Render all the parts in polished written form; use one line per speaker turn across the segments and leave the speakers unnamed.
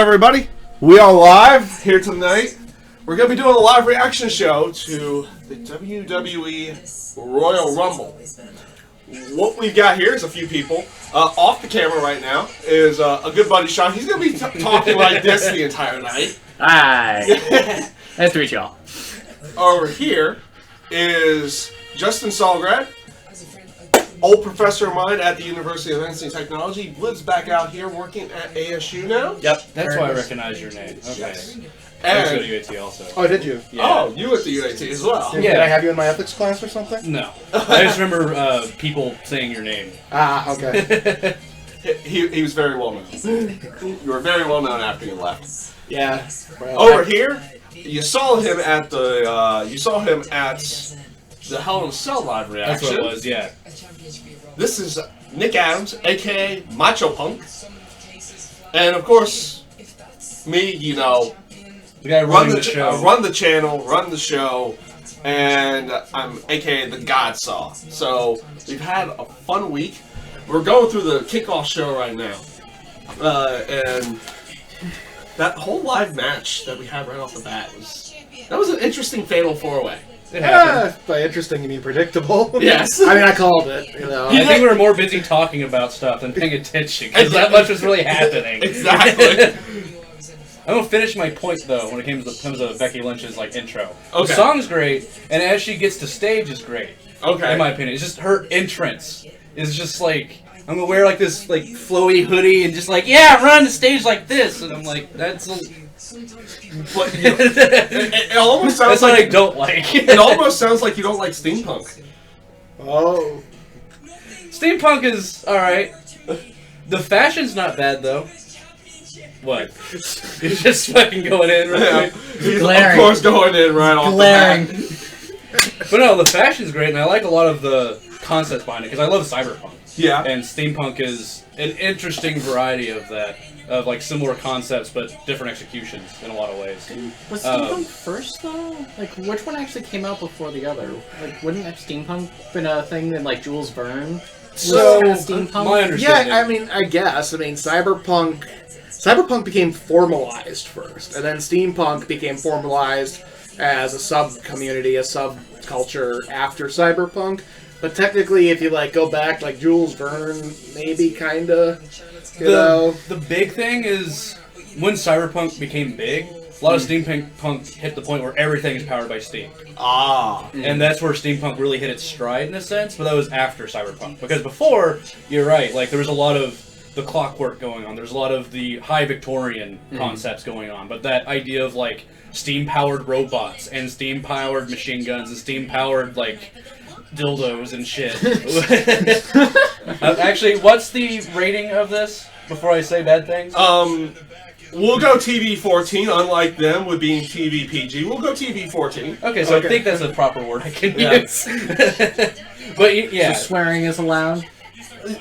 everybody? We are live here tonight. We're going to be doing a live reaction show to the WWE Royal Rumble. What we've got here is a few people. Off the camera right now is a good buddy, Sean. He's going to be talking like this the entire night.
Hi. Nice to meet y'all.
Over here is Justin Salgrad, old professor of mine at the University of Engineering Technology. Lives back out here working at ASU now.
Yep, that's why I recognize your name. Okay.
Yes.
I
And,
went to UAT also.
Oh, did you?
Yeah.
Oh, you went to UAT as well.
Did I have you in my ethics class or something?
No. I just remember people saying your name.
Ah, okay.
He was very well known. You were very well known after you left.
Yeah. Well,
Over here, you saw him at the Hell in a Cell live reaction.
That's what it was, yeah.
This is Nick Adams, aka Macho Punk, and of course, me. You know,
The guy running the show.
run the channel, run the show, and I'm aka the Godsaw. So we've had a fun week. We're going through the kickoff show right now, and that whole live match that we had right off the bat was an interesting fatal 4-way.
It happened.
by interesting, you mean predictable?
Yes.
I mean, I called it, you know.
I think we were more busy talking about stuff than paying attention, because that much was really happening.
Exactly.
I'm gonna finish my point though when it comes to Becky Lynch's intro.
Okay.
The song's great, and as she gets to stage is great.
Okay.
In my opinion, it's just her entrance is just like, I'm gonna wear this flowy hoodie and just run the stage like this, and I'm like, that's.
But it almost sounds
That's
like
what I don't like.
it almost sounds like you don't like steampunk.
Oh.
Steampunk is alright. The fashion's not bad though. What? You're just fucking going in right
Yeah.
away.
He's
Glaring.
of course going in right off
Glaring.
the bat.
But no, the fashion's great, and I like a lot of the concepts behind it because I love cyberpunk.
Yeah.
And steampunk is an interesting variety of that, of similar concepts but different executions in a lot of ways.
Was steampunk first though? Which one actually came out before the other? Wouldn't steampunk been a thing then Jules Verne?
So,
steampunk.
My understanding.
Yeah, I mean, I guess. I mean, Cyberpunk became formalized first, and then steampunk became formalized as a sub-community, a sub-culture after cyberpunk. But technically, if you go back, Jules Verne, maybe kinda, you know.
The big thing is when cyberpunk became big, a lot of steampunk hit the point where everything is powered by steam.
Ah.
And that's where steampunk really hit its stride in a sense, but that was after cyberpunk. Because before, you're right, there was a lot of the clockwork going on, there's a lot of the high Victorian concepts going on, but that idea of steam-powered robots and steam-powered machine guns and steam-powered dildos and shit. Actually, what's the rating of this before I say bad things?
We'll go TV 14, unlike them with being TV PG. We'll go TV 14.
Okay, so
Okay.
I think that's a proper word I can
Yeah.
use. But yeah,
So swearing is allowed?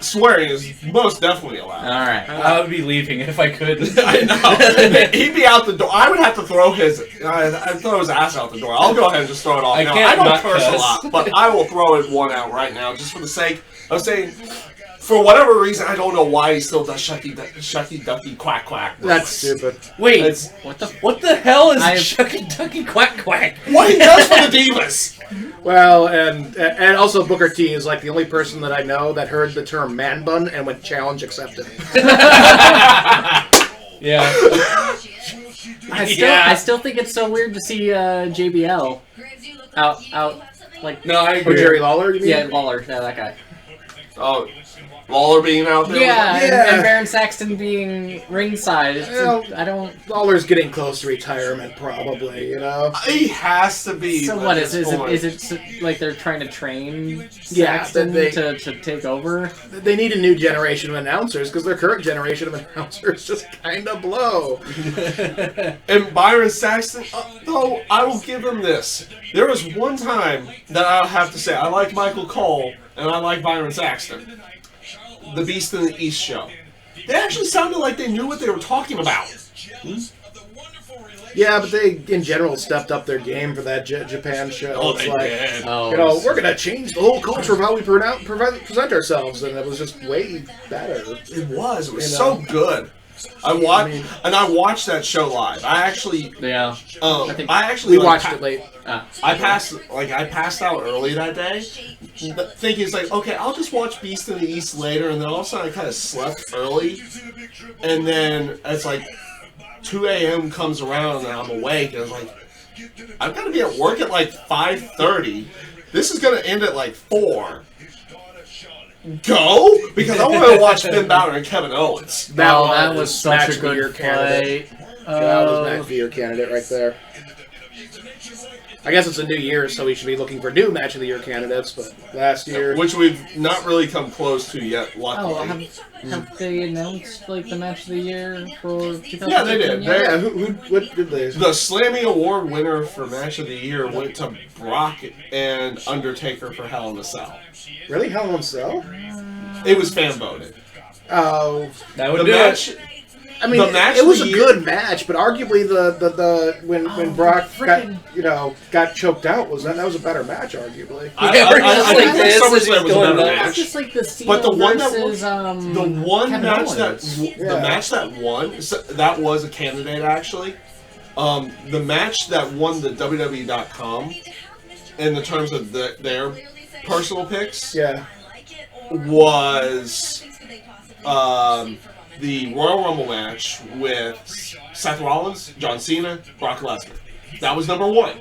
Swearing is most definitely allowed.
Alright.
I would be leaving if I could.
I know. He'd be out the door. I would have to throw I'd throw his ass out the door. I'll go ahead and just throw it off
I
now.
can't
I don't
not
curse a
cuss.
lot, but I will throw it one out right now just for the sake of saying, for whatever reason, I don't know why he still does shucky ducky quack quack.
That's stupid.
Wait,
It's
what the hell is
I've-
Shucky Ducky Quack Quack?
what he does for the divas.
Well, and also Booker T is the only person that I know that heard the term man bun and went challenge accepted.
Yeah.
I still think it's so weird to see JBL out
No, I
Or
agree.
Jerry Lawler, you mean?
yeah, Waller, yeah, that guy.
Oh, Lawler being out there.
Yeah,
Yeah.
and Baron Saxton being ringside.
Well,
I don't.
Lawler's getting close to retirement, probably, you know?
He has to be.
So
at
what
this
is
point.
it they're trying to train
Yeah,
Saxton
they-
to take over?
They need a new generation of announcers, because their current generation of announcers just kind of blow.
And Byron Saxton, though, I will give him this. There was one time that I'll have to say, I like Michael Cole, and I like Byron Saxton. The Beast in the East show. They actually sounded like they knew what they were talking about.
Yeah, but they, in general, stepped up their game for that Japan show.
Oh,
It's
they did.
Oh,
you know, we're going to change the whole culture of how we present ourselves, and it was just way better.
It was. It was
You
so
know.
good. I watched that show live. I actually,
Yeah.
We watched it late.
I passed out early that day, thinking it's like, okay, I'll just watch Beast in the East later, and then all of a sudden I kind of slept early, and then it's like 2 a.m. comes around and I'm awake, and I was like, I've got to be at work at like 5:30. This is gonna end at like 4. Go? Because I want to watch Finn Balor and Kevin Owens.
That was such
match
a
of the year
good
candidate.
fight.
That was match of the year candidate right there. I guess it's a new year, so we should be looking for new match of the year candidates. But last year,
which we've not really come close to yet, luckily.
Have they announced like the match of the year for 2015?
Yeah, they did.
yeah, what did they?
The Slammy Award winner for match of the year went to Brock and Undertaker for Hell in a Cell.
Really, Hell in a Cell?
It was fan voted.
Oh,
That would
The
do
match.
it.
I mean, it was a good match, but arguably when Brock got choked out that was a better match, arguably.
I
like
think
this
SummerSlam
is
was a
going
better
nuts.
match.
That's just like the Cena
But the one that
versus,
match that won, so that was a candidate actually. The match that won the WWE.com in the terms of their personal picks, was the Royal Rumble match with Seth Rollins, John Cena, Brock Lesnar. That was number 1.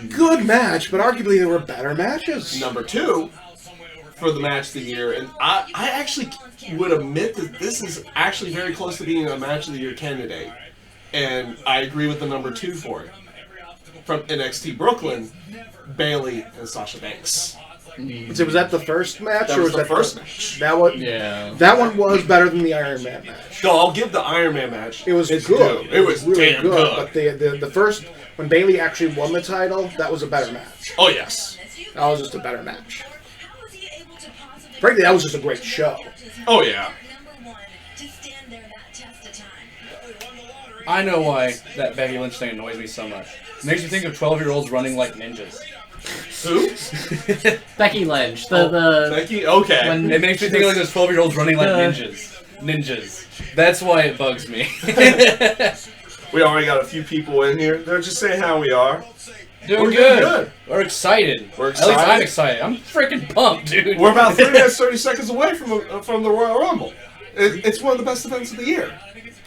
Good match, but arguably there were better matches.
Number 2 for the match of the year, and I actually would admit that this is actually very close to being a match of the year candidate, and I agree with the number 2 for it. From NXT Brooklyn, Bayley and Sasha Banks.
So was that the first match,
That
or
was
was
the
that
first match.
That one, that one was better than the Iron Man match.
No, I'll give the Iron Man match.
It was
It's
good.
It was
really
damn
good. But the first, when Bayley actually won the title, that was a better match.
Oh yes.
That was just a better match. Frankly, that was just a great show.
Oh yeah.
I know why that Becky Lynch thing annoys me so much. It makes me think of 12-year-olds running like ninjas.
Who?
Becky Lynch.
Becky? Okay.
When
It makes me think of like those 12-year-olds running like ninjas. That's why it bugs me.
We already got a few people in here. They're just saying how we are.
Doing
We're
good.
doing good.
We're excited.
We're
At least I'm
excited.
excited. I'm freaking pumped, dude.
We're about 3 minutes, 30 seconds away from the Royal Rumble. It's one of the best events of the year.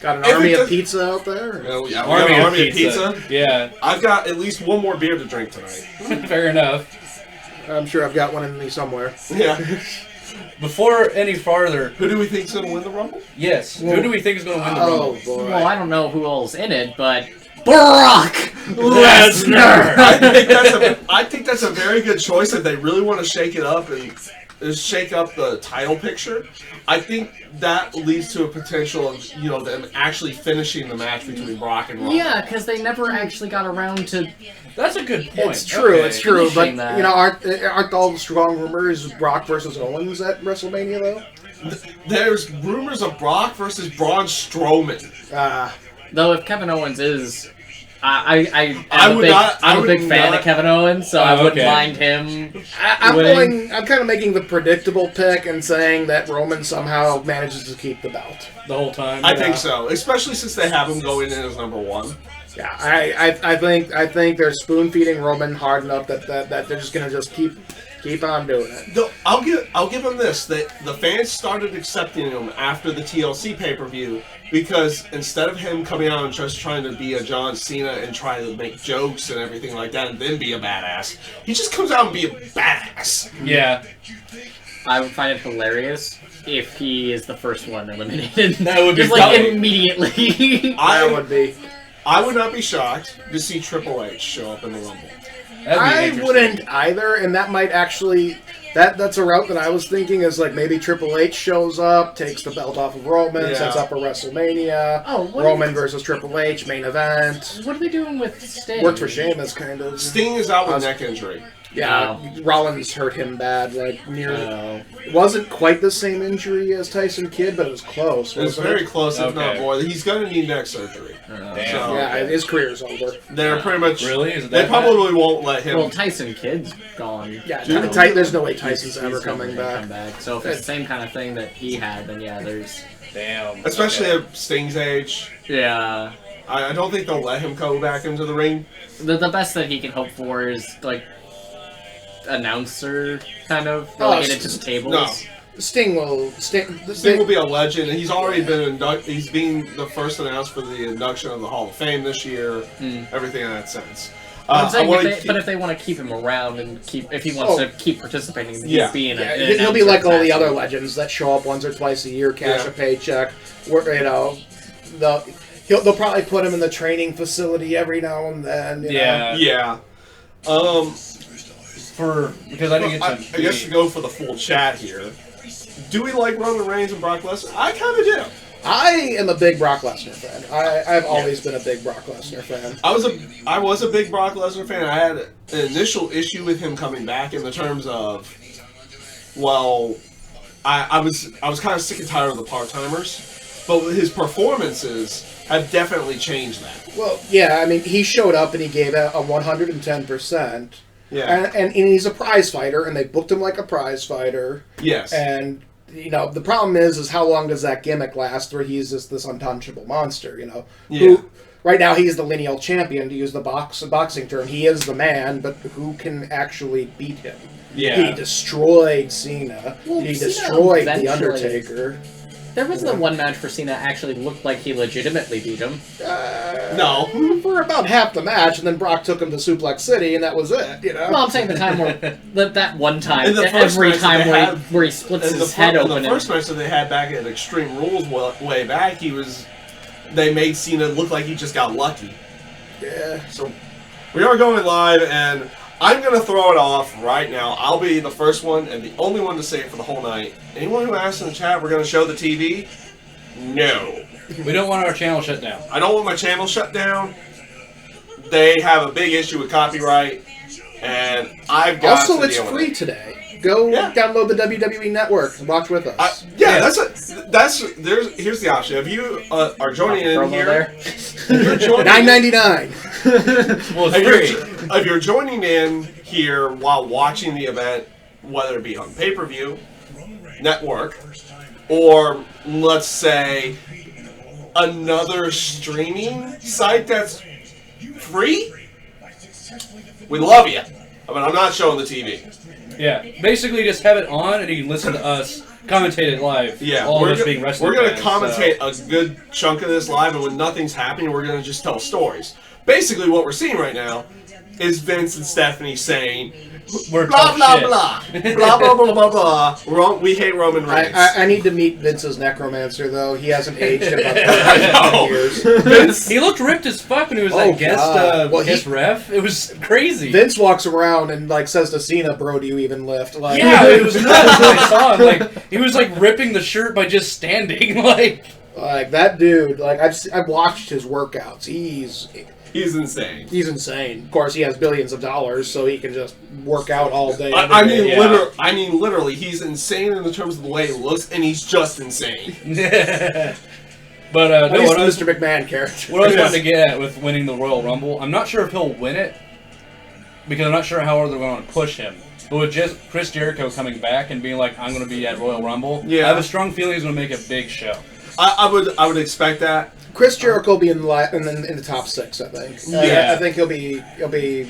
Got an
If
army
it
of
does-
pizza out there.
Oh, yeah, we have an army of pizza.
Yeah,
I've got at least one more beer to drink tonight.
fair enough.
I'm sure I've got one in me somewhere.
Yeah.
Before any farther,
Who do we think's going to win the Rumble?
yes, who do we think is going to win the
Oh
Rumble?
boy.
well, I don't know who all's in it, but Brock Lesnar.
I think that's a very good choice if they really want to shake it up and shake up the title picture. I think that leads to a potential of them actually finishing the match between Brock and Roman.
Yeah, because they never actually got around to.
That's a good point.
It's true,
Okay.
it's true, but
Finishing that.
aren't all the strong rumors Brock versus Owens at WrestleMania though?
There's rumors of Brock versus Braun Strowman.
Though if Kevin Owens is, I'm
I
a
would
big,
not- I
I'm a
would
big fan
not-
of Kevin Owens, so
Oh,
I wouldn't
okay.
mind him.
I'm
winning.
kind of making the predictable pick and saying that Roman somehow manages to keep the belt.
The whole time.
I think so, especially since they have him going in as number 1.
Yeah, I think they're spoon feeding Roman hard enough that they're just gonna keep on doing it.
No, I'll give him this. The fans started accepting him after the TLC pay-per-view because instead of him coming out and just trying to be a John Cena and trying to make jokes and everything like that and then be a badass, he just comes out and be a badass.
Yeah.
I would find it hilarious if he is the first one eliminated.
That would be
just like
funny.
immediately.
That would be.
I would not be shocked to see Triple H show up in the Rumble.
That'd be
I
interesting.
wouldn't either, and that might actually. That's a route that I was thinking is like maybe Triple H shows up, takes the belt off of Roman,
Yeah.
sets up a WrestleMania.
Oh, what
Roman
is-
versus Triple H main event.
What are they doing with Sting?
Worked for Sheamus, kind of.
Sting is out with neck injury.
Yeah, Rollins hurt him bad, like near.
Oh.
It wasn't quite the same injury as Tyson Kidd, but it was close.
It was
wasn't
very
it?
close, if not
Okay.
more. He's going to need neck surgery.
Damn.
So,
Yeah, his career's over.
they're pretty much.
Really? Is it
They
that bad?
probably won't let him.
Well, Tyson Kidd's gone.
Yeah,
Dude.
there's no way Tyson's ever
He's never
coming
gonna
back.
come back. So if it's the same kind of thing that he had, then yeah, there's.
Damn.
Especially
okay.
at Sting's age.
Yeah.
I don't think they'll let him go back into the ring.
The best that he can hope for is, like, announcer, kind of,
Oh,
relegated to the tables.
No.
Sting will
Sting will be a legend, and he's already been inducted. He's being the first announced for the induction of the Hall of Fame this year. Everything in that sense.
I'm saying if they want to keep him around and if he wants to keep participating, being
he'll be like all the other legends that show up once or twice a year, cash a paycheck. Where, they'll probably put him in the training facility every now and then. You know?
Yeah.
Because I didn't get
I guess to go for the full chat here. Do we like Roman Reigns and Brock Lesnar? I kind of do.
I am a big Brock Lesnar fan. I've always been a big Brock Lesnar fan.
I was a big Brock Lesnar fan. I had an initial issue with him coming back in the terms of, well, I was kind of sick and tired of the part-timers, but his performances have definitely changed that.
Well, yeah, I mean, he showed up and he gave a 110%.
Yeah.
And he's a prize fighter, and they booked him like a prize fighter.
Yes.
And, the problem is how long does that gimmick last where he's just this untouchable monster,
Yeah.
Who, right now, he's the lineal champion, to use the boxing term. He is the man, but who can actually beat him?
Yeah.
He destroyed Cena.
Well,
he
Cena
destroyed The
eventually-
Undertaker.
There was the one match for Cena that actually looked like he legitimately beat him.
No.
For about half the match, and then Brock took him to Suplex City, and that was it,
Well, I'm saying the time where... that one time.
In the first
every
match that
time
they
where,
had-
where he splits his head open.
In the first match that they had back at Extreme Rules way back, they made Cena look like he just got lucky.
Yeah.
So, we are going live, and I'm going to throw it off right now. I'll be the first one and the only one to say it for the whole night. Anyone who asks in the chat, we're going to show the TV? No.
We don't want our channel shut down.
I don't want my channel shut down. They have a big issue with copyright, and I've got
Also,
to
it's
deal with
free
it.
today. Go download the WWE Network and watch with us.
Here's the option. If you are joining in
promo
here,
there.
if you're joining
$9.99.
Well, it's free.
if you're joining in here while watching the event, whether it be on pay-per-view, network, or let's say another streaming site that's free, we love you. I mean, I'm not showing the TV.
Yeah, basically just have it on and you can listen to us commentate it live.
Yeah,
all
we're
of us being wrestling
We're going to
fans,
commentate a good chunk of this live, and when nothing's happening, we're going to just tell stories. Basically, what we're seeing right now is Vince and Stephanie saying,
We're
blah,
tough
blah,
shit.
blah, blah, blah, blah, blah, blah. We hate Roman Reigns.
I need to meet Vince's necromancer, though. He hasn't aged in about
I know.
20 years.
Vince,
He looked ripped as fuck when he was
Oh,
that guest
God. Well,
guest ref. It was crazy.
Vince walks around and says to Cena, "Bro, do you even lift?" Like,
Yeah, it was nuts. I saw him. Like he was ripping the shirt by just standing.
like that dude. I've watched his workouts. He's
insane.
insane. Of course, he has billions of dollars, so he can just work out all day.
I
every day.
mean, literally, he's insane in the terms of the way he looks, and he's just insane.
But
At least
what I was
Mr. McMahon character.
what I was trying to get at with winning the Royal Rumble, I'm not sure if he'll win it because I'm not sure how hard they're going to push him. But with just Chris Jericho coming back and being like, "I'm going to be at Royal Rumble,"
Yeah.
I have a strong feeling he's going to make a big show.
I would expect that.
Chris Jericho will be in the top 6, I think.
Yeah.
I think he'll be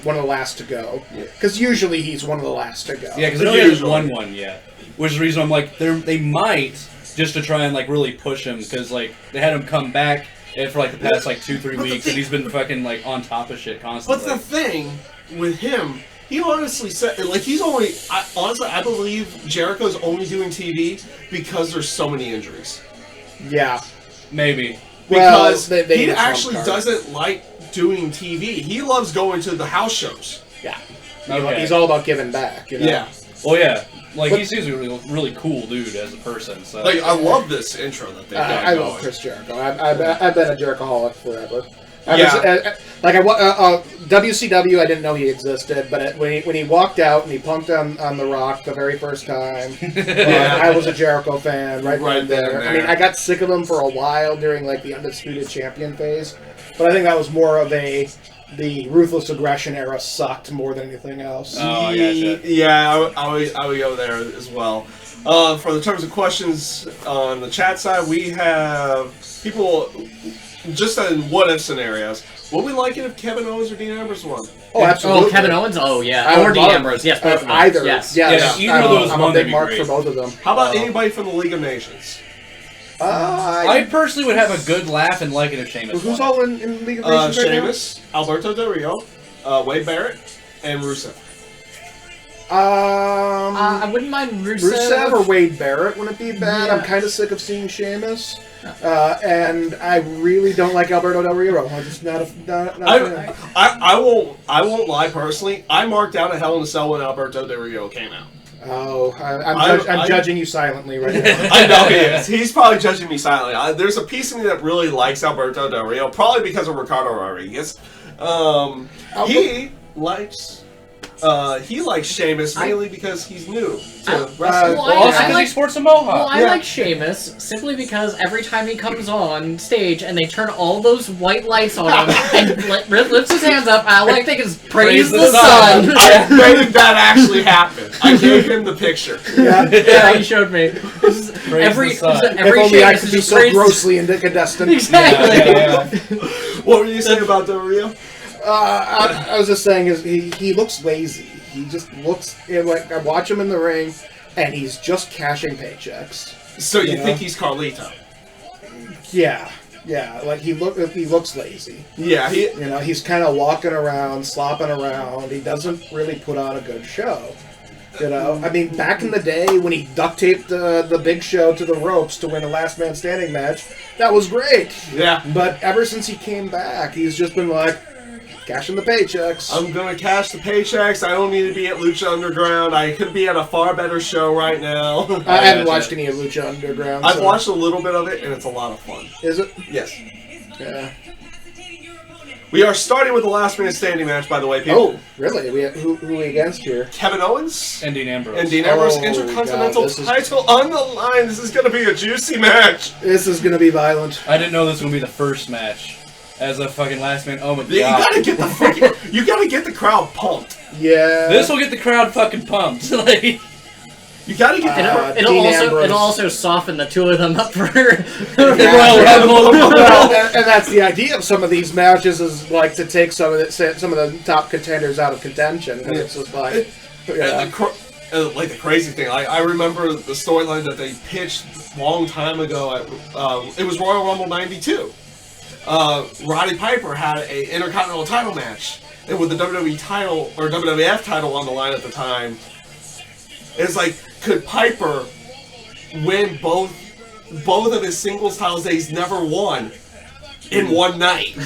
one of the last to go. Because usually he's one of the last to go.
Yeah, because he hasn't won one yet. Which is the reason I'm like, they might just to try and really push him because they had him come back for the past 2-3 weeks and he's been fucking on top of shit constantly.
But the thing with him, he honestly said he's only. I believe Jericho's only doing TV because there's so many injuries.
Yeah.
Maybe.
Because
they
he
need
actually
trump card.
doesn't like doing TV. He loves going to the house shows.
Yeah.
Okay.
He's all about giving back. You know?
Yeah.
Well, yeah. He seems a really cool dude as a person. So
I love this intro that they got
I
going.
love Chris Jericho. I've been a Jerichoholic forever. WCW, I didn't know he existed, but when he walked out and he punked on The Rock the very first time, I was a Jericho fan right there. I mean, I got sick of him for a while during the Undisputed Champion phase, but I think that was more of the Ruthless Aggression era sucked more than anything else.
Oh, I gotcha.
Yeah, I would go there as well. For the terms of questions on the chat side, we have people just in what-if scenarios. Would we like it if Kevin Owens or Dean Ambrose won?
Oh, absolutely.
Oh, Kevin Owens? Oh, yeah.
I
Or
would
Dean
love-
Ambrose. Yes, both of them.
Either.
Yes.
Yes.
Yeah, either of those
I'm
won,
a
that'd
big
be
mark
great.
for both of them.
How about anybody from the League of Nations?
I personally would have a good laugh and like it if Sheamus
Who's
won.
all in League of Nations right now?
Sheamus, Alberto Del Rio, Wade Barrett, and Rusev.
I wouldn't mind
Rusev or Wade Barrett wouldn't be bad.
Yeah.
I'm kind of sick of seeing Sheamus. And I really don't like Alberto Del Rio. I'm just not a fan.
I won't lie personally. I marked out a Hell in a Cell when Alberto Del Rio came out.
Oh, I'm judging you silently right now.
I know he is. He's probably judging me silently. There's a piece of me that really likes Alberto Del Rio, probably because of Ricardo Rodriguez. He likes Sheamus mainly because he's new to wrestling.
Also because he sports a mohawk.
Well, I like Sheamus simply because every time he comes on stage and they turn all those white lights on him and lifts his hands up, I like thinking praise the sun.
I made that actually happen. I gave him the picture.
Yeah, he showed me. This is every
If only I
Sheamus
could
is
be
just
so
praise the-
grossly incandescent.
Exactly.
What were you saying about Del Rio?
I was just saying, he looks lazy. He just looks like I watch him in the ring, and he's just cashing paychecks.
So you think he's Carlito?
Yeah, like he looks lazy.
Yeah,
He's kind of walking around, slopping around. He doesn't really put on a good show. I mean, back in the day when he duct taped the Big Show to the ropes to win a last man standing match, that was great.
Yeah.
But ever since he came back, he's just been like, cashing the paychecks.
I'm gonna cash the paychecks. I don't need to be at Lucha Underground. I could be at a far better show right now.
I haven't watched any of Lucha Underground.
I've watched a little bit of it, and it's a lot of fun.
Is it?
Yes.
Yeah.
We are starting with the last minute standing match, by the way, people.
Oh, really? Who are we against here?
Kevin Owens
And Dean Ambrose.
and Dean Ambrose,
Oh,
Intercontinental
God, this is-
title on the line. This is gonna be a juicy match.
This is gonna be violent.
I didn't know this was going to be the first match. As a fucking last man. Oh my god.
You gotta get the freaking, you gotta get the crowd pumped.
Yeah.
This will get the crowd fucking pumped. Like,
You gotta get the
It'll also soften the two of them up for the
Royal Rumble.
Well, and that's the idea of some of these matches is like to take some of the top contenders out of contention. And it's just like,
And like the crazy thing, I remember the storyline that they pitched a long time ago. It was Royal Rumble '92. Roddy Piper had a Intercontinental title match, and with the WWE title or WWF title on the line at the time, it's like, could Piper win both of his singles titles that he's never won in one night?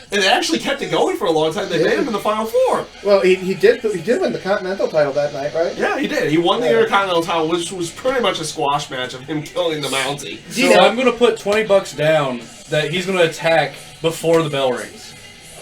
And they actually kept it going for a long time. They made him in the Final Four.
well, he did win the Continental title that night, right?
Yeah, he did. He won the Intercontinental title, which was pretty much a squash match of him killing the Mountie.
so I'm going to put $20 down that he's going to attack before the bell rings.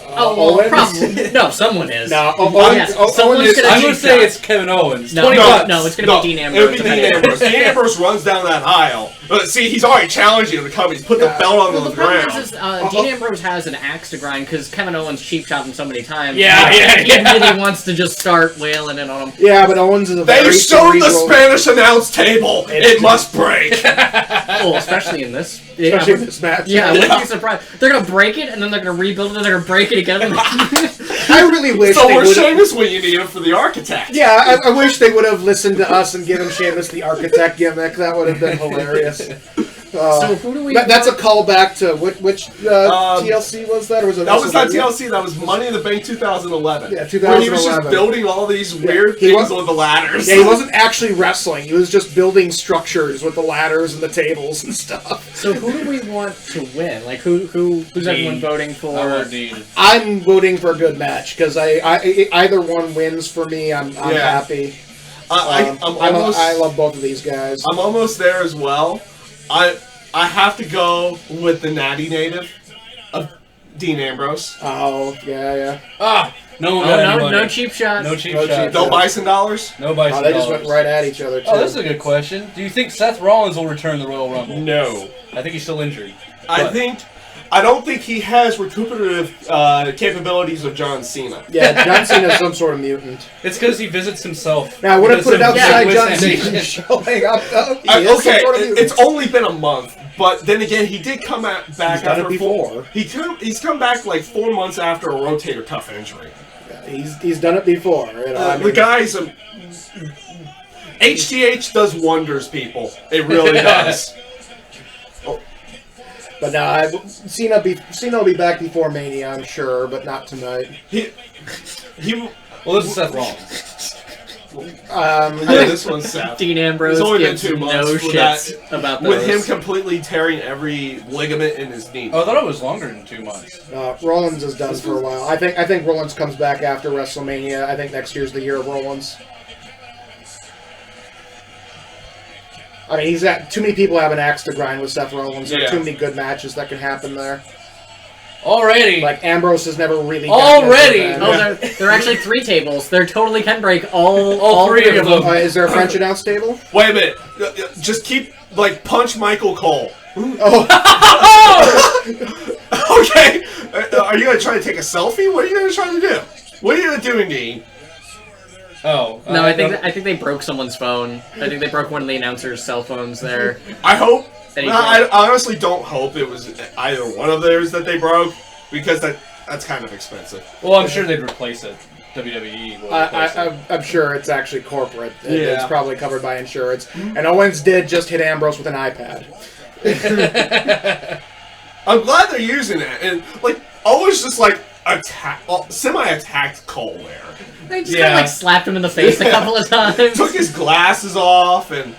Oh, well,
Owens?
probably. No, someone is.
No,
Yes, someone's
I'm going to
cheap
say
shot.
it's Kevin Owens.
No,
$20.
no, it's going to be Dean Ambrose.
It would be Dean Ambrose. Dean Ambrose runs down that aisle. But see, he's already challenging him to come. He's put the belt on
Well,
the
the problem
ground.
is Dean Ambrose has an axe to grind because Kevin Owens cheap shot him so many times.
Yeah.
He really wants to just start wailing in on him.
Yeah, but Owens is a
They
very
showed the
cerebral-
Spanish announce table. It must break.
Well, especially in this.
Especially in this match.
Yeah, I wouldn't be surprised. They're gonna break it and then they're gonna rebuild it and they're gonna break it again.
I really wish
So
they
we're
would.
Sheamus when you need him for the architect.
Yeah, I wish they would have listened to us and given Sheamus the architect gimmick. That would have been hilarious.
So who do we?
That's a callback to which TLC was that, or was it?
That was not
WrestleMania?
TLC. That was Money in the Bank 2011.
Yeah,
Where he was just
2011.
building all these weird
he
things
was-
with the ladders.
Yeah, he wasn't actually wrestling. He was just building structures with the ladders and the tables and stuff.
So who do we want to win? Like who's everyone voting
I
for?
want Dean.
I'm voting for a good match because I either one wins for me. I'm happy.
I'm almost.
I love both of these guys.
I'm almost there as well. I have to go with the Natty native of Dean Ambrose.
Oh yeah.
Ah! No one
Oh,
got any money.
no cheap shots.
No cheap
No
shots.
cheap
No bison dollars?
No bison
Oh, they just
dollars.
went right at each other too.
Oh, this is a good question. Do you think Seth Rollins will return the Royal Rumble?
No.
I think he's still injured.
I
But-
think I don't think he has recuperative capabilities of John Cena.
Yeah, John Cena's some sort of mutant.
It's because he visits himself.
Now, I would have put it outside
Yeah,
John
Cena
Cena showing up, though. He is some
Okay,
sort of mutant.
it's only been a month, but then again, he did come back
He's done
after
it before.
He's come back like 4 months after a rotator cuff injury.
He's done it before. You know, I mean,
The guy's a... HGH does wonders, people. It really does.
But no, Cena will be back before Mania, I'm sure, but not tonight.
He
Well, this is Seth Rollins.
Yeah, this one's Seth.
Dean Ambrose
It's only been
gives
2 months
no
with
shits about those.
With him completely tearing every ligament in his knee.
Oh, I thought it was longer than 2 months.
Rollins is done for a while. I think Rollins comes back after WrestleMania. I think next year's the year of Rollins. I mean, he's got too many people have an axe to grind with Seth Rollins. There are too many good matches that can happen there.
Already.
Like Ambrose has never really.
Already?
Oh, there are actually 3 tables. There totally can break all 3 of them.
Is there a French announce table?
Wait a minute. Just keep, punch Michael Cole.
Oh.
Okay. Are you going to try to take a selfie? What are you going to try to do? What are you going to do, Indeed?
Oh.
No, I think they broke someone's phone. I think they broke one of the announcers' cell phones there.
I hope.
Any
I honestly don't hope it was either one of theirs that they broke, because that's kind of expensive.
Well, I'm sure they'd replace it. WWE will replace it.
I'm sure it's actually corporate.
Yeah.
It's probably covered by insurance. And Owens did just hit Ambrose with an iPad.
I'm glad they're using it. And, Owens just, semi-attacked Cole there.
They just kind of slapped him in the face a couple of times.
Took his glasses off, and...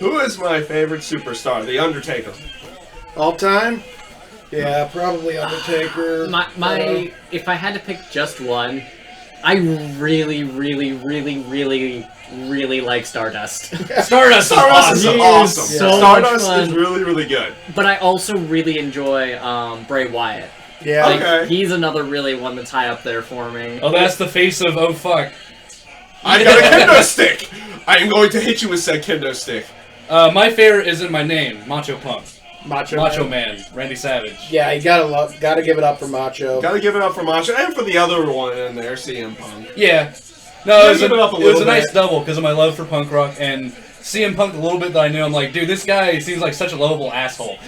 Who is my favorite superstar? The Undertaker.
All time? Yeah, probably Undertaker.
If I had to pick just one, I really, really, really, really, really like Stardust.
Stardust is awesome.
Yeah.
So
Stardust
much fun.
is really, really good.
But I also really enjoy Bray Wyatt.
Yeah.
Okay.
He's another really one that's high up there for me.
Oh, that's the face of, oh fuck.
I got a kendo stick! I am going to hit you with said kendo stick.
My favorite isn't my name, Macho Punk.
Macho
Man, Randy Savage.
Yeah, you gotta give it up for Macho.
Gotta give it up for Macho, and for the other one in there, CM Punk.
Yeah. No, it was
little
a nice
bit.
double because of my love for punk rock and CM Punk a little bit that I knew. I'm like, dude, this guy seems like such a lovable asshole.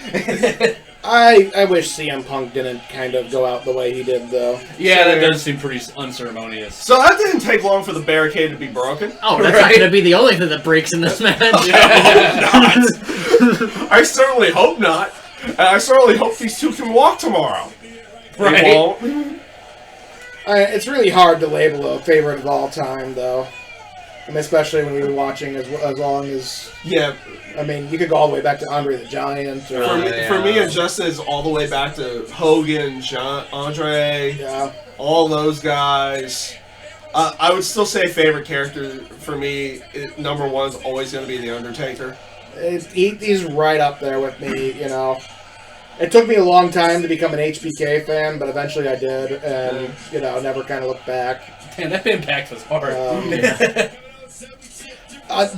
I wish CM Punk didn't kind of go out the way he did, though.
Yeah, that does seem pretty unceremonious.
So that didn't take long for the barricade to be broken.
Oh, that's not going to be the only thing that breaks in this match.
I certainly hope not. And I certainly hope these two can walk tomorrow.
Right.
They won't.
It's really hard to label a favorite of all time, though. And especially when we were watching as long as...
Yeah.
I mean, you could go all the way back to Andre the Giant. Or,
For me, it just is all the way back to Hogan, Andre, all those guys. I would still say favorite character for me, number one is always going to be The Undertaker.
He's right up there with me, you know. It took me a long time to become an HBK fan, but eventually I did, and, you know, never kind of looked back.
Man, that impact was hard.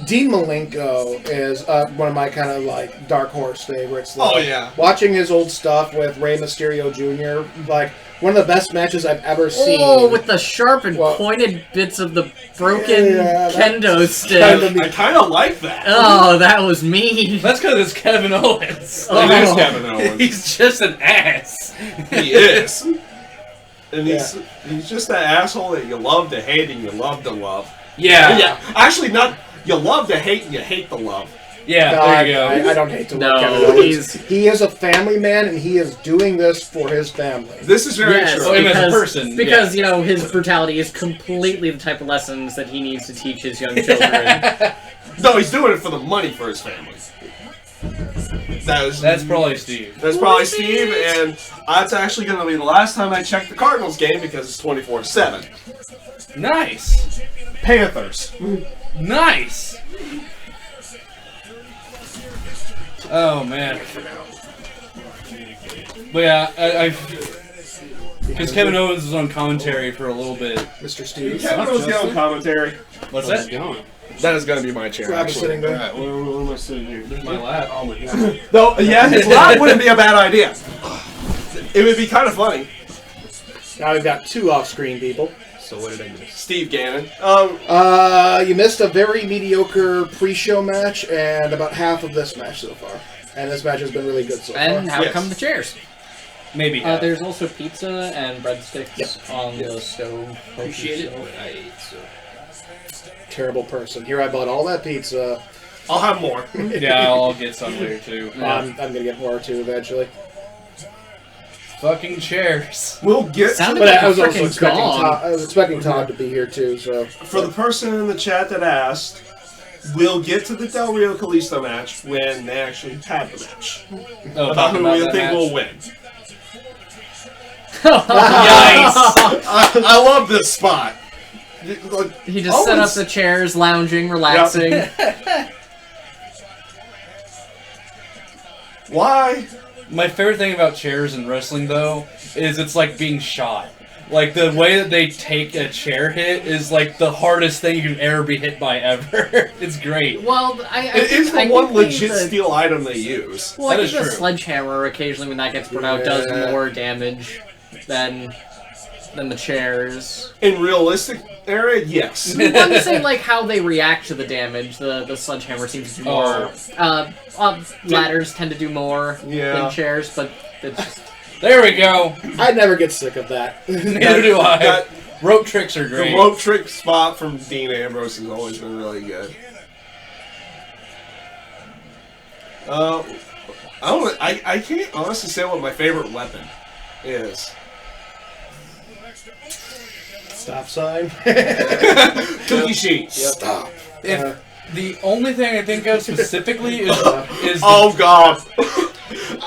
Dean Malenko is one of my kind of, like, dark horse favorites.
Oh, yeah.
Watching his old stuff with Rey Mysterio Jr., like, one of the best matches I've ever seen.
Oh, with the sharp and pointed bits of the broken kendo stick.
I kind of like that.
Oh, that was mean.
That's because it's Kevin Owens.
It is Kevin Owens.
He's just an ass.
He is. And he's just that asshole that you love to hate and you love to love.
Yeah.
Actually, not you love to hate and you hate to love.
Yeah,
No,
there you go.
I don't hate to love Kevin Owens. He is a family man, and he is doing this for his family.
This is very true.
Oh, him as a person.
Because, you know, his brutality is completely the type of lessons that he needs to teach his young children.
No, he's doing it for the money for his family.
That's probably Steve.
That's probably Steve, and that's actually going to be the last time I check the Cardinals game because it's 24/7.
Nice.
Panthers.
Nice. Oh, man. But yeah, because Kevin Owens was on commentary for a little bit.
Mr. Steve.
Kevin was on commentary.
What's that?
That is going to be my chair.
Rob is
Actually.
sitting there.
All right, where am I sitting here?
There's my lap. Oh my god.
Though, yeah, his lap wouldn't be a bad idea. It would be kind of funny.
Now we've got 2 off-screen people.
So what did I miss?
Steve Gannon.
You missed a very mediocre pre-show match and about half of this match so far. And this match has been really good so
And
far.
how
Yes.
come the chairs?
Maybe.
There's also pizza and breadsticks on the stove.
Appreciate it.
Terrible person. Here I bought all that pizza.
I'll have more.
Yeah, I'll get some later too.
I'm gonna get more too eventually.
Fucking chairs.
We'll get to
Sounded
the,
But
like
I was
a
also
frickin'
expecting
gong.
Todd. I was expecting Todd to be here too. So
for the person in the chat that asked, we'll get to the Del Rio Kalisto match when they actually have the match.
Oh,
About who we
that
think
match.
will win.
Yikes!
I love this spot. Like,
He just set up the chairs, lounging, relaxing.
Why?
My favorite thing about chairs in wrestling, though, is it's like being shot. Like, the way that they take a chair hit is like the hardest thing you can ever be hit by ever. It's great.
Well,
It is the one legit steel item they use.
Well, I
That
think
is
the
true.
sledgehammer occasionally, when that gets put out,
Yeah.
does more damage than the chairs.
In realistic area, yes.
I'm just saying, like, how they react to the damage. The sledgehammer seems to do more. Ladders tend to do more
Yeah.
than chairs, but it's just...
There we go.
I never get sick of that.
Neither do I.
That-
Rope tricks are
The
great.
rope trick spot from Dean Ambrose has always been really good. I can't honestly say what my favorite weapon is.
Stop sign.
Cookie sheet.
Stop.
If the only thing I think of specifically is
Oh god.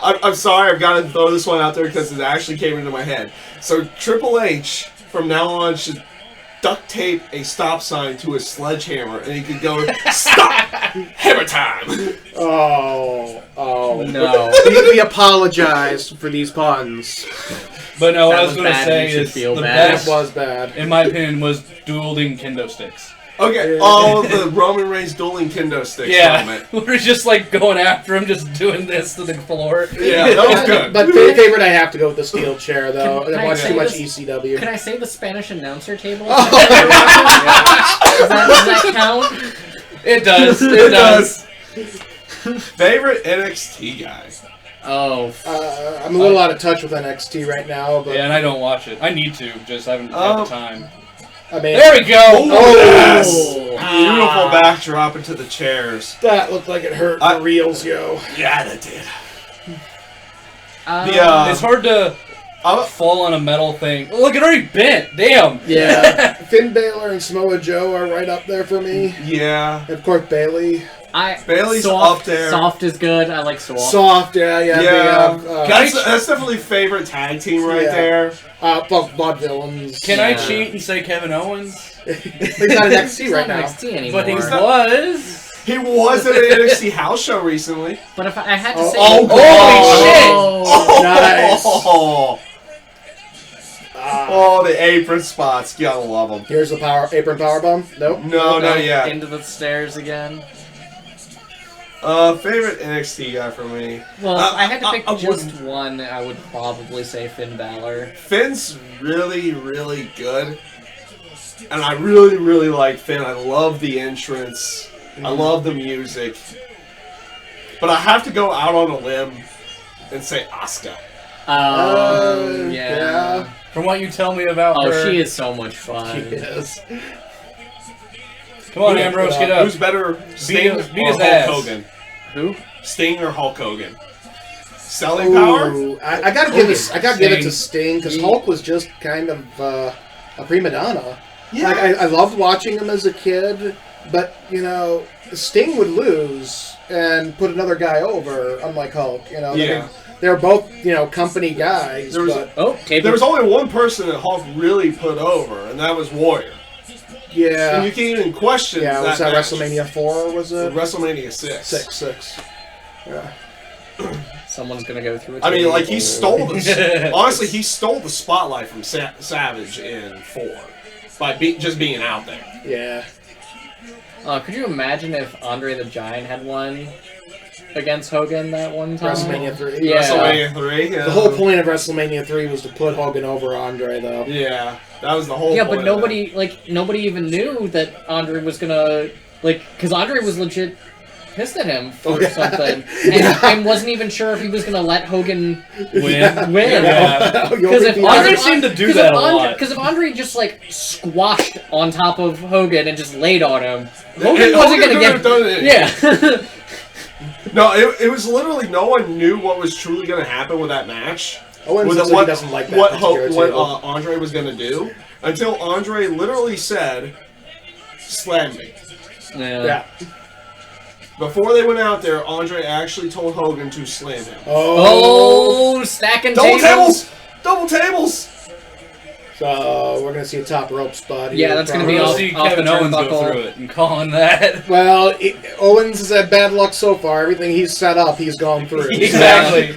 I'm sorry, I've got to throw this one out there because it actually came into my head. So Triple H, from now on, should duct tape a stop sign to a sledgehammer and he could go, stop! Hammer time!
Oh
No.
We apologize for these puns.
But no, what
That
I was
was
going to
bad,
say
you should
is
feel
the
bad.
That
best,
was bad.
in my opinion, was dueling kendo sticks.
Okay, all the Roman Reigns dueling kendo sticks
Yeah,
moment.
we're just like going after him, just doing this to the floor.
Yeah, that was good.
But favorite, I have to go with the steel chair though.
Can
I
I
watch
say
too much
this?
ECW.
Can I say the Spanish announcer table?
Oh.
Does that count?
It does. It does.
Favorite NXT guy?
Oh.
I'm a little out of touch with NXT right now, but
Yeah, and I don't watch it. I need to, just haven't had the time.
I mean,
There we go.
Oh, yes!
Ah.
Beautiful backdrop into the chairs.
that looked like it hurt
I-
for reals, yo.
Yeah, that did.
It's hard to fall on a metal thing. Look, it already bent. Damn.
Yeah, Finn Balor and Samoa Joe are right up there for me.
Yeah.
And of course, Bailey.
Bailey's
soft,
up there.
Soft is good. I like soft.
Soft, yeah.
That's definitely favorite tag team right
Yeah.
there.
Blood Villains.
Can I
Yeah.
cheat and say Kevin Owens?
He's not in NXT
He's
right
not
now.
NXT anymore.
But he was.
He was at an NXT house show recently.
But if I had to say,
Oh,
Holy
Nice.
Oh, oh, the apron spots. Gotta love them.
Here's the apron powerbomb. Nope.
No, not yet.
Into the stairs again.
Favorite NXT guy for me.
Well, if I had to pick
I
just
wouldn't-
one, I would probably say Finn Balor.
Finn's really, really good. And I really, really like Finn. I love the entrance. I love the music. But I have to go out on a limb and say Asuka.
Yeah.
From what you tell me about
Oh,
her.
she is so much fun.
Yes.
Come on, Ambrose, get up.
Who's better, Sting
beat
or
his
Hulk
ass.
Hogan?
Who?
Sting or Hulk Hogan? Selling power?
Ooh, I gotta give it. I gotta give it to
Sting.
Sting because Hulk was just kind of a prima donna.
Yeah.
Like I loved watching him as a kid, but you know, Sting would lose and put another guy over, unlike Hulk. You know,
Yeah.
they're both company guys.
There was
but
Oh, table.
There was only one person that Hulk really put over, and that was Warrior. And
yeah,
you can't even question
yeah. Was that
match.
WrestleMania 4? Was it
WrestleMania 6.
6? Yeah.
Someone's gonna go through it.
I mean, like, he stole the... honestly, he stole the spotlight from Savage in 4. By just being out there.
Yeah.
Could you imagine if Andre the Giant had won against Hogan that one time?
WrestleMania 3.
Yeah.
WrestleMania 3. Yeah.
The whole point of WrestleMania 3 was to put Hogan over Andre, though.
Yeah, that was the whole.
Yeah,
point
but
of
nobody even knew that Andre was gonna because Andre was legit pissed at him for something, and wasn't even sure if he was gonna let Hogan
Win.
Yeah. Because if
Andre seemed to do that a lot.
Because if Andre just squashed on top of Hogan and just laid on him, Hogan
Hogan
wasn't gonna
could
get.
have done it.
Yeah.
No, it was literally no one knew what was truly going to happen with that match.
Owens
With
says he doesn't like that particular table.
Andre was going to do until Andre literally said, "Slam me."
Yeah.
Before they went out there, Andre actually told Hogan to slam him.
Oh, stacking
Double
tables.
tables! Double tables!
So we're gonna see a top rope spot.
Yeah,
here.
that's gonna
We're
be
gonna
off-
see
off the
Kevin Owens go
turnbuckle.
through it and calling that.
Well, Owens has had bad luck so far. Everything he's set up, he's gone through.
Exactly.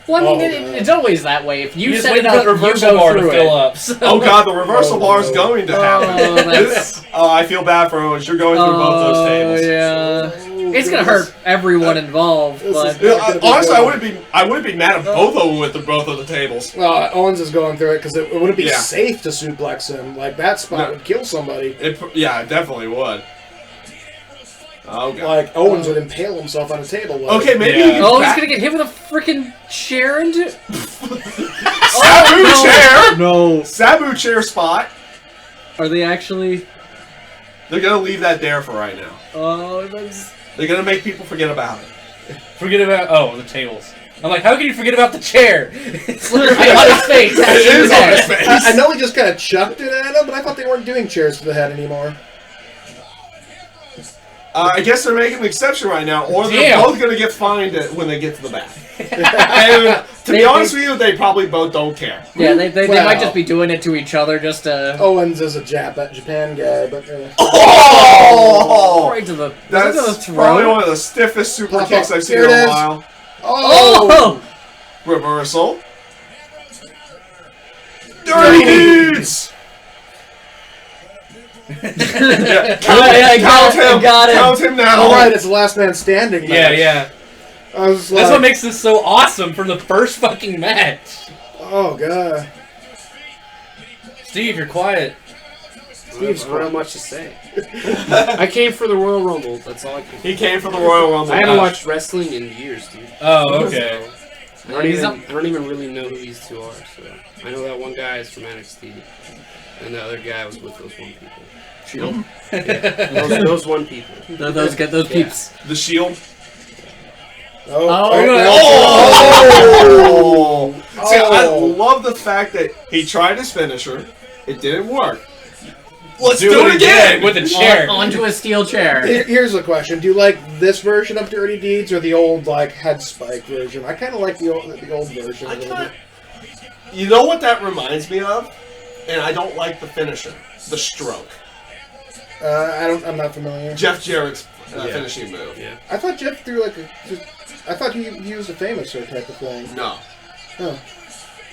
Well, I mean,
Oh,
it's always that way. If you
You just
set
wait
it
for
up,
the
you
reversal
go
bar to
through
fill
it.
up. So.
Oh god, the reversal
Oh,
bar is
no.
going to happen.
that's-
I feel bad for Owens. You're going through both those tables.
Yeah. It's gonna hurt everyone involved,
This
but
is-
Yeah, honestly, I wouldn't be mad at both of them with both of the tables.
Well, Owens is going through it because it wouldn't be
Yeah.
safe to suplex him. Like that spot
No.
would kill somebody.
It definitely would. Oh god.
Like Owens would impale himself on a table. Like,
Okay, maybe
Yeah.
you can
oh, he's
back-
gonna get hit with a freaking chair into.
Sabu chair.
No.
Sabu chair spot.
Are they actually?
They're gonna leave that there for right now.
Oh, that's.
They're gonna make people forget about it.
Forget about the tables. I'm like, how can you forget about the chair?
It's literally on his face.
It is on his face.
I know he just kind of chucked it at him, but I thought they weren't doing chairs to the head anymore.
I guess they're making an exception right now, or they're
Damn.
both gonna get fined when they get to the back. And to be honest with you, they probably both don't care.
Yeah, they
Well-
might just be doing it to each other just to.
Owens is a Japan guy, but
Oh!
Right to the.
That's
to the
probably
throat.
one of the stiffest super
Pop
kicks
up.
I've seen
Here
in
it
a
is.
while.
Oh!
Reversal. Dirty deeds!
Yeah,
Count
got
him!
it.
Count him now!
all right, it's the last man standing.
Yeah,
match.
yeah.
I was
That's
like,
what makes this so awesome for the first fucking match.
oh god.
Steve, you're quiet.
Steve's
I don't have much to say. I came for the Royal Rumble. That's all I came for.
He came for the Royal Rumble.
I haven't
match.
watched wrestling in years, dude.
Oh, okay.
I don't even really know who these two are. So I know that one guy is from NXT, and the other guy was with those one people.
Shield.
Those one people.
Those get those peeps.
The Shield.
Oh,
Oh! See, I
Oh.
love the fact that he tried his finisher. It didn't work. Let's
Do it again with a chair.
Onto a steel chair.
Here's the question: do you like this version of Dirty Deeds or the old head spike version? I kind of like the old version. a little bit.
You know what that reminds me of? And I don't like the finisher. The stroke.
I'm not familiar.
Jeff Jarrett's
Yeah.
finishing move.
Yeah.
I thought Jeff threw I thought he used a famous type of thing.
No.
Oh.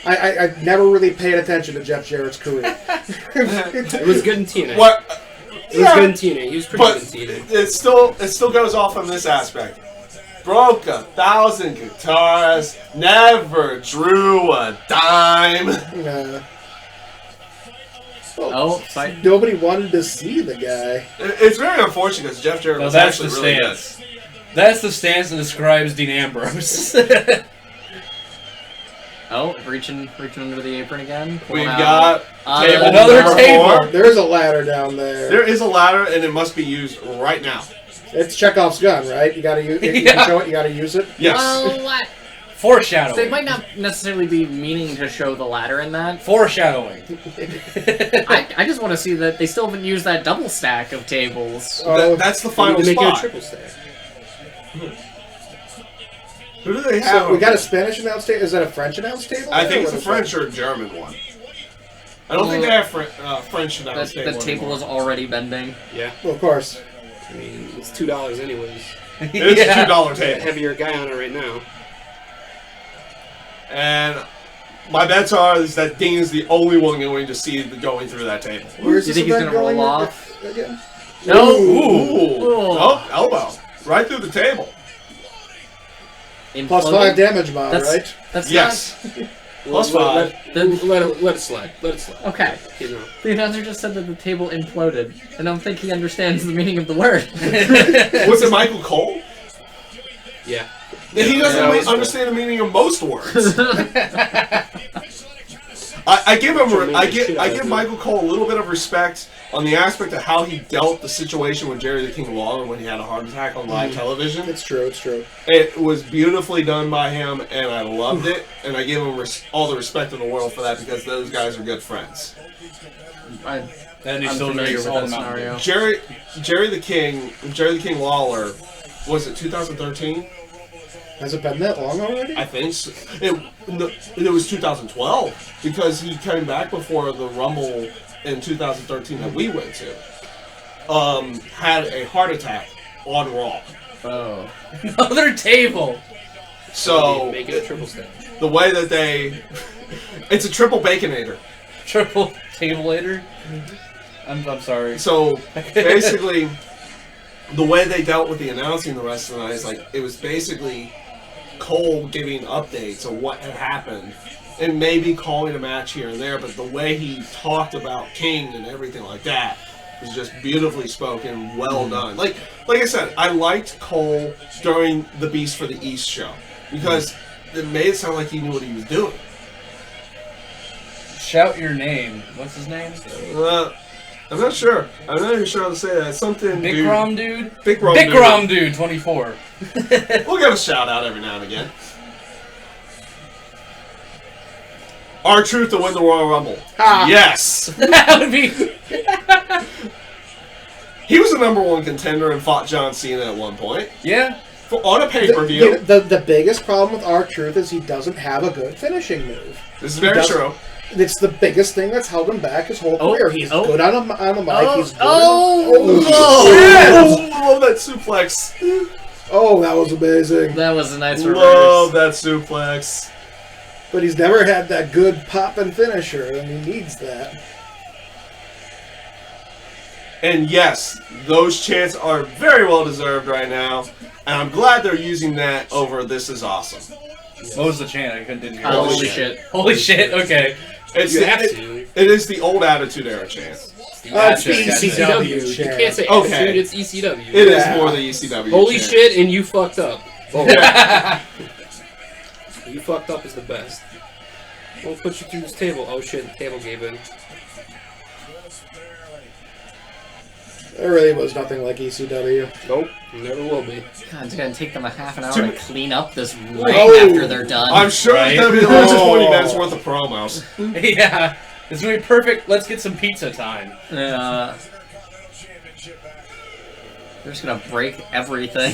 I never really paid attention to Jeff Jarrett's career.
It was good in TNA.
What?
It was good in TNA. He was pretty
But
good in TNA.
it still goes off from this aspect. Broke 1,000 guitars, never drew a dime.
Nah.
Oh, sorry.
Nobody wanted to see the guy.
It's very unfortunate because Jeff Jarrett
No,
was
that's the
actually really
stance. That's the stance that describes Dean Ambrose.
Oh, reaching under the apron again.
good.
Pulling
We've
out.
got table
Another
number
table.
4.
There's a ladder down there.
There is a ladder and it must be used right now.
It's Chekhov's gun, right? You gotta use. You
Yeah.
can show it. You gotta use it.
Yes.
Well, what?
Foreshadowing.
They might not necessarily be meaning to show the ladder in that.
Foreshadowing.
I just want to see that they still haven't used that double stack of tables.
Oh,
That's the
We
final
need to make it a
spot.
triple stack.
Who do they have?
so we got a Spanish announce table. Is that a French announce table?
I think it's
What
a
is
French
that?
or a German one. I don't think they have French announce
The
table.
table is already bending.
Yeah.
Well, of course.
I mean, it's $2 anyways.
It's
Yeah.
a $2
Got a
table.
heavier guy on it right now.
And my bets are is that Dean is the only one going to see going through that table.
Where's
You
this
think he's
event
gonna roll
going
off?
again?
No.
Ooh. Oh, elbow. Right through the table.
Plus 5 damage mod, right?
That's
Yes. Plus
Let
5.
it slide. Let it slide.
not... Okay.
You know.
The announcer just said that the table imploded. I don't think he understands the meaning of the word.
Was it Michael Cole?
Yeah.
He doesn't understand the meaning of most words. I give Michael Cole a little bit of respect on the aspect of how he dealt the situation with Jerry the King Lawler when he had a heart attack on live television.
It's true, it's true.
It was beautifully done by him, and I loved it. And I give him all the respect in the world for that because those guys are good friends.
And he's
I'm
still
familiar
drinks
with
all
that
the Mountain
scenario.
Dew.
Jerry the King Lawler, was it 2013?
Has it been that long already?
I think so. It was 2012 because he came back before the Rumble in 2013 that we went to. Had a heart attack on Raw.
Oh.
Another table.
So
Make it a triple step.
the way that it's a triple baconator.
Triple tablator. I'm sorry.
So basically, the way they dealt with the announcing the rest of the night is like it was basically Cole giving updates of what had happened and maybe calling a match here and there, but the way he talked about King and everything like that was just beautifully spoken, well done. Like I said, I liked Cole during the Beast for the East show because it made it sound like he knew what he was doing.
Shout your name. What's his name?
I'm not sure. I'm not even sure how to say that. Something
Big Rom Dude?
Big Rom
Big
Dude.
Rom Dude 24.
We'll give a shout out every now and again. R-Truth to win the Royal Rumble. Yes!
That would be...
He was the #1 contender and fought John Cena at one point.
Yeah.
On a pay-per-view.
The biggest problem with R-Truth is he doesn't have a good finishing move.
This is very true.
It's the biggest thing that's held him back his whole career. He's good on a mic. He's good
Love that suplex.
Oh, that was amazing.
That was a nice reverse.
Love that suplex.
But he's never had that good pop-and finisher, and he needs that.
And yes, those chants are very well deserved right now. And I'm glad they're using that over This Is Awesome.
What was the chant? I didn't hear.
Holy shit.
Holy shit, okay.
It is the old Attitude Era chant.
It's
Gotcha,
the
gotcha.
ECW
You
chant.
can't say
Okay.
attitude, it's ECW.
It is more the ECW
Holy
chant.
shit, and you fucked up.
Yeah.
You fucked up is the best. Won't put you through this table. Oh shit, the table gave in.
There really was nothing like ECW.
Nope, never will be.
God, it's gonna take them a half an hour
Two-
to clean up this ring
Oh.
after they're done.
I'm sure
Right.
it's going to be at least 20 minutes worth of promos.
Yeah. It's going to be perfect. Let's get some pizza time.
They're just gonna break everything.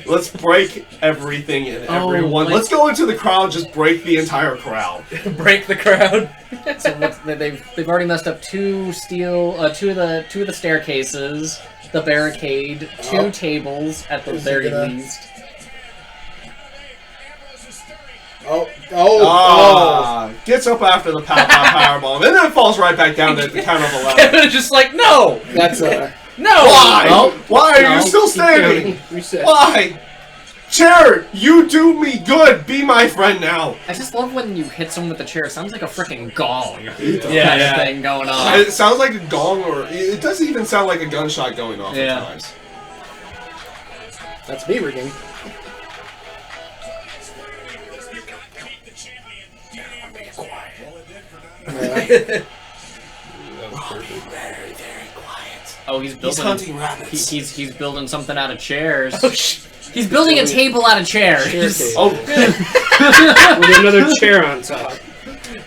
Let's break everything and everyone.
like-
Let's go into the crowd, just break the entire crowd.
Break the crowd.
So they've already messed up two of the staircases, the barricade, two tables at the
Is he
very
gonna-
least.
Gets up after the powerbomb, and then falls right back down at the count of 11.
Kevin is just like, no!
That's
No!
Why?
No.
Why are
No.
you still standing?
Reset.
Why? Chair, you do me good. Be my friend now.
I just love when you hit someone with the chair. It sounds like a freaking gong.
Yeah.
Thing going on.
It sounds like a gong, or it doesn't even sound like a gunshot going off
Yeah.
at times.
That's me ringing.
Very, very quiet.
Oh, he's
He's
building.
hunting rabbits.
He's building something out of chairs.
Oh, shit.
He's building a table out of chairs.
Chair table.
Oh,
With another chair on top.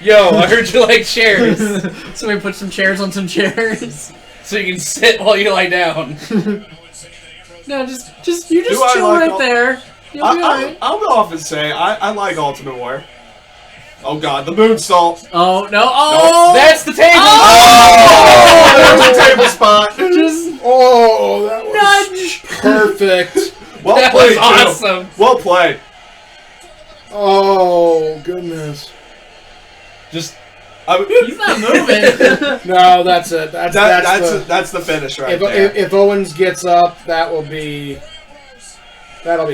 Yo, I heard you like chairs.
So we put some chairs on some chairs.
So you can sit while you lie down.
No, just you
Do
just
I
chill
like
right
all-
there. You'll be alright.
I'll go off and say I like Ultimate Warrior. Oh god, the moonsault.
Oh no! Oh,
That's the table!
Oh, there's a table spot.
just
Oh, that was
nudge.
perfect.
Well
That
played,
was
too.
awesome.
Well played.
Oh, goodness.
Just
He's not moving.
No, that's it.
That's the finish right there.
If Owens gets up, that'll be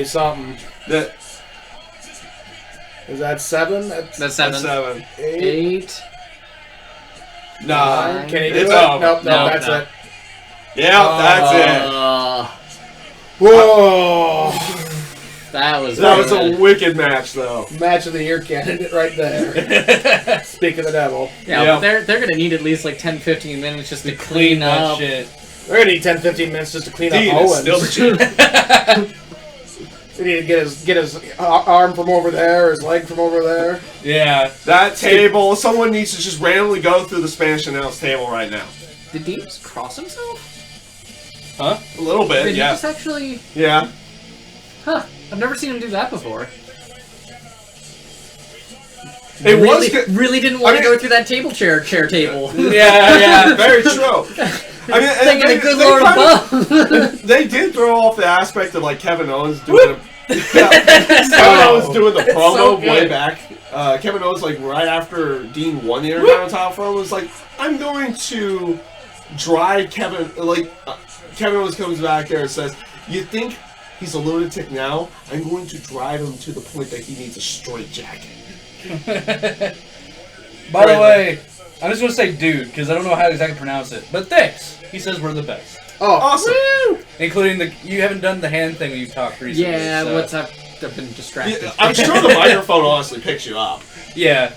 something. Is that 7?
That's
That's
7.
7.
8.
Nah,
Can he do
it's
it?
over.
Nope,
No,
that's
no.
it.
Yeah, that's it.
Whoa!
That was
That was
good.
a wicked match, though.
Match of the year candidate right there. Speak of the devil.
Yeah,
Yeah.
but they're gonna need at least like 10-15 minutes just to
Clean
clean
that
up.
shit.
They're gonna need 10-15 minutes just to clean
Dean
up
is
Owens.
still the champ.
They need to get his arm from over there, his leg from over there.
Yeah.
That table, someone needs to just randomly go through the Spanish announce table right now.
Did Dean just cross himself?
Huh?
A little bit,
Did he
yeah.
just actually...
Yeah.
Huh. I've never seen him do that before.
It
really,
was good.
really didn't want
I
to
mean-
go through that chair table.
Yeah, very true. I mean, and
Thinking a good Lord above.
they did throw off the aspect of like Kevin Owens doing Kevin Owens doing the promo
so good.
way back. Kevin Owens, like right after Dean won the Intercontinental title from him, was like, "I'm going to drive Kevin." Kevin Owens comes back there and says, "You think he's a lunatic now? I'm going to drive him to the point that he needs a straitjacket."
By the way, I'm just gonna say dude, because I don't know how to exactly pronounce it. But thanks. He says we're the best.
Oh,
Awesome.
Including you haven't done the hand thing when you've talked recently.
Yeah,
so.
I've been distracted.
Yeah, I'm sure the microphone honestly picks you up.
Yeah.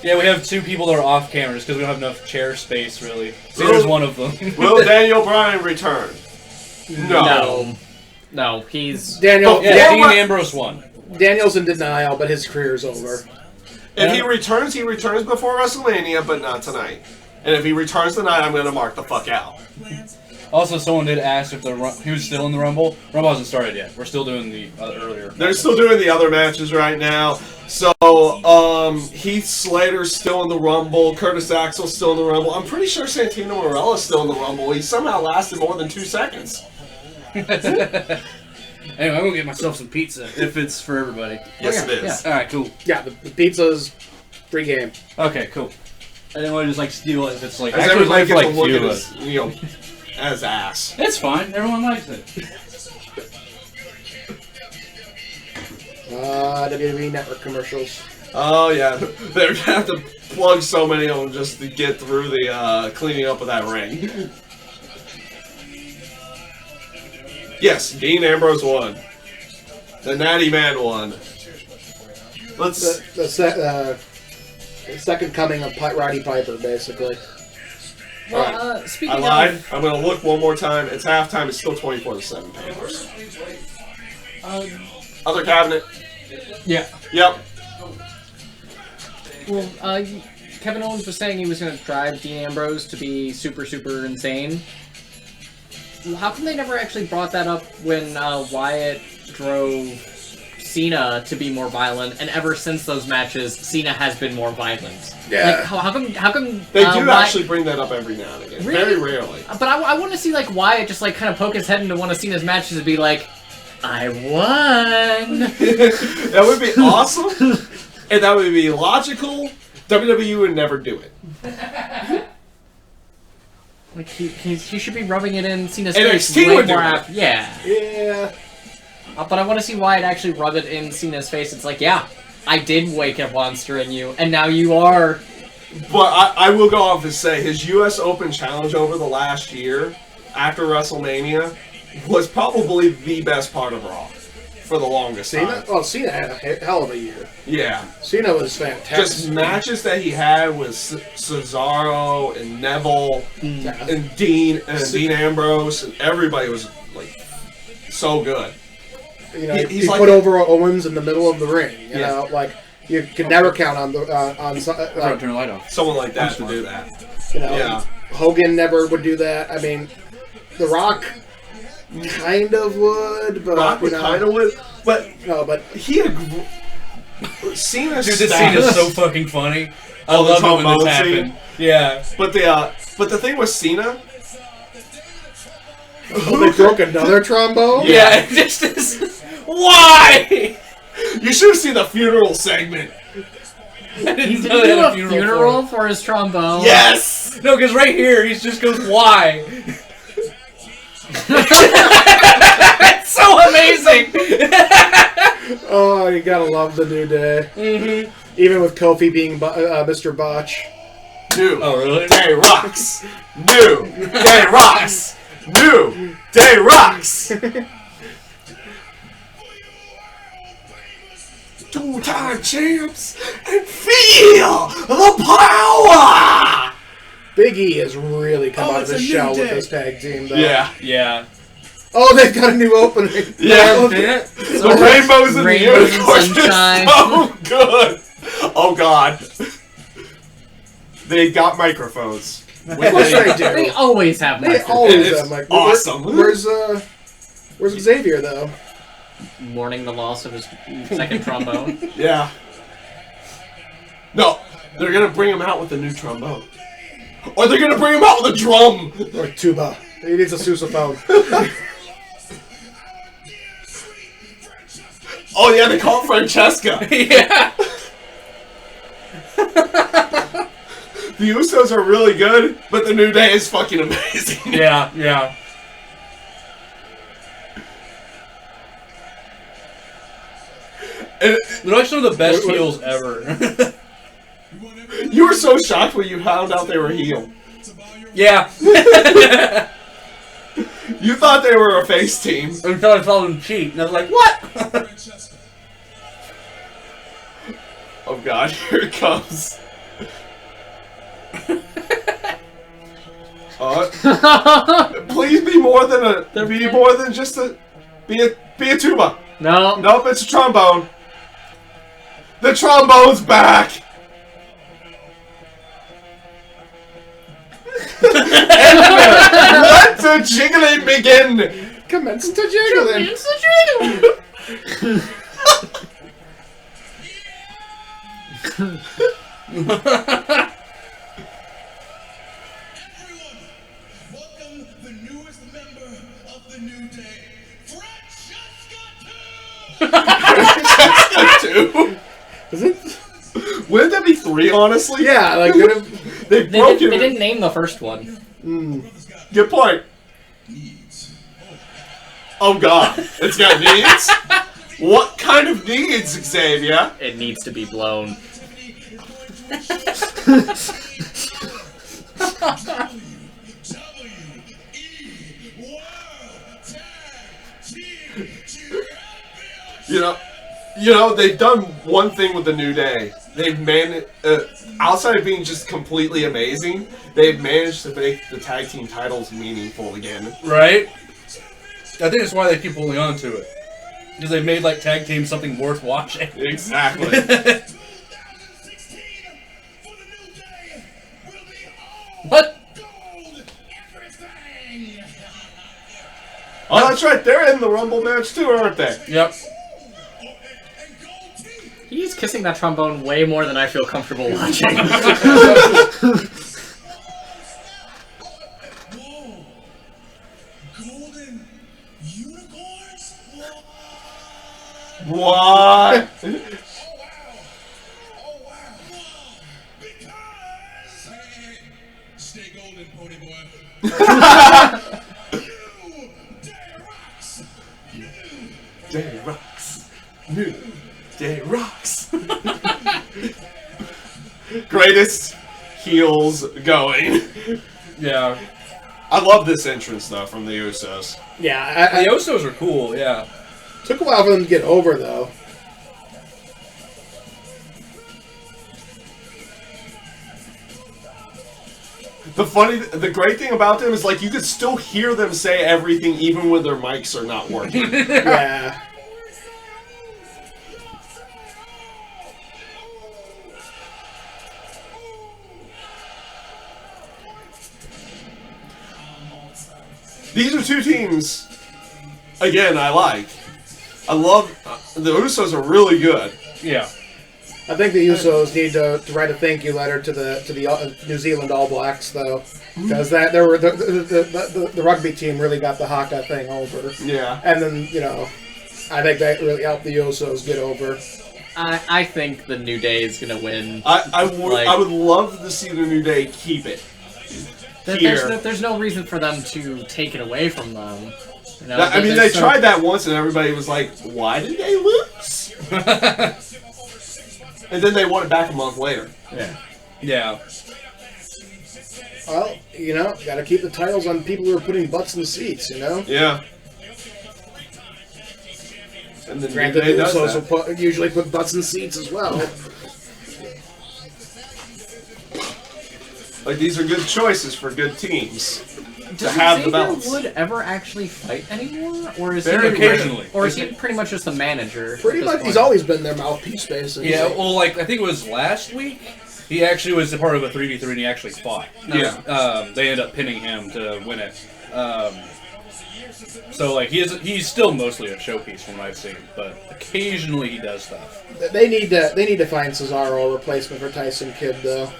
Yeah, we have 2 people that are off cameras because we don't have enough chair space, really. So there's one of them.
Will Daniel Bryan return?
No, he's...
Daniel.
Yeah,
Well,
Dean Ambrose won.
Daniel's in denial, but his career's over.
If he returns before WrestleMania, but not tonight. And if he returns tonight, I'm going to mark the fuck out.
Also, someone did ask if he was still in the Rumble. Rumble hasn't started yet. We're still doing the earlier.
They're still doing the other matches right now. So, Heath Slater's still in the Rumble. Curtis Axel's still in the Rumble. I'm pretty sure Santino Morella's still in the Rumble. He somehow lasted more than 2 seconds.
Anyway, I'm gonna get myself some pizza if it's for everybody.
Yes, it is.
All right, cool.
Yeah, the pizza's free game.
Okay, cool. I didn't want to just like steal it if it's like
As
actually
everybody
it's like
gets a look
few
at
of
his,
us.
as ass.
It's fine. Everyone likes it.
WWE Network commercials.
Oh, yeah. They're going to have to plug so many of them just to get through the cleaning up of that ring. Yes, Dean Ambrose won. The Natty Man won. Let's...
The second coming of Roddy Piper, basically.
Well, speaking
I lied. I'm going to look one more time. It's halftime. It's still 24-7 Panthers. Other cabinet.
Yeah.
Yep.
Well, Kevin Owens was saying he was going to drive Dean Ambrose to be super, super insane. Well, how come they never actually brought that up when Wyatt drove Cena to be more violent, and ever since those matches, Cena has been more violent?
Yeah.
Like, how come...
They do actually bring that up every now and again.
Really?
Very rarely.
But I want to see, like, Wyatt just, like, kind of poke his head into one of Cena's matches and be like, I won!
That would be awesome, and that would be logical. WWE would never do it.
Like, he should be rubbing it in Cena's
NXT
face way
would do
more
it.
after. Yeah.
Yeah.
But I want to see Wyatt actually rub it in Cena's face. It's like, yeah, I did wake a monster in you, and now you are...
But I will go off and say his U.S. Open challenge over the last year, after WrestleMania, was probably the best part of Raw for the longest
Cena?
time.
Well, Cena had a hell of a year.
Yeah.
Cena was fantastic.
Just matches that he had with Cesaro and Neville and Dean Ambrose, and everybody was like so good.
You know,
he's
he
like
put over Owens in the middle of the ring. You
Yeah.
know, like you could never count on
Turn the light off.
someone like that to do that.
you know,
Yeah.
Hogan never would do that. I mean, The Rock kind of would, but
Rock would kind of would, but
no, but
he had Cena's
Dude, this scene
status.
is so fucking funny. I
Oh, the
love it when this
trombone
happened.
scene?
Yeah.
But the thing with Cena,
they broke another trombone.
Yeah, it just is. Why?
you should have seen the funeral segment.
Did he do a funeral for his trombone?
Yes!
No, because right here, he just goes, why? It's so amazing!
Oh, you gotta love the New Day.
Mm-hmm.
Even with Kofi being Mr. Botch.
New
Oh, really?
Day rocks! New Day rocks! New Day rocks! 2-time champs and feel the power!
Big E has really come out of
it's
his
a New
shell with
Day.
this tag team, though.
Yeah.
Oh, they've got a new opening.
Yeah. The rainbows and the
Rainbows and
unicorns are
sunshine.
so good! Oh god. They got microphones.
Of course they do.
They always have
They
microphones.
always
It's
have like
awesome.
Where's Xavier though?
Mourning the loss of his second trombone.
Yeah. No, they're gonna bring him out with a new trombone. Or they're gonna bring him out with a drum!
Or tuba. He needs a sousaphone.
Oh yeah, they call it Francesca.
Yeah.
The Usos are really good, but the New Day is fucking amazing.
Yeah.
And
They're like some of the best heels ever.
you were so shocked when you found out they were heel.
Yeah.
You thought they were a face team.
Until I saw them cheat, and I was like, what?
Oh god, here it comes. Please be more than just a be a tuba.
No.
Nope, it's a trombone. The trombone's back. Let the jiggling begin.
Commence to jiggling.
Welcome the newest member of the New Day, Francesca 2!
Is it?
Wouldn't that be 3, honestly?
Yeah, like
They've
They
broken
didn't name the first one.
Good point. Oh god, it's got needs? What kind of needs, Xavier?
It needs to be blown.
You know, they've done one thing with the New Day. They've managed, outside of being just completely amazing, they've managed to make the tag team titles meaningful again.
Right? I think that's why they keep holding on to it. Because they made like tag team something worth watching.
Exactly.
What?
Oh, that's right. They're in the Rumble match too, aren't they?
Yep.
He's kissing that trombone way more than I feel comfortable watching.
Golden unicorns?
What?
Oh wow. Because hey, stay golden, pony boy.
Day rocks. New Day rocks. Greatest heels going.
Yeah.
I love this entrance though from the Usos.
Yeah,
The Usos are cool, yeah.
took a while for them to get over though.
The great thing about them is like you could still hear them say everything even when their mics are not working.
Yeah.
These are two teams, again, I like. I love, the Usos are really good.
Yeah.
I think the Usos need to write a thank you letter to the New Zealand All Blacks though, because the rugby team really got the Haka thing over,
Yeah.
and then I think that really helped the Usos get over.
I think the New Day is gonna win.
I would love to see the New Day keep it.
There's no reason for them to take it away from them. You know,
I mean, they tried that once, and everybody was like, "Why did they lose?" And then they won it back a month later.
Yeah.
Well, you know, got to keep the titles on people who are putting butts in the seats, you know?
Yeah. And then
Granted,
New Day
the
does
Usos
that.
will usually put butts in seats as well.
Like, these are good choices for good teams to
Does
have
Xavier
the belts.
Wood ever actually fight anymore, or is
Very
he
occasionally.
or is he pretty much just a manager?
Pretty
at this
much,
point?
he's always been their mouthpiece, basically.
Yeah, well, like, I think it was last week, he actually was a part of a 3v3 and he actually fought.
Yeah.
They ended up pinning him to win it. So, like, he's still mostly a showpiece from what I've seen, but occasionally he does stuff.
They need to find Cesaro a replacement for Tyson Kidd, though.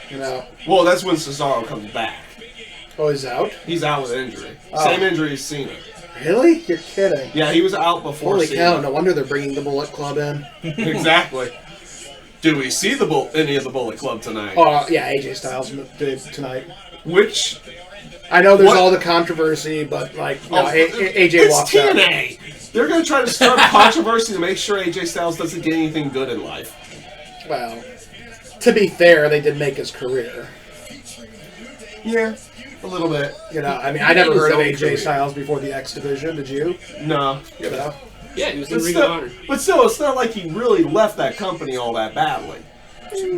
You know.
Well, that's when Cesaro comes back.
Oh, he's out?
He's out with injury.
Oh.
Same injury as Cena.
Really? You're kidding.
Yeah, he was out before
Holy
Cena.
cow, no wonder they're bringing the Bullet Club in.
Exactly. Did we see any of the Bullet Club tonight?
Oh, yeah, AJ Styles did tonight.
Which...
I know there's
What?
all the controversy, but, like, no,
Oh,
AJ
it's
walked out.
TNA! They're going to try to start controversy to make sure AJ Styles doesn't get anything good in life.
Well, to be fair, they did make his career.
Yeah, a little bit.
You know, I mean, I never heard of
His own
AJ Styles before the X Division, did you?
No.
You know?
Yeah, he was in
But
Ring
still,
of Honor.
it's not like he really left that company all that badly.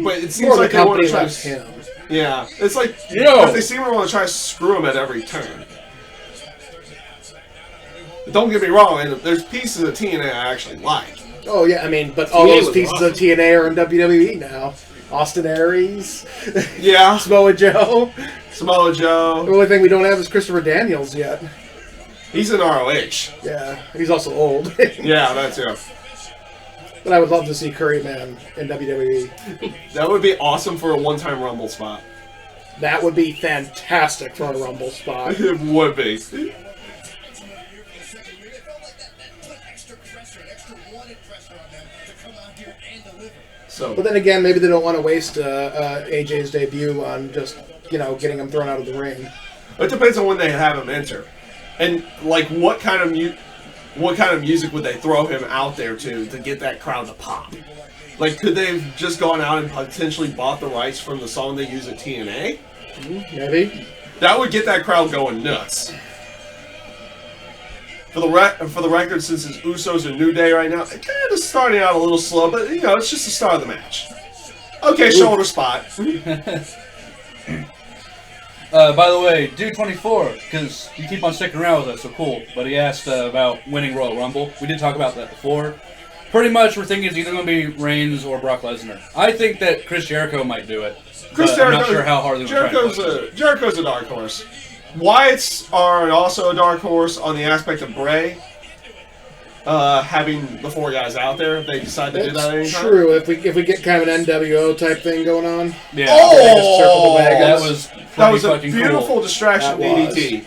But it seems
More
like
the
they want
company
to try
left
to...
him.
Yeah, it's like
Yo!
they seem to want to try to screw him at every turn. But don't get me wrong, and there's pieces of TNA I actually like.
Oh, yeah, I mean, but all
TNA
those
was
pieces
awesome.
of TNA are in WWE now. Austin Aries,
Yeah,
Samoa Joe.
Samoa
The
Joe,
only thing we don't have is Christopher Daniels yet.
he's in ROH.
Yeah, he's also old.
Yeah, that too.
But I would love to see Curryman in WWE.
That would be awesome for a one-time Rumble spot.
That would be fantastic for a Rumble spot.
It would be. So,
But then again, maybe they don't want to waste AJ's debut on just, you know, getting him thrown out of the ring.
it depends on when they have him enter, and like what kind of music would they throw him out there to get that crowd to pop? Like, could they have just gone out and potentially bought the rights from the song they use at TNA?
Maybe.
That would get that crowd going nuts. For the record, since it's Usos and New Day right now, it kind of starting out a little slow, but you know, it's just the start of the match. Okay, shoulder spot.
By the way, Dude 24, because you keep on sticking around with us, so cool. But he asked about winning Royal Rumble. We did talk about that before. Pretty much, we're thinking it's either going to be Reigns or Brock Lesnar. I think that Chris Jericho might do it. But I'm not sure how hard they're going to try to push it.
Jericho's a dark horse. Wyatt's are also a dark horse on the aspect of Bray having the four guys out there if they decide to do that
That's
anytime.
true. If we get kind of an NWO type thing going on.
Yeah.
They just circle the
That
wagons.
was
That was a
fucking
beautiful
cool.
distraction
That was.
DDT.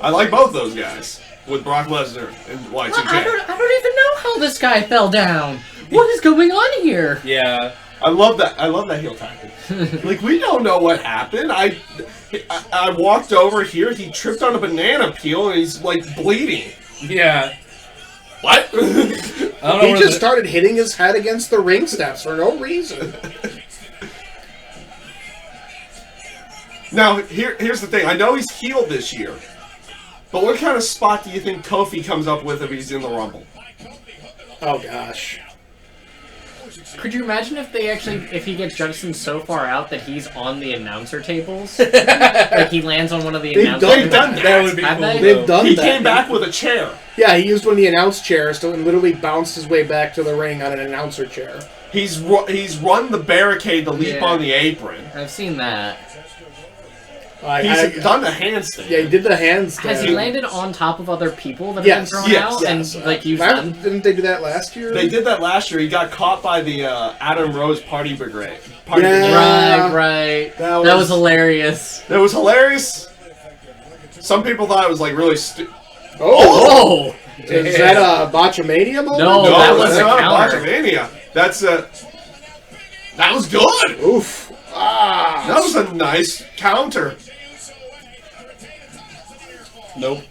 I like both those guys with Brock Lesnar and Y2J.
I don't even know how this guy fell down. What is going on here?
Yeah.
I love that heel tactic. Like, we don't know what happened. I walked over here, he tripped on a banana peel, and he's, like, bleeding.
Yeah.
What?
I don't know
He
where
just
the-
started hitting his head against the ring steps for no reason.
Now, here's the thing. I know he's healed this year, but what kind of spot do you think Kofi comes up with if he's in the Rumble?
Oh gosh.
Could you imagine if he gets jettisoned so far out that he's on the announcer tables? Like he lands on one of the
They've
announcer
done
tables?
that.
That would be
Have
cool.
they?
though.
They've done
He
that.
came back with a chair.
Yeah, he used one of the announce chairs to literally bounce his way back to the ring on an announcer chair.
He's run the barricade to leap
Yeah.
on the apron.
I've seen that.
He's done the handstand.
Yeah, he did the handstand.
Has he landed on top of other people that
Yes,
have been thrown
yes,
out
Yes.
and like used
That-
them?
Didn't they do that last year?
They did that last year. He got caught by the Adam Rose party brigade.
Yeah.
Right.
That
That
was-
was hilarious.
That was hilarious. Some people thought it was like really
Oh!
Is that a Botchamania moment?
No.
No,
that was
that's
a
not
counter.
Botchamania. That's that was good.
Oof. Ah.
That was a nice counter.
Nope.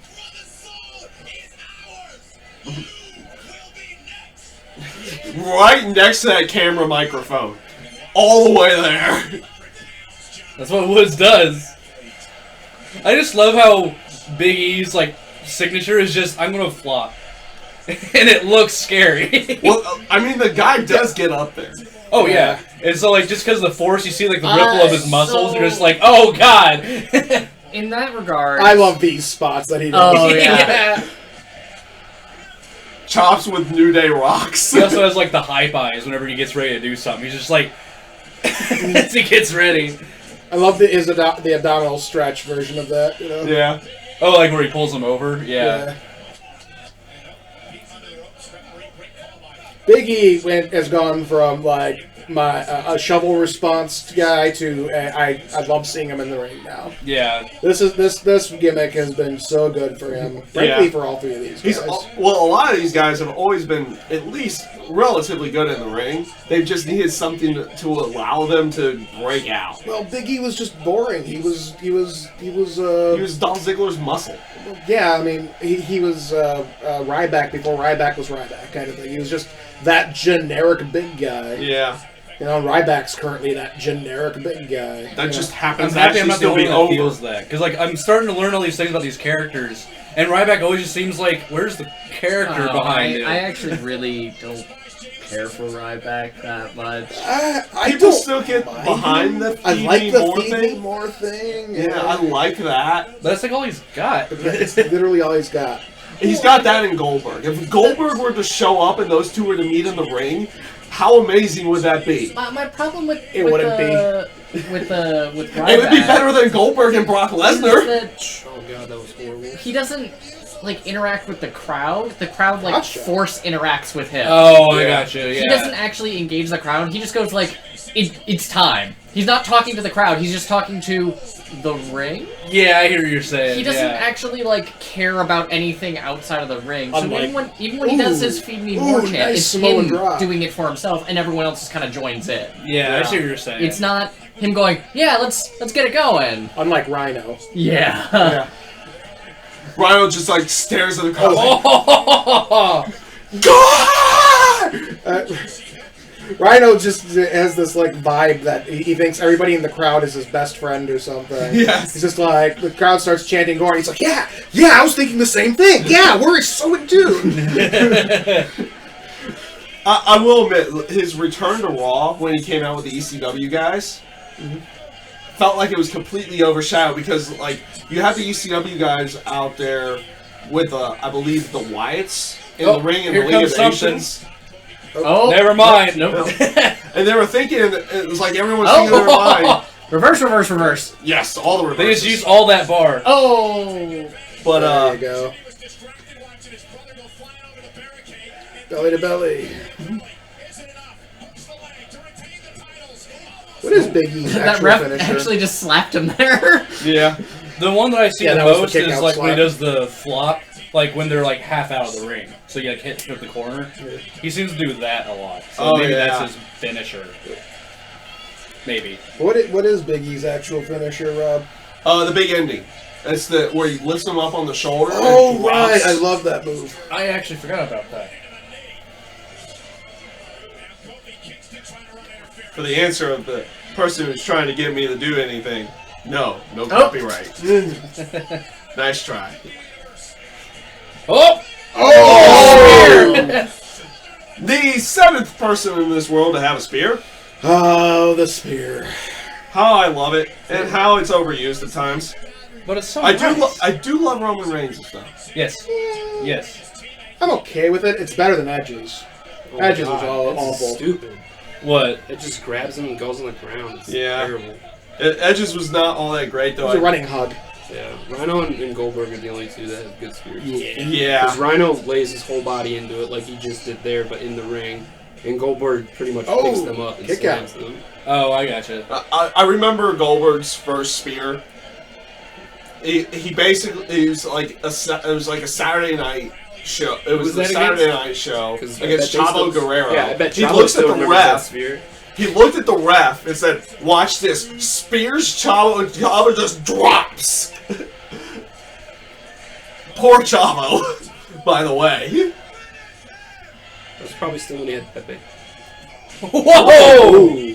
Right next to that camera microphone. All the way there.
That's what Woods does. I just love how Big E's like signature is just I'm gonna flop, and it looks scary.
Well, I mean, the guy does get up there.
Oh yeah, and so like just because of the force, you see like the ripple of his muscles, and you're just like, oh god.
In that regard,
I love these spots that he does.
Oh yeah.
Chops with New Day rocks.
He also has like the hype eyes whenever he gets ready to do something. He's just like as he gets ready.
I love the abdominal stretch version of that. You know?
Yeah.
Oh, like where he pulls him over. Yeah.
Big E has gone from like a shovel response guy to I love seeing him in the ring now.
Yeah.
This gimmick has been so good for him. Frankly, for all three of these guys.
Well, a lot of these guys have always been at least relatively good in the ring. They've just needed something to allow them to break out.
Well, Big E was just boring. He was
He was Dolph Ziggler's muscle.
yeah. I mean, he was Ryback before Ryback was Ryback kind of thing. He was just that generic big guy.
Yeah.
You know, Ryback's currently that generic big guy.
That just happens
I'm
to
happy
actually
I'm not the
still
only
be
one that
over.
feels that. Because, like, I'm starting to learn all these things about these characters. And Ryback always just seems like, where's the character behind it?
I actually really don't care for Ryback that much.
I
People
don't
still get
mind
behind
him.
the
I like
Phoebe
the
Moore
Phoebe
thing.
Moore thing.
Yeah, I like that.
That's like all he's got.
That's literally all he's got.
He's got that in Goldberg. If Goldberg were to show up and those two were to meet in the ring, how amazing would that be?
My problem with
It wouldn't
with Ryback,
It would be better than Goldberg and Brock
is
Lesnar.
that
Oh god, that was horrible.
he doesn't like interact with the crowd. The crowd like
Gotcha.
force interacts with him.
Oh, I gotcha, yeah.
He doesn't actually engage the crowd. He just goes like, it's time. He's not talking to the crowd. He's just talking to the ring.
Yeah, I hear what you're saying.
He doesn't
yeah.
actually like care about anything outside of the ring. So
Unlike-
even when he does his feed me more chant,
nice
it's
Samoan
him
drop.
doing it for himself, and everyone else just kind of joins in.
Yeah, I see what you're saying.
It's not him going, yeah, let's get it going.
Unlike Rhino.
Yeah.
Yeah. Rhino just like stares at the crowd.
Oh!
God!
Rhino just has this like vibe that he thinks everybody in the crowd is his best friend or something.
Yes.
He's just like, the crowd starts chanting Gore. He's like, yeah, I was thinking the same thing. Yeah, we're so in tune.
I will admit, his return to Raw when he came out with the ECW guys felt like it was completely overshadowed because, like, you have the ECW guys out there with, I believe, the Wyatts in the ring and the
here
League of
comes
Nations.
Oh,
Never mind.
Nope.
And they were thinking, it was like everyone was thinking in their mind,
Reverse.
yes, all the
They
reverses.
just used all that bar.
Oh.
But,
There you go. Belly to belly. What is Big E's
That
actual
ref
finisher?
actually just slapped him there.
yeah.
The one that I see
Yeah,
the
that was the
most
kick
is
out
like when he
slap.
does the flop, like when they're like half out of the ring. So you like hit through the corner. He seems to do that a lot. So
Oh,
maybe
yeah.
that's his finisher. Maybe.
What is Big E's actual finisher, Rob?
The big ending. That's the where he lifts him up on the shoulder.
Oh,
and
right.
drops.
I love that move.
I actually forgot about that.
For the answer of the person who's trying to get me to do anything, no copyright. Nice try.
Oh!
Oh! The seventh person in this world to have a spear.
Oh, the spear.
How I love it, and how it's overused at times.
But it's so
I
nice.
do love Roman Reigns stuff.
Yes. Yes.
I'm okay with it. It's better than Edge's.
Oh
Edge's
God,
was all
it's
awful.
stupid.
What?
It just grabs him and goes on the ground. It's
Yeah.
terrible.
Edge's was not all that great
It
though.
was a running hug.
Yeah, Rhino and Goldberg are the only two that have good spears. Because
Yeah.
Rhino lays his whole body into it like he just did there, but in the ring. And Goldberg pretty much picks them up and
kick out.
slams them.
Oh, I gotcha.
I remember Goldberg's first spear. he basically it was like a Saturday night show. It was the Saturday night show against Chavo Guerrero.
Yeah, I bet
he
Chavo
looks at
still
the
remembers that
ref.
spear.
He looked at the ref and said, "Watch this." Spears Chavo, and Chavo just drops. Poor Chavo, by the way.
That was probably still when he had Pepe.
Whoa!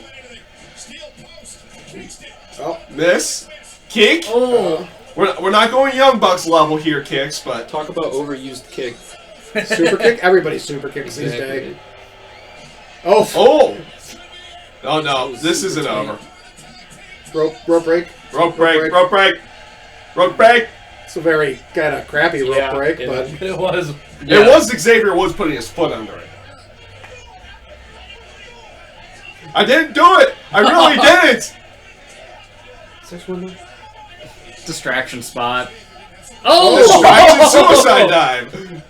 Oh,
Miss kick.
Oh,
We're not going Young Bucks level here, kicks, but
Talk about overused kick.
super kick. Everybody super kicks these days. Oh,
oh no, this isn't over.
rope break.
Rope break, rope break, rope break.
It's a very kind of crappy rope break,
yeah.
but
It was.
It was Xavier Woods putting his foot under it. I didn't do it. I really didn't.
distraction spot.
Distraction suicide dive.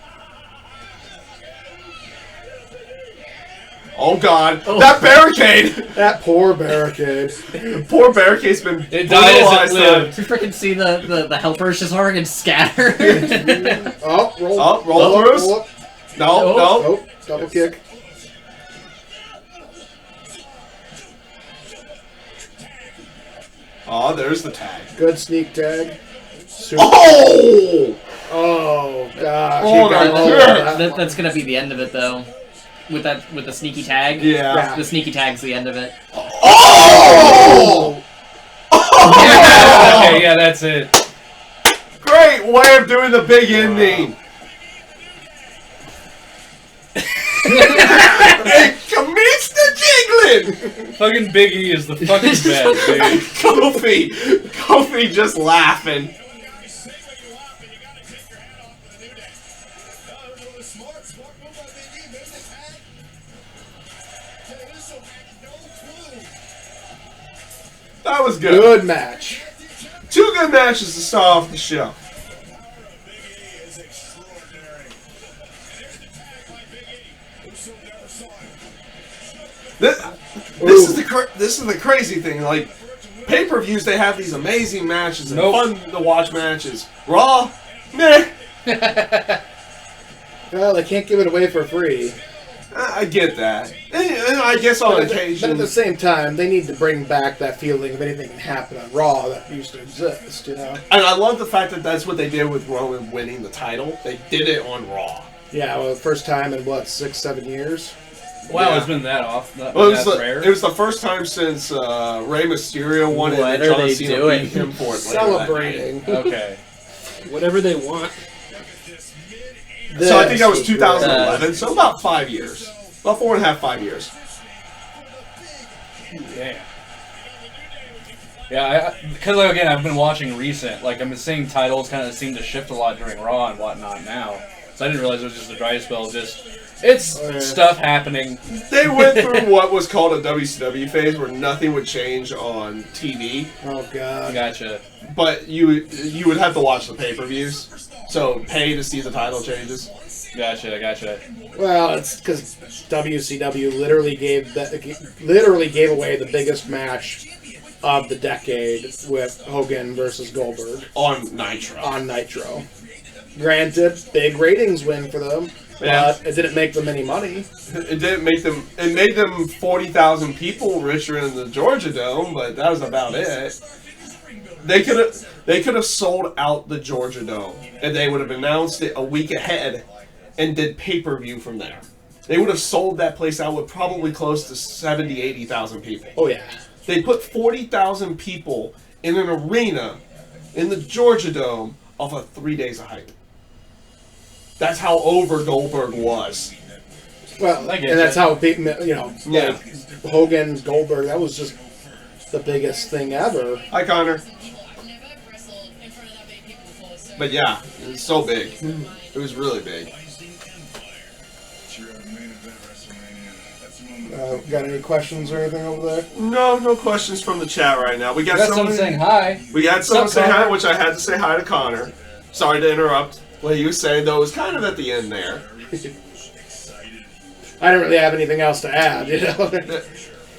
Oh God, that barricade!
that poor barricade.
Poor barricade's been
It died as it
brutalized.
lived.
You freaking see the helpers just fucking scatter.
Oh, roll.
Oh, roll throughs?
Roll up.
No,
Oh.
no.
Oh, double kick.
Oh, there's the tag.
Good sneak tag. Super.
Oh!
Oh gosh.
Oh,
he got
my
all of
God.
that.
That's gonna be the end of it though. With the sneaky tag.
Yeah.
The sneaky tag's the end of it.
Oh!
Okay, yeah, that's it.
Great way of doing the big ending. It commits the jiggling.
Fucking Big E is the fucking best, dude.
Kofi just laughing. That was good.
Good match.
Two good matches to start off the show. This is the crazy thing. Like pay-per-views, they have these amazing matches and fun to watch matches. Raw, meh.
Well, they can't give it away for free.
I get that, and I guess on
But at
occasion.
the same time, they need to bring back that feeling of anything can happen on Raw that used to exist, you know?
And I love the fact that that's what they did with Roman winning the title. They did it on Raw.
Yeah, well, first time in what, 6-7 years?
Wow,
Yeah.
it's been that off. That,
Well,
that's rare.
it was the first time since Rey Mysterio won it
What
and
are
John
they
Cena
doing?
beat him for it later that night.
Celebrating.
Okay.
Whatever they want.
So I think that was
This
2011, so about 5 years. About 4.5, 5 years.
Yeah. Yeah, because again, I've been watching recent. Like, I've been seeing titles kind of seem to shift a lot during Raw and whatnot now. So I didn't realize it was just a dry spell. It's stuff happening.
They went through what was called a WCW phase where nothing would change on TV,
Oh, God.
Gotcha.
but you would have to watch the pay-per-views. So pay to see the title changes.
Gotcha.
Well, it's because WCW literally gave away the biggest match of the decade with Hogan versus Goldberg
On Nitro.
on Nitro. Granted, big ratings win for them,
Yeah.
but it didn't make them any money.
It didn't make them. It made them 40,000 people richer in the Georgia Dome, but that was about it. They could have sold out the Georgia Dome, and they would have announced it a week ahead, and did pay-per-view from there. They would have sold that place out with probably close to 70,000, 80,000 people.
Oh yeah,
They put 40,000 people in an arena in the Georgia Dome off of 3 days of hype. That's how over Goldberg was.
well,
I get
and that's
you.
how big, you know,
Yeah.
like Hogan, Goldberg. That was just the biggest thing ever.
Hi, Connor. But yeah, it was so big. It was really big.
Got any questions or anything over there?
No questions from the chat right now. We got
Got someone saying hi.
We got someone
What's up,
saying hi,
Connor?
which I had to say hi to Connor. Sorry to interrupt. What you were saying, though, was kind of at the end there.
I didn't really have anything else to add, you know.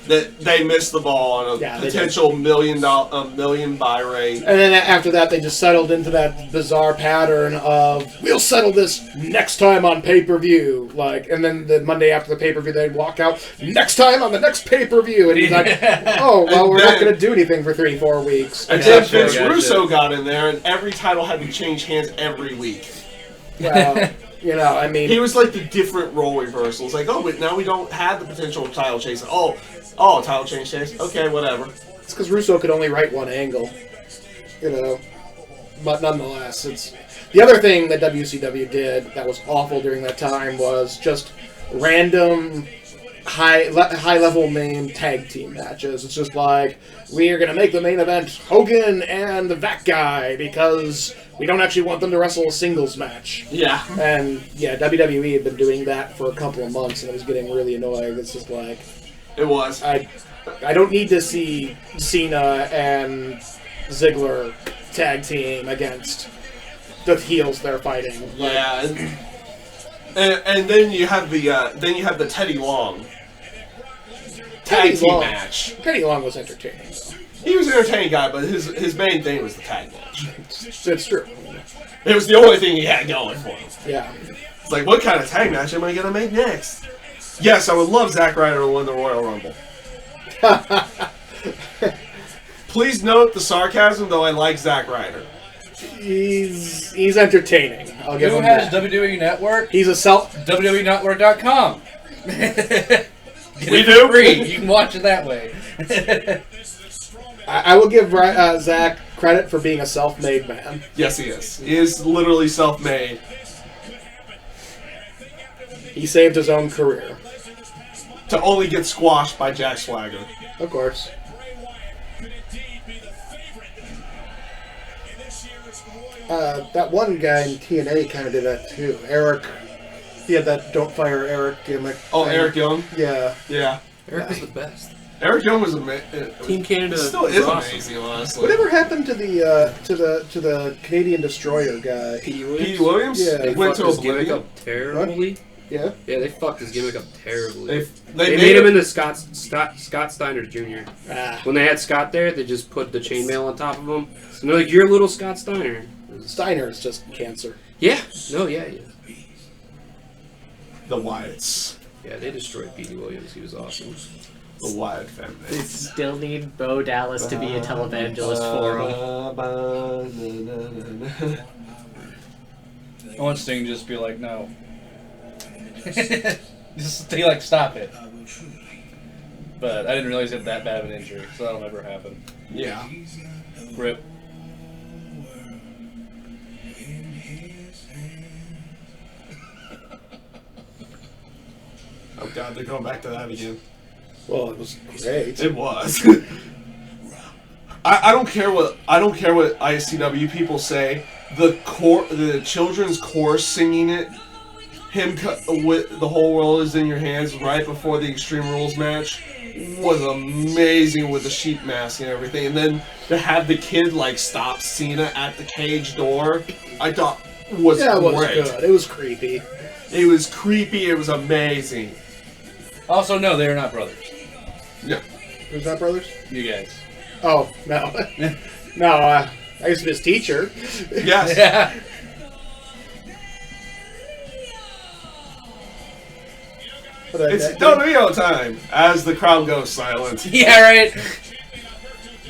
that they missed the ball on a
Yeah, they
potential million buy rate.
And then after that, they just settled into that bizarre pattern of, we'll settle this next time on pay-per-view. Like, and then the Monday after the pay-per-view, they'd walk out, next time on the next pay-per-view. And he's like, oh, well, we're not going to do anything for 3-4 weeks.
And then Vince Russo got in there, and every title had to change hands every week.
Well, you know, I mean...
He was like the different role reversals. Like, oh, but now we don't have the potential title chase. Oh, title change chase. Okay, whatever.
It's because Russo could only write one angle, you know. But nonetheless, it's the other thing that WCW did that was awful during that time was just random high level name tag team matches. It's just like, we are gonna make the main event Hogan and the Vat Guy because we don't actually want them to wrestle a singles match.
Yeah.
And yeah, WWE had been doing that for a couple of months, and it was getting really annoying. It's just like,
It was.
I don't need to see Cena and Ziggler tag team against the heels they're fighting. Like,
Yeah. And then you have the Teddy Long tag team match.
Teddy Long was entertaining, though.
He was an entertaining guy, but his main thing was the tag match.
It's true.
It was the only thing he had going for him.
Yeah.
It's like, what kind of tag match am I gonna make next? Yes, I would love Zack Ryder to win the Royal Rumble. Please note the sarcasm, though I like Zack Ryder.
He's entertaining. I'll give
Who
him
has
that.
WWE Network?
He's a self.
WWEnetwork.com.
We do?
Free. You can watch it that way.
I will give Zach credit for being a self-made man.
Yes, he is. He is literally self-made.
He saved his own career.
To only get squashed by Jack Swagger.
Of course. That one guy in TNA kind of did that too. Eric. He had that "Don't Fire Eric" gimmick.
Oh, Eric Young?
Yeah.
Yeah.
Eric was the best.
Eric Young was amazing.
Team Canada
Still
was
is
awesome.
amazing, honestly.
Whatever happened to the Canadian Destroyer guy?
P.D. Williams?
P.D. Williams?
Yeah.
They
Went
fucked
to
his gimmick
Oblivion.
up terribly.
Yeah.
Yeah, they fucked his gimmick up terribly.
They
They made him into Scott Steiner Jr.
Ah.
When they had Scott there, they just put the chainmail on top of him. And they're like, "You're little Scott Steiner."
Steiner is just cancer.
Yeah. No, yeah.
The Wyatts.
Yeah, they destroyed P.D. Williams. He was awesome.
The Wyatt family.
They still need Bo Dallas to be a televangelist for them.
I want Sting to just be like, no. Just be like, stop it. But I didn't realize he had that bad of an injury, so that'll never happen.
Yeah.
Rip.
Oh god, they're going back to that again.
Well, it was great.
It was. I don't care what ICW people say. The children's chorus singing it, with the whole world is in your hands right before the Extreme Rules match was amazing with the sheep mask and everything. And then to have the kid like stop Cena at the cage door, I thought was
Yeah, it was
great.
good. It was creepy.
It was creepy. It was amazing.
Also, no, they are not brothers.
Yeah.
Who's that, brothers?
You guys.
Oh, no. No, I used to be his teacher.
Yes.
Yeah.
But
It's WWE time as the crowd goes silent.
Yeah, right.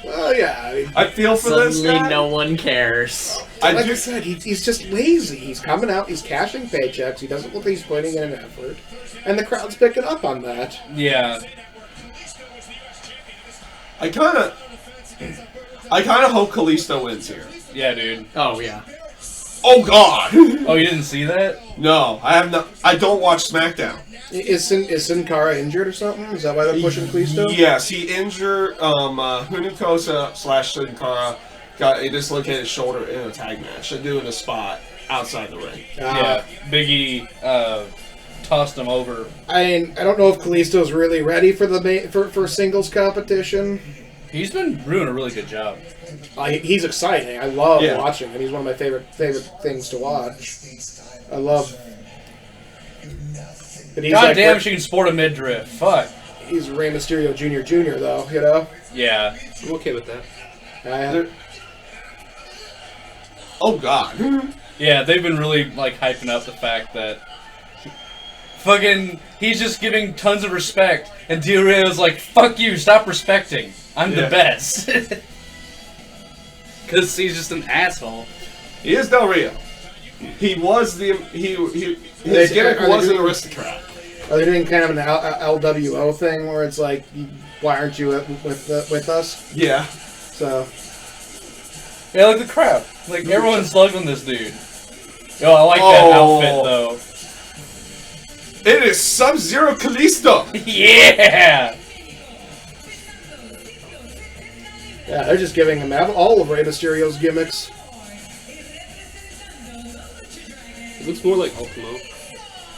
Well, yeah. I mean,
I feel for this
Suddenly
guy.
no one cares.
I
like I
just
said, he's just lazy. He's coming out, he's cashing paychecks, he doesn't look like he's putting in an effort. And the crowd's picking up on that.
Yeah.
I kind of hope Kalisto wins here.
Yeah, dude.
Oh, yeah.
Oh God!
Oh, you didn't see that?
No, I have not. I don't watch SmackDown.
Is Sin Cara injured or something? Is that why they're pushing Kalisto?
Yes, he injured Hunukosa / Sin Cara got a dislocated shoulder in a tag match. They're doing a spot outside the ring.
Yeah. Biggie tossed him over.
I don't know if Kalisto's really ready for for singles competition.
He's been doing a really good job.
He's exciting. I love
Yeah.
watching him. He's one of my favorite things to watch. I love. But he's
God
like,
damn, she can sport a midriff. Fuck.
He's Rey Mysterio Jr. though, you know?
Yeah.
I'm okay with that.
Oh God.
Yeah, they've been really like hyping up the fact that fucking he's just giving tons of respect, and Del Rio's like, "Fuck you, stop respecting. I'm the best." Because he's just an asshole.
He is Del Rio. He was his gimmick was an aristocrat.
Are they doing kind of an LWO thing where it's like, why aren't you with us?
Yeah.
So.
Yeah, like the crowd. Like everyone's slugged on this dude. Yo, I like that outfit though.
It is Sub-Zero Kalisto.
Yeah.
Yeah, they're just giving him all of Rey Mysterio's gimmicks.
It looks more like Ultimo.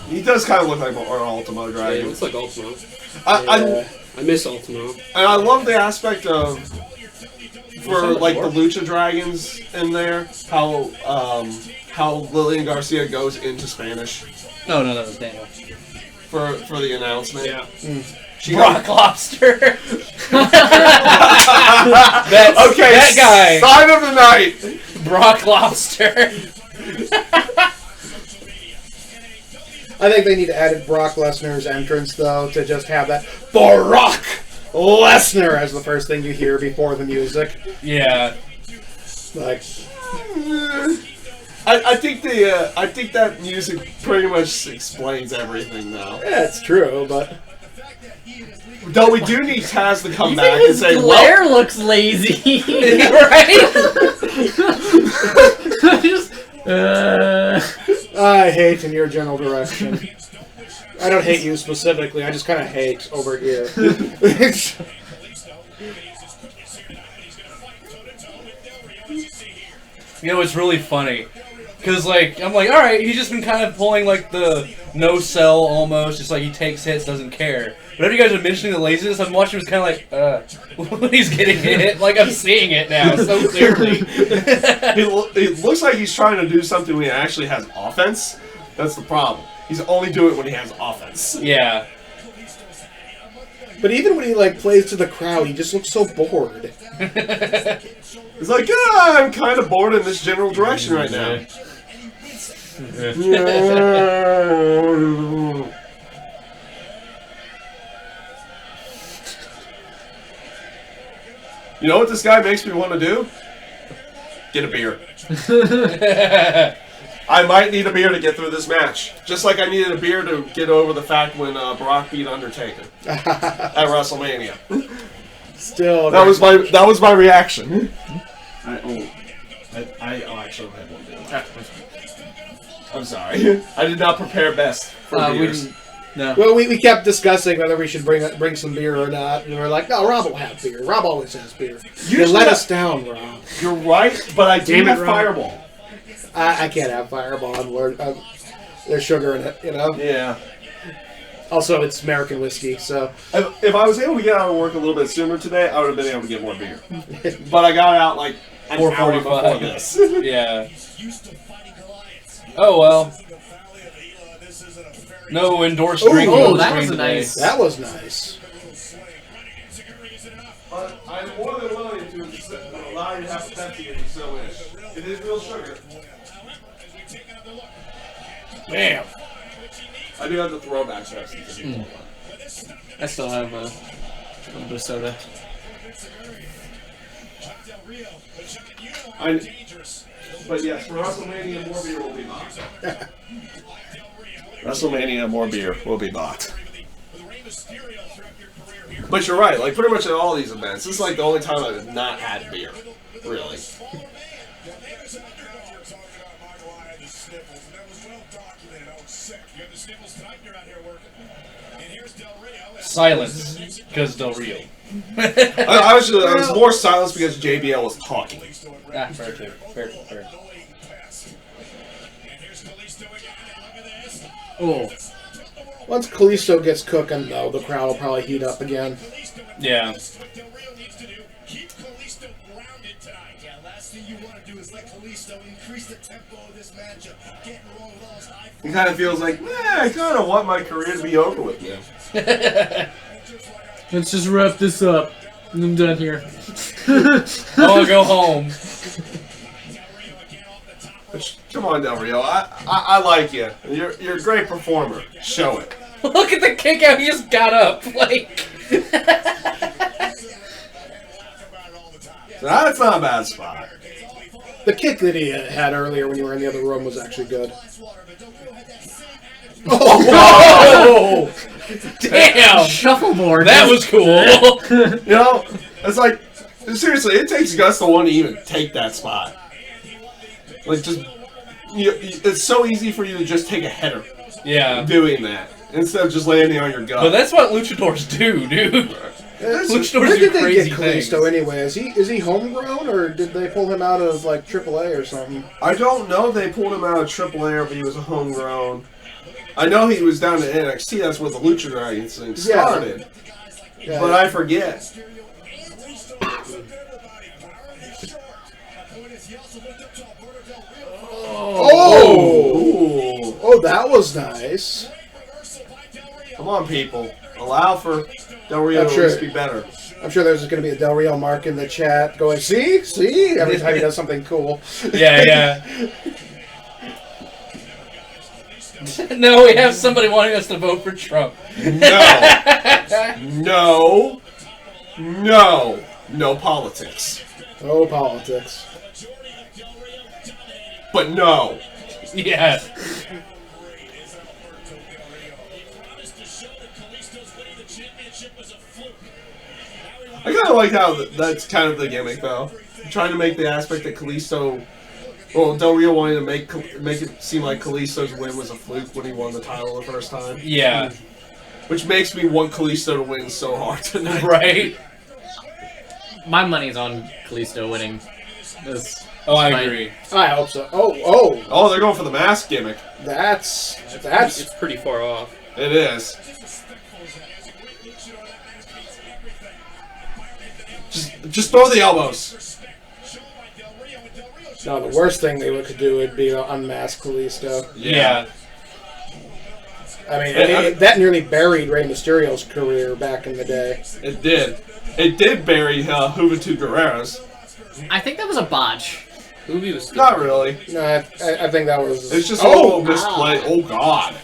He does kind of look like our Ultimo
Yeah,
Dragon.
it looks like Ultimo.
Yeah.
I miss Ultimo.
And I love the aspect of, for like the Lucha Dragons in there, how Lillian Garcia goes into Spanish
No, that was Daniel.
for the announcement.
Yeah.
She
Brock Lobster. That's
okay,
that guy.
Sign of the night.
Brock Lobster.
I think they need to add Brock Lesnar's entrance, though, to just have that Brock Lesnar as the first thing you hear before the music.
Yeah.
Like,
I think that music pretty much explains everything now.
yeah, it's true, but
Though we do need Taz to come
You
back
think
and
his
say,
glare looks lazy, right? Just,
I hate in your general direction. I don't hate you specifically, I just kind of hate over here.
You know, it's really funny. Because, like, I'm like, alright, he's just been kind of pulling, like, the no-sell almost. Just like he takes hits, doesn't care. But after you guys are mentioning the laziness, I'm watching him kind of like, when he's getting hit. Like, I'm seeing it now so clearly.
it looks like he's trying to do something when he actually has offense. That's the problem. He's only doing it when he has offense.
Yeah.
But even when he like plays to the crowd, he just looks so bored.
He's like, yeah, I'm kind of bored in this general direction right now. You know what this guy makes me want to do? Get a beer. I might need a beer to get through this match. Just like I needed a beer to get over the fact when Brock beat Undertaker at WrestleMania.
Still,
That was my reaction. I actually had one beer. I'm sorry. I did not prepare best for beers.
No.
Well, we kept discussing whether we should bring some beer or not, and we're like, no, Rob will have beer. Rob always has beer. You let us down, Rob.
You're right, but I do
Damn it,
have
Rob.
Fireball.
I can't have Fireball on board. There's sugar in it, you know?
Yeah.
Also, it's American whiskey, so...
If I was able to get out of work a little bit sooner today, I would have been able to get more beer. But I got out like an hour before this.
Yeah. Oh, well. No endorsed drink.
oh,
on the
that
screen
was
today.
nice.
That was nice.
But I'm more than willing to allow you to have a Pepsi if you so wish. It is real sugar.
Damn.
I do have the throwback Pepsi. If you want one.
I still have a little bit of soda.
But yes, for WrestleMania, more beer will be bought. WrestleMania, more beer will be bought. But you're right, like pretty much at all these events, this is like the only time I've not had beer. Really.
Silence. Because Del Rio.
I was more silenced because JBL was talking.
Ah, fair too. Fair.
Oh.
Once Kalisto gets cooking, though, the crowd will probably heat up again.
Yeah.
It kind of feels like, I kind of want my career to be over with now.
Let's just wrap this up. I'm done here.
I want to go home.
Come on, Del Rio. I like you. You're a great performer. Show it.
Look at the kick out. He just got up. Like.
That's not a bad spot.
The kick that he had earlier when you were in the other room was actually good.
Oh! Damn!
Shuffleboard.
That was cool.
You know, it's like, seriously, it takes guts to want to even take that spot. Like, just, it's so easy for you to just take a header
Yeah.
doing that instead of just landing on your gut.
But that's what luchadors do, dude. Luchadors
Where
do
did they
crazy
get
things.
Kalisto anyway? Is he homegrown or did they pull him out of like AAA or something?
I don't know if they pulled him out of AAA or if he was a homegrown. I know he was down to NXT. That's where the Lucha Dragons thing started.
Yeah.
But I forget.
Oh! Oh, that was nice.
Come on, people. Allow for Del Rio
I'm
to
sure.
at least be better.
I'm sure there's going to be a Del Rio mark in the chat going, see? See? Every time he does something cool.
Yeah. No, we have somebody wanting us to vote for Trump.
No. No politics.
Oh, politics.
But no.
Yeah.
I kind of like how that's kind of the gimmick, though. Trying to make the aspect that Kalisto... Well, Del Rio wanted to make it seem like Kalisto's win was a fluke when he won the title the first time.
Yeah.
Which makes me want Kalisto to win so hard tonight.
Right?
My money's on Kalisto winning this.
Oh, I
fight.
agree.
I hope so. Oh,
Oh, they're going for the mask gimmick.
that's
It's pretty far off.
It is. Just throw the elbows.
no. The worst thing they could do would be to unmask Kalisto.
Yeah.
I mean,
Yeah,
that nearly buried Rey Mysterio's career back in the day.
It did. It did bury Juventud Guerrero's.
I think that was a botch.
Movie was
Not really.
No, I think that was.
It's just a little misplay. Oh, God.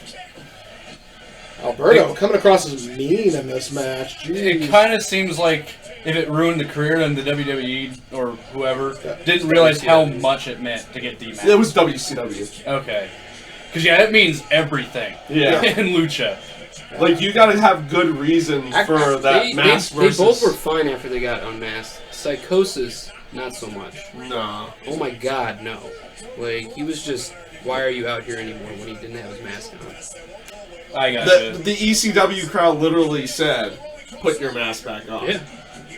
Alberto coming across as mean in this match. Jeez.
It kind of seems like if it ruined the career, then the WWE or whoever didn't realize how much it meant to get D-Max.
It was WCW.
Okay. Because, yeah, it means everything
Yeah.
in Lucha.
Like, you gotta have good reason for that mask
they
versus...
both were fine after they got unmasked. Psychosis, not so much.
No.
Oh my god, no. Like, he was just, why are you out here anymore when he didn't have his mask on?
I got
The ECW crowd literally said, put your mask back on.
Yeah.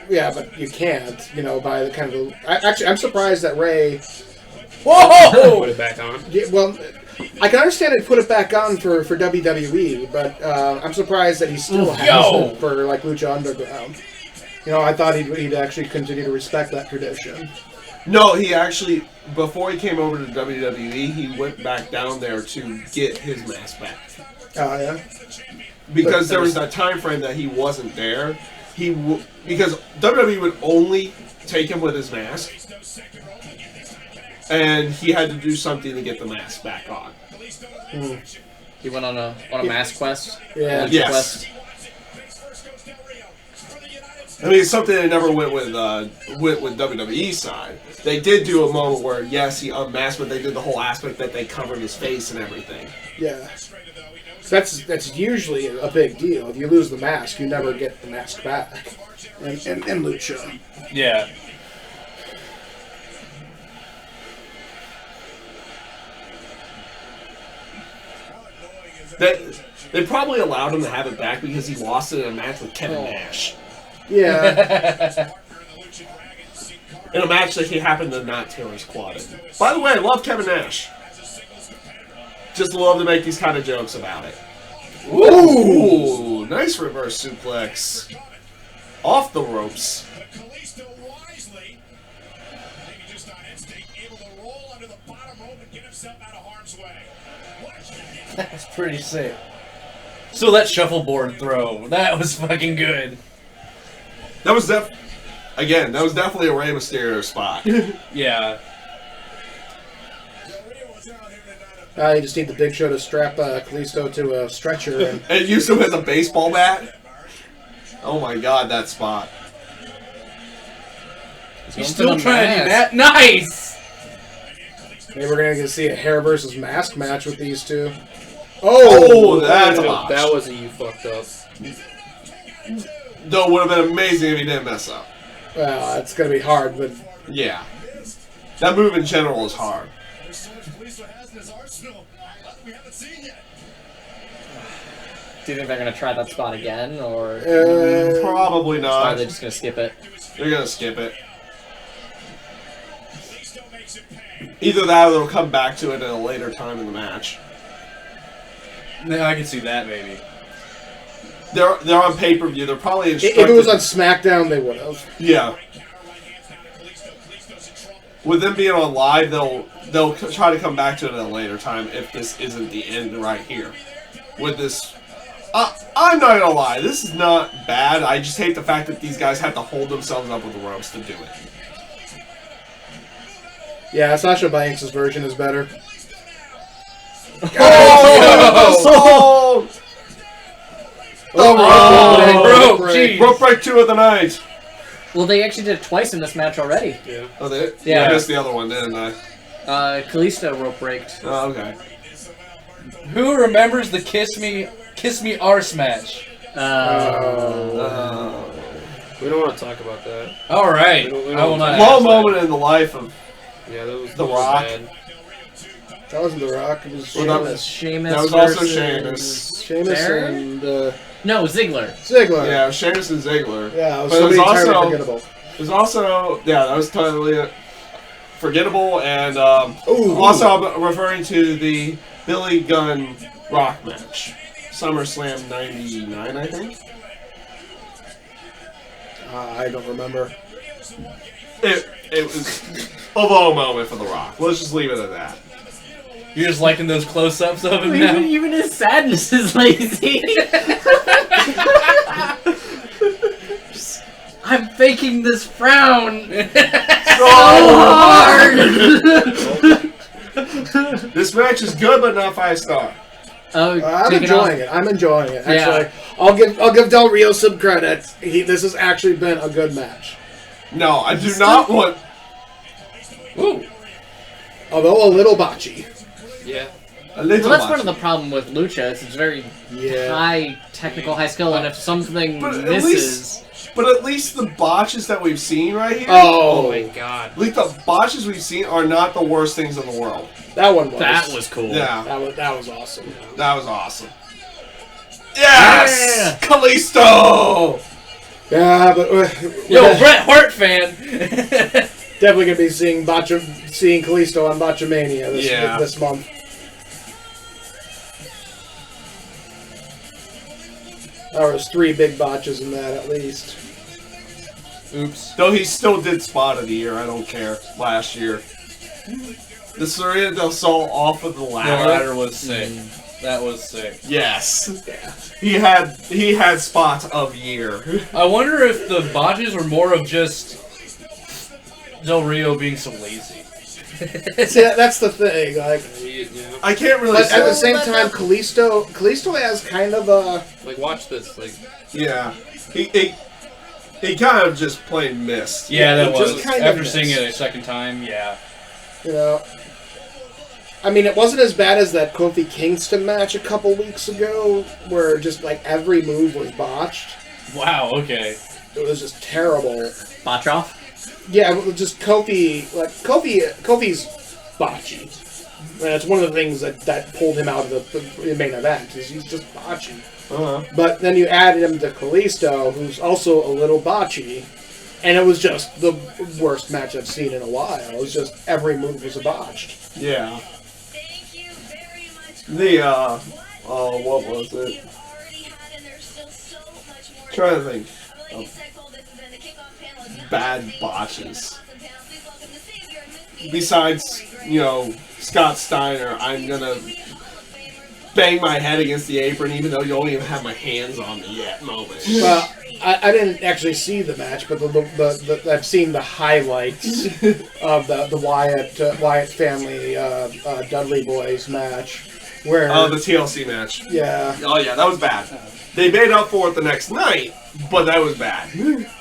Yeah, but you can't. You know, by the kind of. I'm surprised that Ray.
Put it back on.
Yeah, well, I can understand they put it back on for WWE, but I'm surprised that he still has it for like Lucha Underground. You know, I thought he'd actually continue to respect that tradition.
No, he actually, before he came over to WWE, he went back down there to get his mask back.
Oh yeah.
Because there was that time frame that he wasn't there. Because WWE would only take him with his mask, and he had to do something to get the mask back on.
He went on a mask quest.
Yeah.
A Lucha
Yes.
quest.
I mean, it's something that never went with WWE side. They did do a moment where, yes, he unmasked, but they did the whole aspect that they covered his face and everything.
Yeah. That's usually a big deal. If you lose the mask, you never get the mask back. In Lucha.
Yeah.
They probably allowed him to have it back because he lost it in a match with Kevin Nash.
Yeah.
In a match that he happened to not tear his quad in. By the way, I love Kevin Nash. Just love to make these kind of jokes about it. Ooh, nice reverse suplex. Off the ropes.
Kalisto wisely, maybe just on instinct, able to roll under the bottom rope and get himself out of harm's way.
That's pretty sick. So that shuffleboard throw, that was fucking good.
That was definitely a Rey Mysterio spot.
Yeah.
You just need the Big Show to strap Kalisto to a stretcher. And
And use him as a baseball bat. Oh my god, that spot.
He's still trying to do that. Nice!
maybe we're going to see a hair versus mask match with these two.
Oh, that's a botch.
That was a you fucked up.
Though it would have been amazing if he didn't mess up.
Well, it's going to be hard, but
Yeah. That move in general is hard.
Do you think they're gonna try that spot again, or
Probably
are
not.
they just gonna skip it?
They're gonna skip it. Either that or they'll come back to it at a later time in the match.
No, I can see that maybe.
They're on pay-per-view. They're probably
if
instructed.
it was on SmackDown, they would have.
Yeah. With them being on live, they'll try to come back to it at a later time if this isn't the end right here. With this, I'm not gonna lie, this is not bad. I just hate the fact that these guys have to hold themselves up with the ropes to do it.
Yeah, Sasha Banks' version is better.
Oh!
Oh,
bro, geez.
Rope break 2 of the night.
Well, they actually did it twice in this match already.
Yeah.
Oh, they?
Yeah.
I missed the other one, didn't I?
Kalisto rope braked.
Oh, okay.
Who remembers the Kiss Me Arse match?
We don't want to talk about that.
Alright.
We don't
I will not
Low
ask
moment in the life of
Yeah, that was
The
that was
Rock.
bad.
That wasn't The Rock. It was
Well, that
Sheamus.
was-
Sheamus.
that was also
versus-
Sheamus.
Sheamus
Baron?
and
No, Ziggler.
Ziggler.
Yeah, Sheamus and Ziggler.
Yeah, it was
But it was
somebody entirely
also-
forgettable.
There's also, yeah, that was totally forgettable, and
Ooh.
also I'm referring to the Billy Gunn Rock match. SummerSlam 99, I think.
I don't remember.
It was a low moment for The Rock. Let's just leave it at that.
You're just liking those close-ups of him now?
Even his sadness is lazy. I'm faking this frown so hard.
This match is good, but not 5-star.
Oh,
I'm
take it
enjoying
off.
it. I'm enjoying it.
Yeah.
Actually, I'll give Del Rio some credit. This has actually been a good match.
No, I do not want.
Ooh.
Although a little botchy.
Yeah.
A little
Well, that's part
much.
of the problem with lucha. It's very
Yeah.
high technical, high skill, and if something
But at
misses,
But at least the botches that we've seen right here.
Oh my god.
At least the botches we've seen are not the worst things in the world.
That one was.
that was cool.
Yeah,
That was awesome.
that was awesome. Yes! Kalisto!
Yeah, but
Yo, Bret Hart fan!
definitely gonna be seeing Kalisto on Botchamania this month. There was 3 big botches in that at least.
Oops.
Though he still did Spot of the Year, I don't care. Last year. The Serena del Sol off of the
The
ladder.
ladder was sick. That was sick.
Yes. He had Spot of Year.
I wonder if the botches were more of just Del Rio being so lazy.
See, that's the thing. Like,
Yeah.
I can't really
but
say.
at the same time, Kalisto has kind of a.
Like, watch this. Like,
Yeah. He kind of just plain missed.
Yeah, that
it
was.
just kind of
After seeing
missed.
it a second time, yeah.
You know, I mean, it wasn't as bad as that Kofi Kingston match a couple weeks ago, where just like every move was botched.
Wow, okay.
It was just terrible.
Botch off.
Yeah, it was just Kofi's botchy. And it's one of the things that pulled him out of the main event, is he's just botchy.
Uh-huh.
But then you added him to Kalisto, who's also a little botchy, and it was just the worst match I've seen in a while. It was just every move was a botched.
Yeah.
Thank you very much.
What was it?
Trying
Trying to think.
of
Bad botches. Besides, Scott Steiner, I'm gonna bang my head against the apron even though you don't even have my hands on me yet moment.
Well, I didn't actually see the match, but I've seen the highlights of the Wyatt family Dudley Boys match. Where
The TLC match.
Yeah.
Oh yeah, that was bad. They made up for it the next night, but that was bad.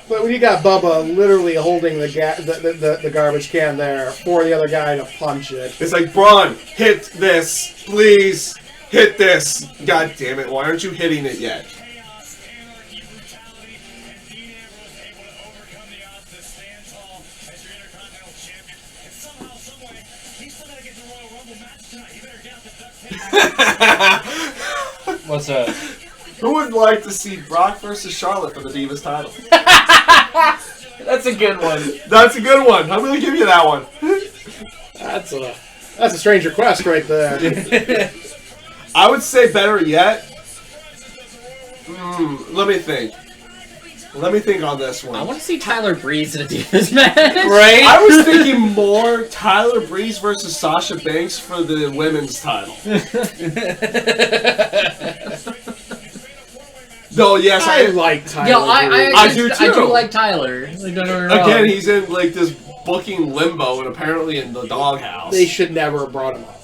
But when you got Bubba literally holding the garbage can there for the other guy to punch it.
It's like, Braun, hit this, please, hit this. God damn it, why aren't you hitting it yet?
What's up?
Who would like to see Brock versus Charlotte for the Divas title?
That's a good one.
That's a good one. I'm going to give you that one.
That's a strange request right there.
I would say better yet. Let me think. Let me think on this one.
I want to see Tyler Breeze in a Divas match.
Right?
I was thinking more Tyler Breeze versus Sasha Banks for the women's title. No, yes,
I like Tyler.
Yo, I
I do
I
too.
do like Tyler. Like, don't get me wrong.
Again, he's in like this booking limbo and apparently in the doghouse.
They should never have brought him up.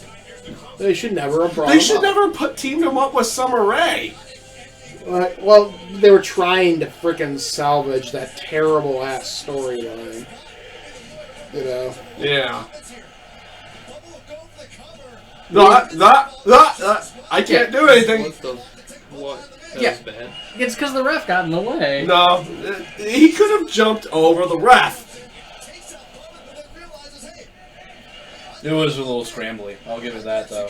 They should never have brought him
They
up.
should never teamed him up with Summer Rae.
Well, they were trying to frickin' salvage that terrible ass storyline. You know.
Yeah. No, I can't do anything.
What? That
Yeah.
was bad.
It's because the ref got in the way.
No, he could have jumped over the ref.
It was a little scrambly. I'll give it that, though.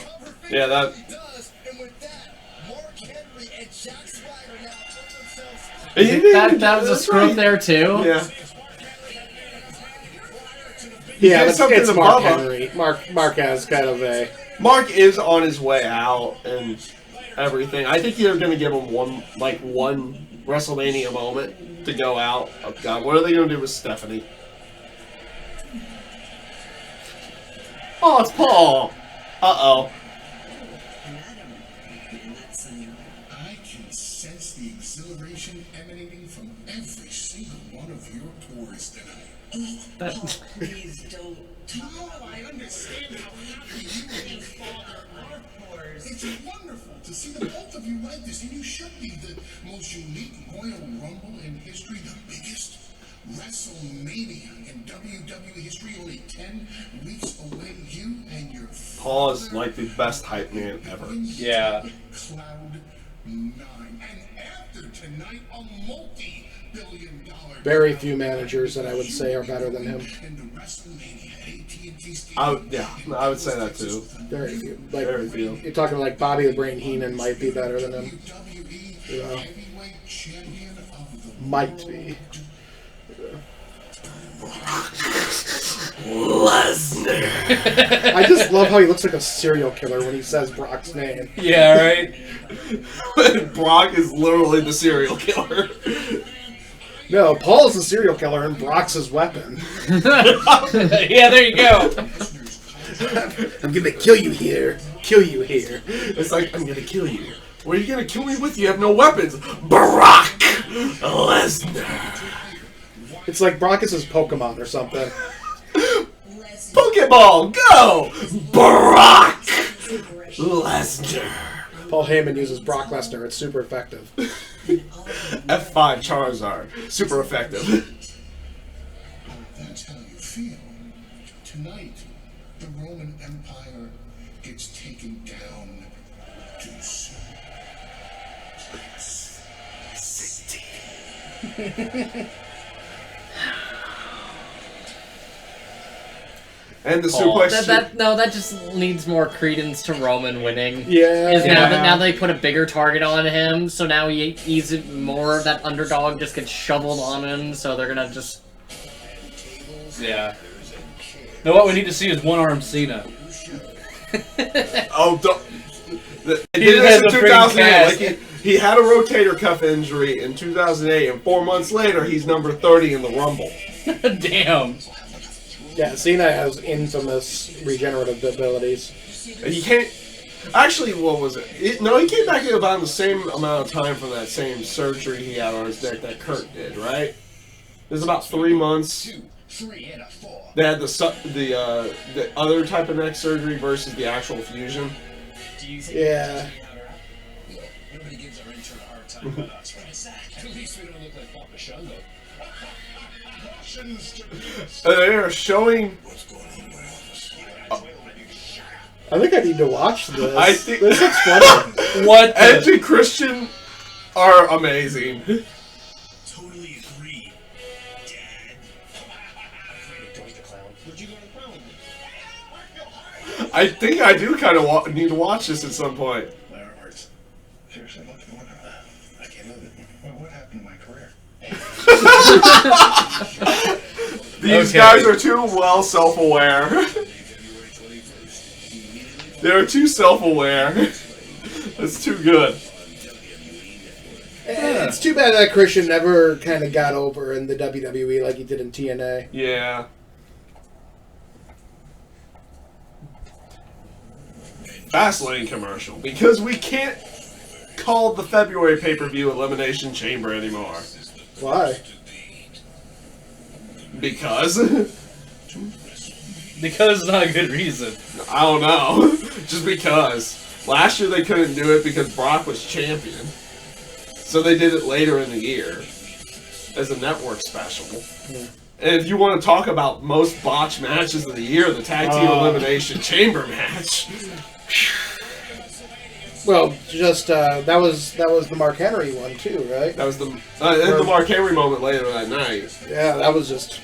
Yeah, that.
That was a screw up there too.
Yeah.
Yeah,
did
it's
something to
Mark
Bubba.
Henry. Mark has kind of a...
Mark is on his way out and everything. I think you're going to give him one WrestleMania moment to go out. Oh, God, what are they going to do with Stephanie? Oh, it's Paul. Uh-oh.
I can sense the exhilaration emanating from every single one of your tours tonight.
Please don't.
Oh, I understand how happy you are. It's wonderful to see the both of you like this, and you should be. The most unique Royal Rumble in history, the biggest WrestleMania in WWE history, only 10 weeks away. You and your
Paul is like the best hype man ever.
Yeah.
Cloud 9. And after tonight, a multi-billion-dollar...
Very few managers that I would say are better than him.
I would say that too.
Very few. Like,
Very few.
You're talking like Bobby the Brain Heenan might be better than him. You know, might be.
Lesnar.
I just love how he looks like a serial killer when he says Brock's name.
Yeah, right?
Brock is literally the serial killer.
No, Paul's the serial killer and Brock's his weapon.
Yeah, there you go.
I'm gonna kill you here. Kill you here.
It's like, I'm gonna kill you. What are you gonna kill me with? You have no weapons. Brock Lesnar.
It's like Brock is his Pokemon or something.
Pokeball, go! Brock Lesnar.
Paul Heyman uses Brock Lesnar. It's super effective.
F5 Charizard. Super effective.
That's how you feel. Tonight, the Roman Empire gets taken down to city.
And the
Paul.
suplex.
That just needs more credence to Roman winning.
Yeah.
Is
Yeah.
now they put a bigger target on him, so now he's more of that underdog just gets shoveled on him, so they're gonna just...
Yeah. No, what we need to see is one-arm Cena.
Oh, they
He
did
just
this
has
in
a freaking
2008.
cast.
Like he had a rotator cuff injury in 2008, and 4 months later, he's number 30 in the Rumble.
Damn.
Yeah, Cena has infamous regenerative abilities.
And you can't. Actually, what was it? No, he came back in about the same amount of time from that same surgery he had on his neck that Kurt did, right? It was about 3 months.
2, 3, and a 4.
They had the other type of neck surgery versus the actual fusion.
Yeah.
Nobody gives our intern a hard time about us, right? At least we don't look like Papa Shango.
They are showing.
What's going on in my office?
I think I need to watch this.
I think
This looks funny.
What?
Edge and Christian are amazing.
Totally agree, Dad. George the Clown. Would you go to the clown with me?
I think I do kind of need to watch this at some point.
My arms. Seriously, what's going on? I can't live it. What happened to my career?
These
Okay.
guys are too well self-aware.
February 21st.
They're too self-aware. That's too good.
It's too bad that Christian never kind of got over in the WWE like he did in TNA.
Yeah. Fastlane commercial. Because we can't call the February pay-per-view Elimination Chamber anymore.
Why?
Because?
Because it's not a good reason.
I don't know. Just because. Last year they couldn't do it because Brock was champion. So they did it later in the year as a network special. And if you want to talk about most botched matches of the year, the Tag Team Elimination Chamber match.
Well, just that was the Mark Henry one too, right?
That was the and the Mark Henry moment later that night.
Yeah, that was just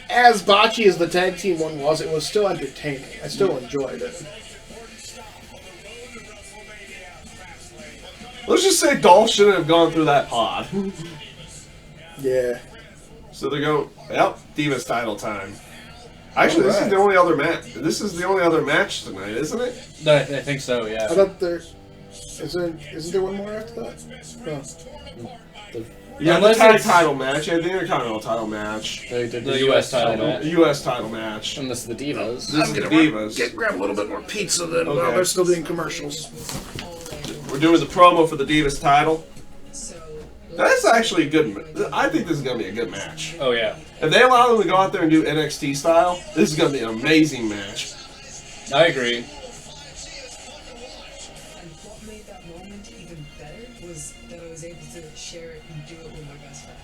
as botchy as the tag team one was. It was still entertaining. I still enjoyed it.
Let's just say Dolph shouldn't have gone through that pod.
Yeah.
So they go, yep, Divas title time. Actually, this is
Alright.
the only other match. This is the only other match tonight, isn't it?
I think so, yeah.
I thought isn't there one more after that? Oh.
Yeah,
Unless
the tag
it's-
title match. Yeah, the Intercontinental title match.
They did
The US title match.
The U.S. title match.
And this is the Divas.
This is the Divas.
Grab a little bit more pizza then
Okay.
while they're still doing commercials.
We're doing the promo for the Divas title. That's actually a good. I think this is gonna be a good match.
Oh, yeah.
If they allow them to go out there and do NXT style, this is gonna be an amazing match.
I agree.
And what made that moment even better was that I was able to share it and do it with my best friend.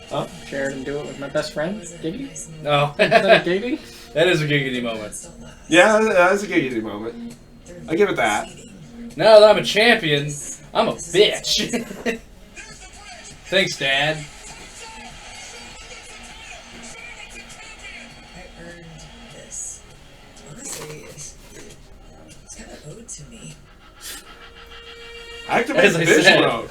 Huh?
Share it and do it with my best friend. Giggity?
No.
Is that a giggity?
That is a giggity moment.
Yeah, that's a giggity moment. I give it that.
Now that I'm a champion, I'm a bitch. Thanks, Dad.
I earned this. Honestly, it's kind of owed to me.
Activate
As
the
I
bitch
said.
mode.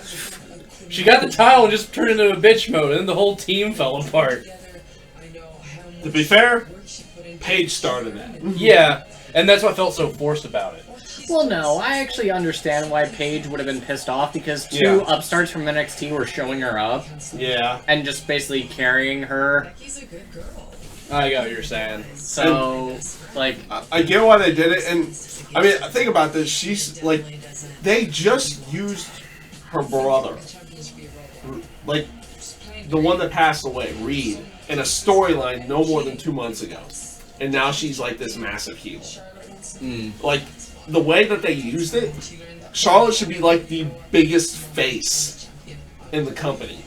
She got the title and just turned into a bitch mode, and then the whole team fell apart.
Together, I know how much
To be fair,
work she put into
Paige started that.
Yeah, and that's what felt so forced about it.
Well, no, I actually understand why Paige would have been pissed off because two
Yeah.
upstarts from NXT were showing her up
Yeah.
and just basically carrying her.
Becky's a good girl.
I got what you're saying.
So, like,
I get why they did it, and I mean, think about this. She's like, they just used her brother, like the one that passed away, Reed, in a storyline no more than 2 months ago, and now she's like this massive heel. Like the way that they used it, Charlotte should be like the biggest face in the company.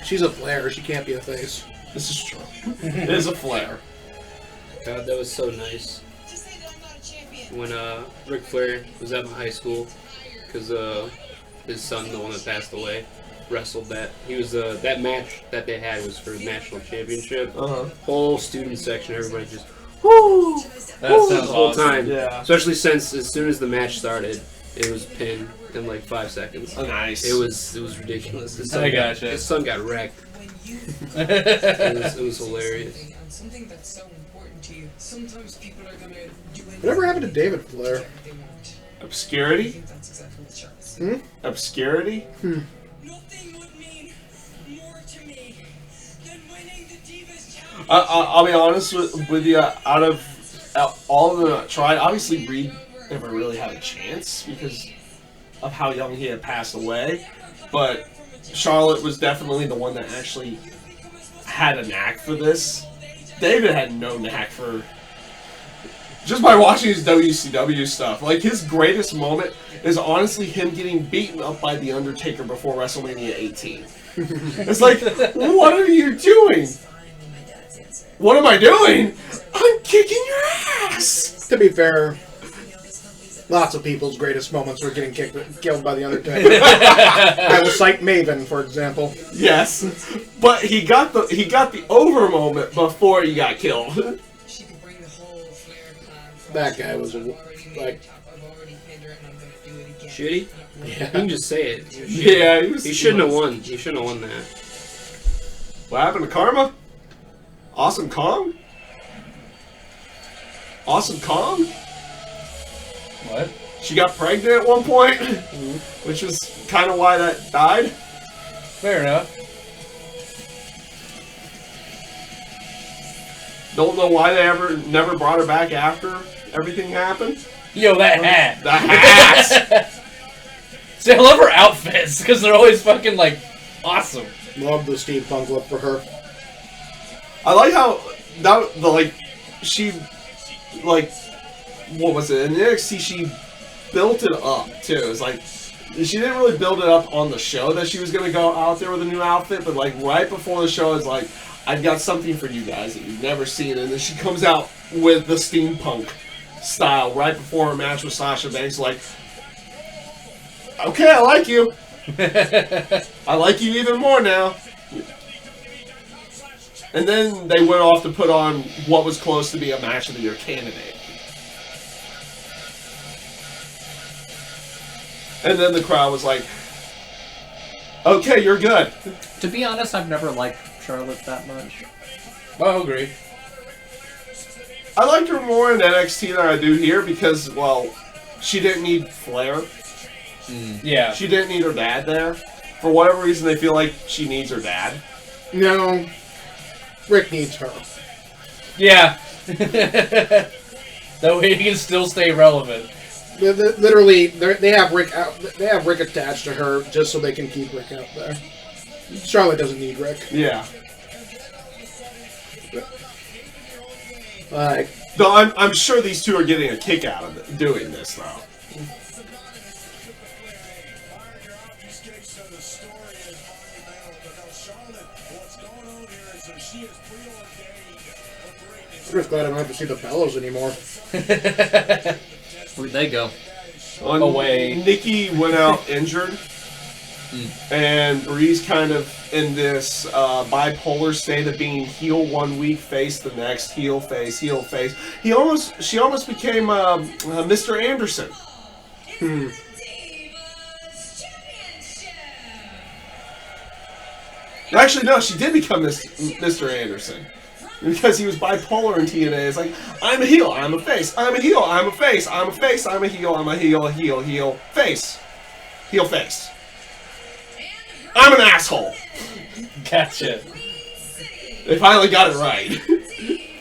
She's a Flair. She can't be a face.
This is true. It is a flair.
God, that was so nice. When Ric Flair was at my high school, because his son, the one that passed away, wrestled that. He was that match that they had was for the national championship. Whole student section, everybody just whoo,
That
whoo,
sounds
the whole
awesome.
time.
Yeah.
Especially since as soon as the match started, it was pinned in like 5 seconds.
Nice.
It was ridiculous. His son
I
got-
gotcha.
His son got wrecked. It was hilarious.
And something that's so important to you, sometimes people are gonna do anything
Whatever happened to David Flair?
they want. I
Obscurity?
think that's exactly what Charlotte's.
Obscurity?
Nothing would mean more to me than winning the Divas
I'll be honest with you. Out of all of them that tried, obviously Reed never really had a chance because of how young he had passed away. But Charlotte was definitely the one that actually had a knack for this. David had no knack for... Just by watching his WCW stuff, like his greatest moment is honestly him getting beaten up by The Undertaker before WrestleMania 18. It's like, what are you doing? What am I doing? I'm kicking your ass!
To be fair, lots of people's greatest moments were getting killed by The Undertaker. I will cite Maven, for example.
Yes, but he got the over moment before he got killed.
She could bring the whole Flair clan.
That guy was like,
I've already pinned her and I'm gonna do it again.
Should he?
yeah.
You can just say it.
Yeah,
He shouldn't have won. He shouldn't have won that.
What happened to Karma? Awesome Kong? Awesome Kong?
What?
She got pregnant at one point, which was kind of why that died.
Fair enough.
Don't know why they never brought her back after everything happened.
Yo, that hat.
The hat!
See, I love her outfits because they're always fucking like awesome.
Love the steampunk look for her.
I like how she what was it in NXT? She built it up too. It's like she didn't really build it up on the show that she was gonna go out there with a new outfit, but like right before the show, it's like I've got something for you guys that you've never seen, and then she comes out with the steampunk style right before her match with Sasha Banks. Like, okay, I like you. I like you even more now. And then they went off to put on what was close to be a match of the year candidate. And then the crowd was like, okay, you're good.
To be honest, I've never liked Charlotte that much.
I agree.
I liked her more in NXT than I do here because, well, she didn't need Flair.
Yeah.
She didn't need her dad there. For whatever reason, they feel like she needs her dad.
No, Rick needs her.
Yeah. That way he can still stay relevant.
Literally, they have Rick out. They have Rick attached to her just so they can keep Rick out there. Charlotte doesn't need Rick.
Yeah.
Like,
Though I'm sure these two are getting a kick out of doing this, though.
I'm just glad I don't have to see the Bellows anymore.
Where'd they go?
Away.
Nikki went out injured. And Bree's kind of in this bipolar state of being heel one week, face the next, heel face, heel face. She almost became Mr. Anderson. Actually, no, she did become Mr. Anderson. Because he was bipolar in TNA. It's like, I'm a heel, I'm a face, I'm a heel, I'm a face, I'm a face, I'm a heel, I'm a heel, heel, face. Heel, face. I'm an asshole.
Gotcha.
They finally got it right.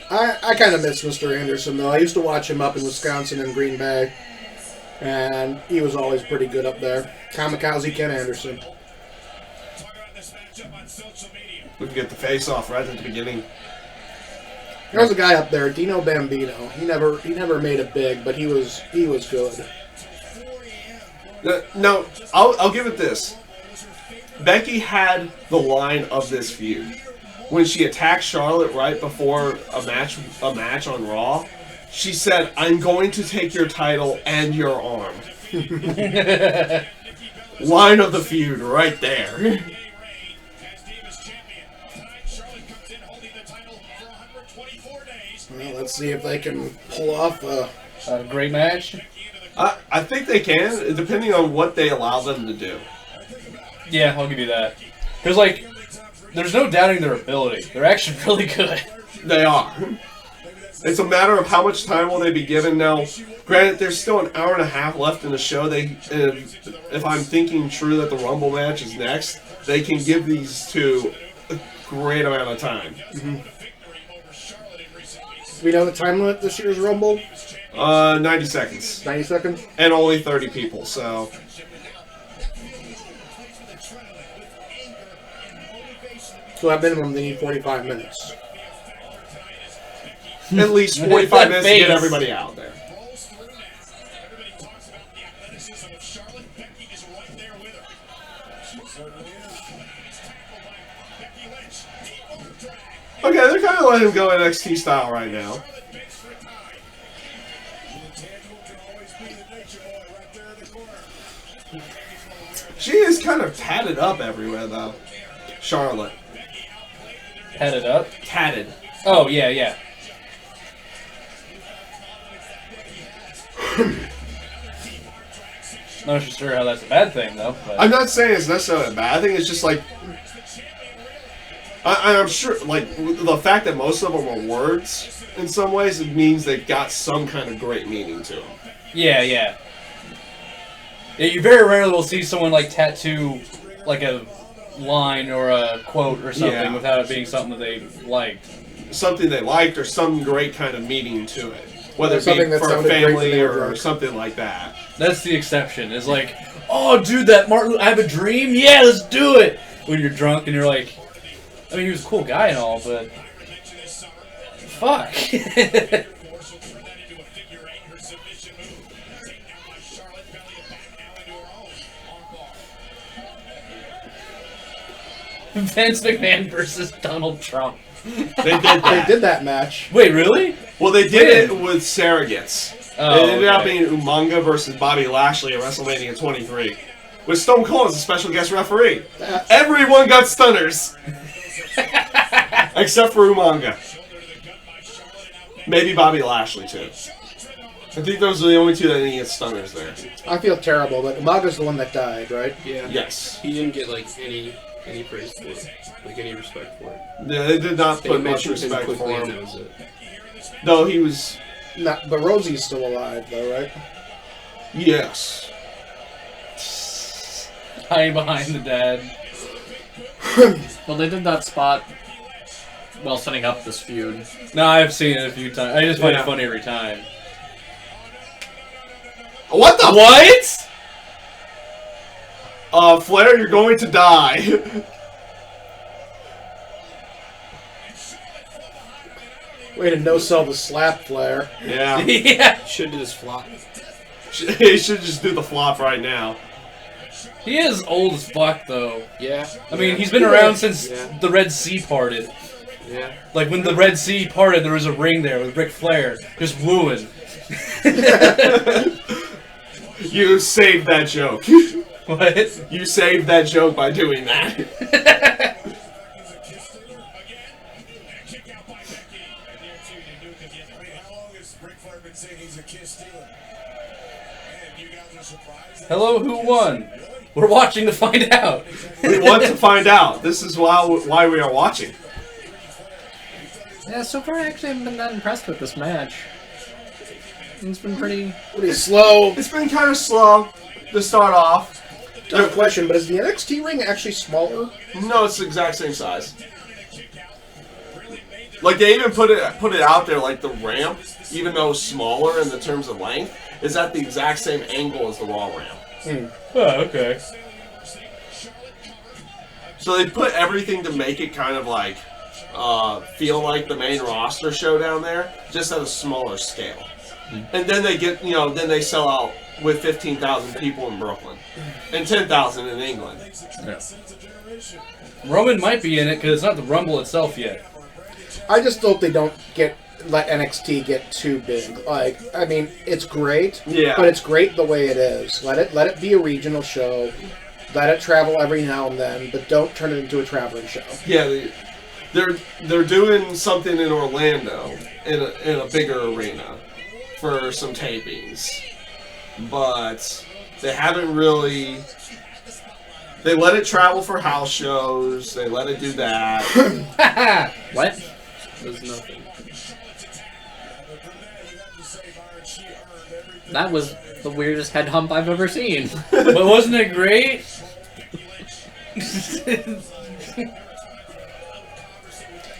I kind of miss Mr. Anderson, though. I used to watch him up in Wisconsin and Green Bay. And he was always pretty good up there. Kamikaze Ken Anderson.
We can get the face off right at the beginning.
There was a guy up there, Dino Bambino. He never made it big, but he was good.
No, I'll give it this. Becky had the line of this feud when she attacked Charlotte right before a match on Raw. She said, "I'm going to take your title and your arm." Line of the feud right there.
Well, let's see if they can pull off
A great match.
I think they can, depending on what they allow them to do.
Yeah, I'll give you that. Because, like, there's no doubting their ability. They're actually really good.
They are. It's a matter of how much time will they be given now. Granted, there's still an hour and a half left in the show. If I'm thinking true that the Rumble match is next, they can give these two a great amount of time.
We know the time limit this year's Rumble?
90 seconds.
90 seconds?
And only 30 people, so...
So at minimum, they need 45 minutes.
At least 45 minutes to get
Face.
everybody out there.
Everybody talks about the athleticism of Charlotte. Becky is right there with her. She certainly is. Tackled by Becky Lynch. Deep over drag.
Okay, they're kind of letting him go NXT style right now.
Charlotte begs for time. The intangible can always be the nature boy right there in the corner.
She is kind of tatted up everywhere, though. Charlotte.
Headed up.
Tatted.
Oh, yeah, yeah. Not sure how that's a bad thing, though. But.
I'm not saying it's necessarily bad. I think it's just like... I'm sure, like, the fact that most of them are words, in some ways, it means they've got some kind of great meaning to them.
Yeah, yeah. Yeah, you very rarely will see someone, like, tattoo, like, a line or a quote or something
Yeah.
without it being something that they liked.
Something they liked or some great kind of meaning to it. Whether it
Something
be
that
for a
sounded great when
family
they were
or
drunk.
something like that.
That's the exception. It's like, oh, dude, that Martin, I have a dream? Yeah, let's do it! When you're drunk and you're like, I mean, he was a cool guy and all, but... Fuck. Vince McMahon versus Donald Trump.
They did
They
that.
did that match.
Wait, really?
Well, they did it with surrogates.
Oh,
It ended up
okay.
being Umaga versus Bobby Lashley at WrestleMania 23. With Stone Cold as a special guest referee. Everyone got stunners. Except for Umaga. Maybe Bobby Lashley, too. I think those are the only two that didn't get stunners there.
I feel terrible, but Umaga's the one that died, right?
Yeah.
Yes.
He didn't get like any praise for it, like any respect for it.
Yeah, they did not
They
put much
mentioned him
respect
quickly
for
and that
him.
was it.
Though he was...
Not, but Rosie's still alive, though, right?
Yes.
Hiding behind the dad.
Well, they did that spot while setting up this feud.
No, I've seen it a few times. I just find
Yeah.
it funny every time.
What the...
What?
Flair, you're going to die.
Way to no-sell the slap, Flair.
Yeah.
Yeah.
Should do this flop.
He should just do the flop right now.
He is old as fuck, though.
Yeah.
I mean, he's been around since
Yeah.
the Red Sea parted.
Yeah.
Like, when the Red Sea parted, there was a ring there with Ric Flair just wooing.
You saved that joke.
What?
You saved that joke by doing that.
Hello, who won? We're watching to find out.
We want to find out. This is why we are watching.
Yeah, so far I actually haven't been that impressed with this match. It's been pretty...
Pretty slow.
It's been kind of slow to start off.
Tough question, but is the NXT ring actually smaller?
No, it's the exact same size. Like they even put it out there like the ramp, even though smaller in the terms of length, is at the exact same angle as the Raw ramp.
Oh, okay.
So they put everything to make it kind of like feel like the main roster show down there, just at a smaller scale. And then they get, then they sell out with 15,000 people in Brooklyn and 10,000 in England.
Yeah. Roman might be in it because it's not the Rumble itself yet.
I just hope they don't let NXT get too big. Like, I mean, it's great,
Yeah.
but it's great the way it is. Let it be a regional show. Let it travel every now and then, but don't turn it into a traveling show.
Yeah, they're doing something in Orlando in a bigger arena for some tapings, but they haven't really. They let it travel for house shows. They let it do that.
What?
There's nothing.
That was the weirdest head hump I've ever seen.
But wasn't it great?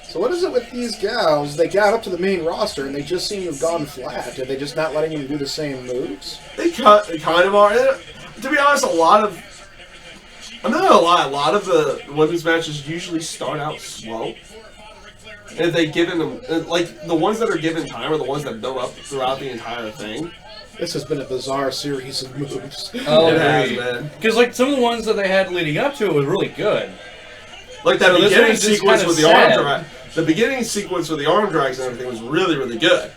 So what is it with these gals? They got up to the main roster and they just seem to have gone flat. Are they just not letting them do the same moves?
They kind of are. To be honest, I'm not gonna lie, a lot of the women's matches usually start out slow. And if they given them, like, the ones that are given time are the ones that build up throughout the entire thing.
This has been a bizarre series of moves.
Oh,
It has, man.
Because like some of the ones that they had leading up to it was really good.
Like that
So this
beginning
one's just
sequence
kinda
with the arm
sad.
drag. The beginning sequence with the arm drags and everything was really, really good.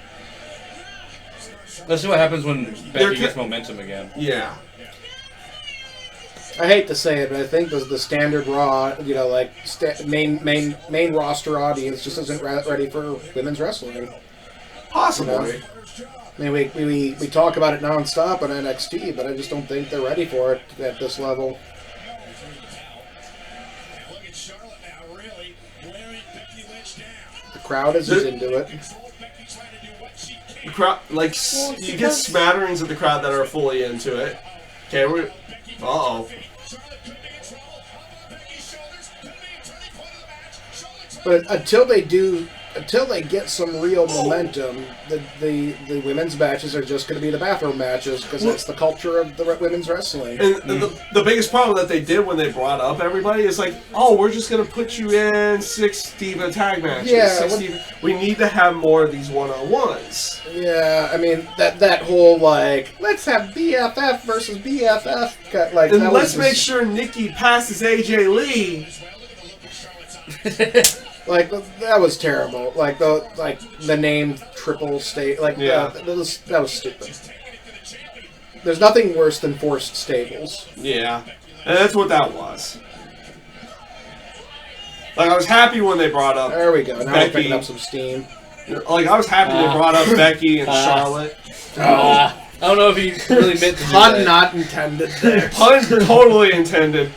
Let's see what happens when
They're
Becky
ki-
gets momentum again.
Yeah.
I hate to say it, but I think the standard Raw, you know, like main roster audience just isn't ready for women's wrestling.
Possibly.
I mean, we talk about it nonstop on NXT, but I just don't think they're ready for it at this level.
Look at Charlotte now, really wearing Becky Lynch down.
The crowd isn't into it.
Becky trying to do what she can.
The crowd, like, you get smatterings of the crowd that are fully into it. Okay, uh-oh.
Charlotte could be in trouble. Up on Becky's shoulders. Could be a turning point of the match. Charlotte
But until they get some real momentum, the women's matches are just going to be the bathroom matches because that's the culture of the women's wrestling.
And the biggest problem that they did when they brought up everybody is like, oh, we're just going to put you in 6 Diva tag matches.
Yeah,
Six Diva. We need to have more of these one-on-ones.
Yeah, I mean that whole like let's have BFF versus BFF like
And
that
let's
was
make sure Nikki passes AJ Lee.
like that was terrible. Like the name triple state like
Yeah.
that was stupid. There's nothing worse than forced stables.
Yeah, and that's what that was. Like, I was happy when they brought up
There we go. Now we're
Becky.
picking up some steam.
Like, I was happy they brought up Becky and Charlotte.
I don't know if he really meant to do
Pun
that.
not intended there.
Pun totally intended.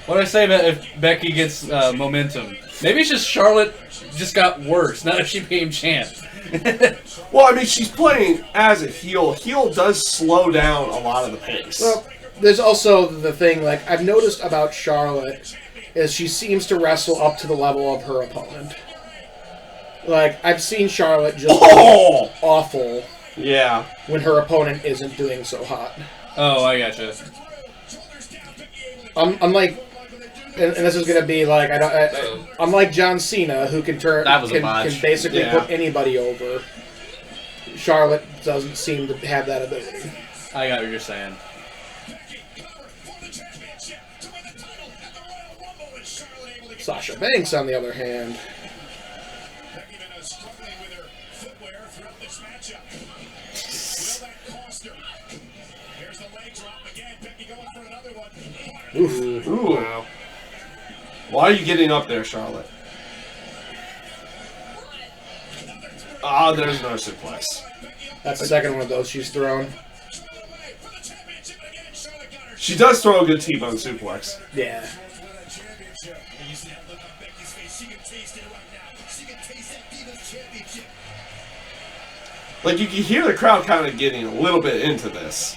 What do I say about if Becky gets momentum? Maybe it's just Charlotte just got worse now that she became champ.
Well, I mean, she's playing as a heel. Heel does slow down a lot of the pace.
Well, there's also the thing, like, I've noticed about Charlotte is she seems to wrestle up to the level of her opponent. Like, I've seen Charlotte just
Oh!
awful
Yeah.
when her opponent isn't doing so hot.
Oh, I gotcha.
I'm like, and this is gonna be like, I'm like John Cena, who can
That was a
can
botch.
basically
Yeah.
put anybody over. Charlotte doesn't seem to have that ability.
I got what you're saying.
Sasha Banks, on the other hand,
Becky been struggling with her footwear throughout this matchup. Will that cost her? Here's the leg drop again. Becky going for another one.
Ooh.
Wow.
Why are you getting up there, Charlotte? Ah, there's no suplex.
that's the second one of those she's thrown.
She does throw a good T-bone suplex.
Yeah.
You see that look on Becky's face? She can taste it right now. She can taste that Divas Championship.
Like, you can hear the crowd kind of getting a little bit into this.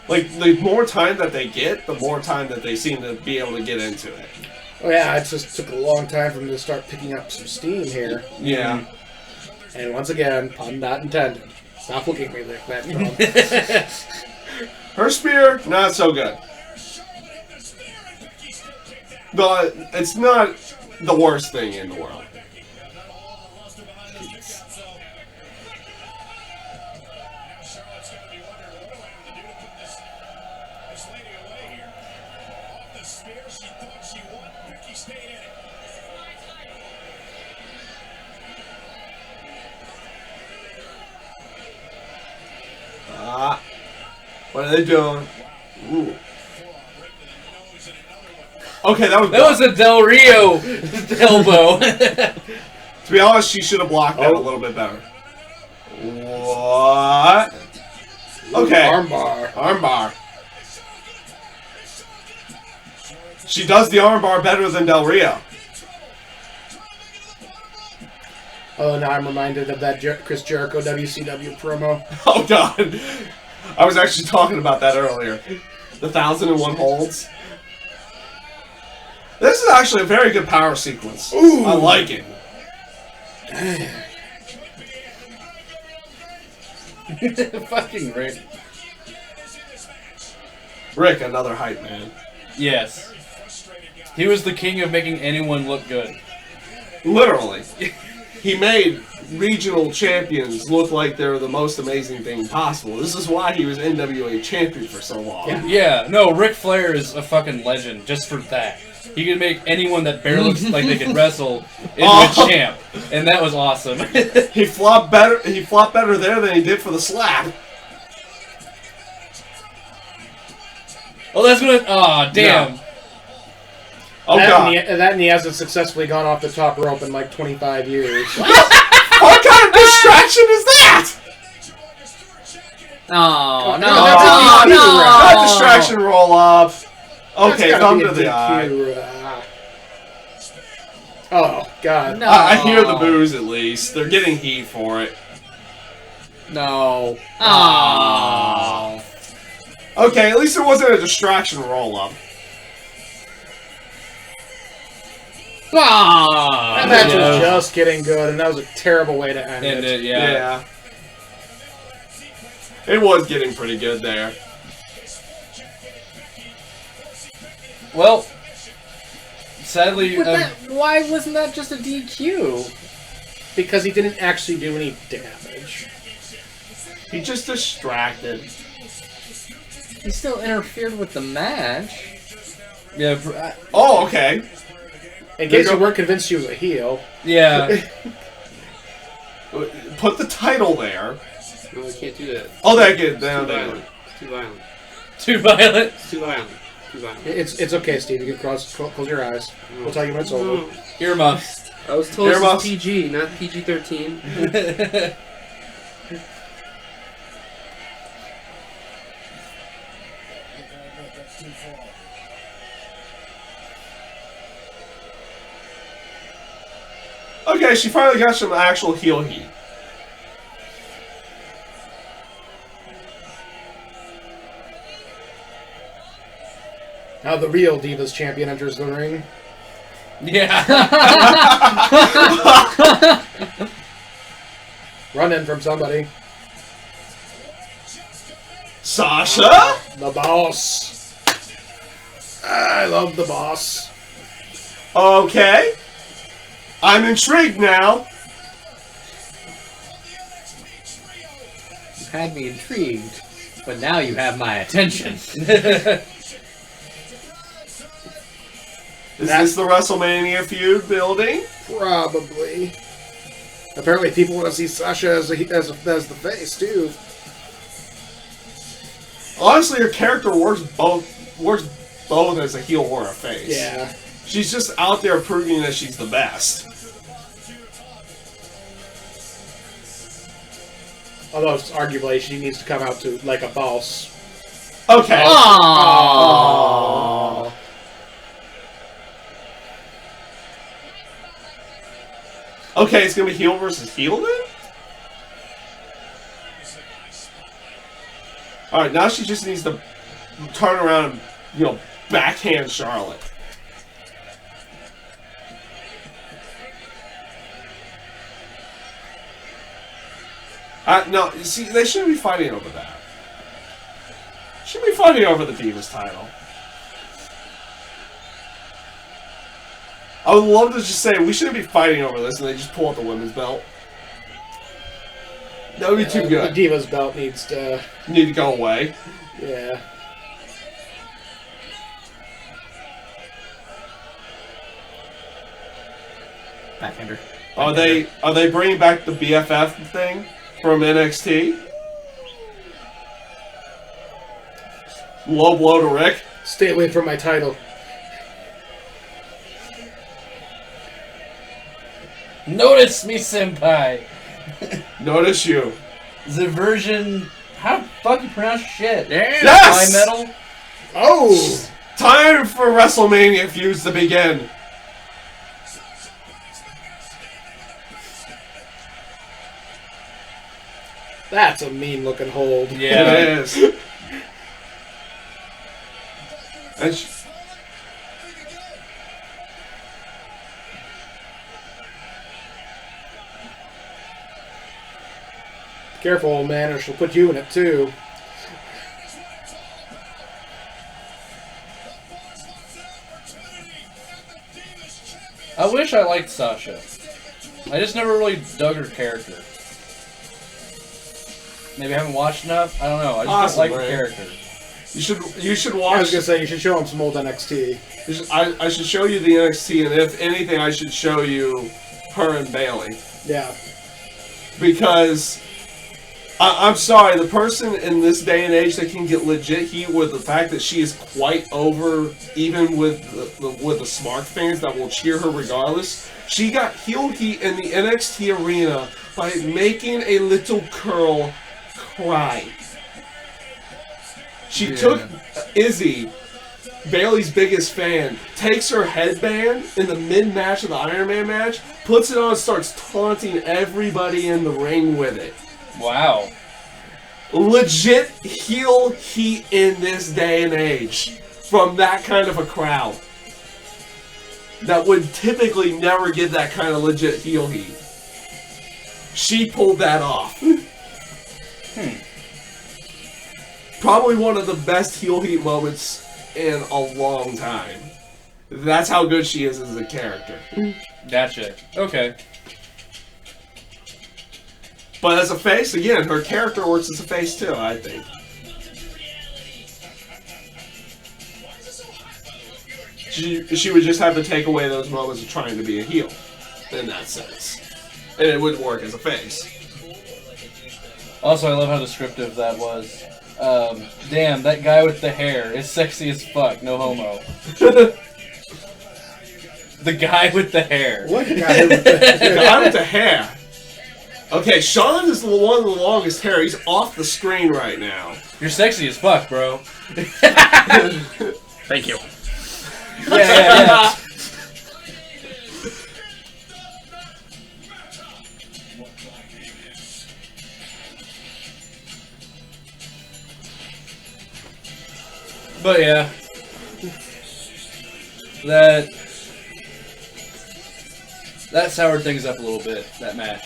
Like, the more time that they get, the more time that they seem to be able to get into it.
Oh yeah, it just took a long time for them to start picking up some steam here.
Yeah.
And once again, pun not intended. Stop looking at me like that.
Her spear, not so good. But it's not the worst thing in the world. What are they doing? Ooh. Okay, that was
a Del Rio elbow.
To be honest, she should have blocked that a little bit better. What? Okay.
Armbar.
Armbar. She does the armbar better than Del Rio.
Oh, now I'm reminded of that Chris Jericho WCW promo.
Oh god. I was actually talking about that earlier. The 1,001 holds. This is actually a very good power sequence.
Ooh.
I like it.
Fucking Rick.
Rick, another hype man.
Yes. He was the king of making anyone look good.
Literally. He made regional champions look like they're the most amazing thing possible. This is why he was NWA champion for so long.
Yeah, no, Ric Flair is a fucking legend just for that. He could make anyone that barely looks like they can wrestle into a champ, and that was awesome.
He flopped better. He flopped better there than he did for the slap.
Oh, that's gonna. Aw, damn.
No. Oh god!
And he hasn't successfully gone off the top rope in like 25 years.
What kind of distraction is that?
Oh, no.
that's a DQ
no.
round.
That distraction roll up. Okay,
That's gotta
thumb
be a
to the eye.
DQ. Oh god.
No.
I hear the boos at least. They're getting heat for it.
No. Oh.
Okay, at least it wasn't a distraction roll up.
That match
Yeah.
was just getting good, and that was a terrible way to end
And
it.
yeah.
It was getting pretty good there.
Well, sadly,
Why wasn't that just a DQ?
Because he didn't actually do any damage.
He just distracted.
He still interfered with the match.
yeah,
Oh, okay.
In case you weren't convinced she was a heel.
yeah.
Put the title there.
No, I can't do that.
Oh, that good. Now
Too
they
violent. Too violent.
Too violent.
Too violent. Too violent.
It's okay, Steve. You can close your eyes. We'll tell you when it's over.
No.
Earmuffs.
I was told
Earmuffs.
this is PG, not PG-13.
Okay, she finally got some actual heel heat.
Now the real Divas champion enters the ring.
Yeah.
Run in from somebody.
Sasha?
The boss. I love the boss.
Okay. I'm intrigued now.
You had me intrigued, but now you have my attention.
Is this the WrestleMania feud building?
Probably. Apparently, people want to see Sasha as the face too.
Honestly, her character works both as a heel or a face.
Yeah.
She's just out there proving that she's the best.
Although, arguably, she needs to come out to like a boss.
Okay.
Aww.
Okay, it's gonna be heel versus heel then? Alright, now she just needs to turn around and, backhand Charlotte. No, see, they shouldn't be fighting over that. Shouldn't be fighting over the Divas title. I would love to just say, we shouldn't be fighting over this, and they just pull out the women's belt. That would be too good.
The Divas belt needs to.
Need to go away.
Yeah.
Backhander.
Are they bringing back the BFF thing from NXT? Low blow to Rick.
Stay away from my title.
Notice me, senpai.
Notice you.
The version. How the fuck you pronounce shit?
Yes!
Metal.
Oh!
Time for WrestleMania feuds to begin.
That's a mean looking hold.
Yeah.
It is. And
Careful, old man, or she'll put you in it too.
I wish I liked Sasha. I just never really dug her character. Maybe I haven't watched enough. I don't know. I just don't like the character.
You should watch.
I was gonna say you should show him some old NXT.
I should show you the NXT, and if anything, I should show you her and Bailey.
Yeah.
Because I'm sorry, the person in this day and age that can get legit heat with the fact that she is quite over, even with the smart fans that will cheer her regardless. She got heel heat in the NXT arena by making a little girl cry. She took Izzy, Bailey's biggest fan, takes her headband in the mid-match of the Iron Man match, puts it on, starts taunting everybody in the ring with it.
Wow.
Legit heel heat in this day and age from that kind of a crowd that would typically never get that kind of legit heel heat. She pulled that off. Probably one of the best heel heat moments in a long time. That's how good she is as a character.
Gotcha. Okay.
But as a face, again, her character works as a face too, I think. She would just have to take away those moments of trying to be a heel, in that sense. And it would work as a face.
Also, I love how descriptive that was. Damn, that guy with the hair is sexy as fuck, no homo. The guy with the hair.
What guy with the
The guy with the hair. Okay, Sean is the one with the longest hair. He's off the screen right now.
You're sexy as fuck, bro.
Thank you.
Yeah. But yeah, that soured things up a little bit, that match.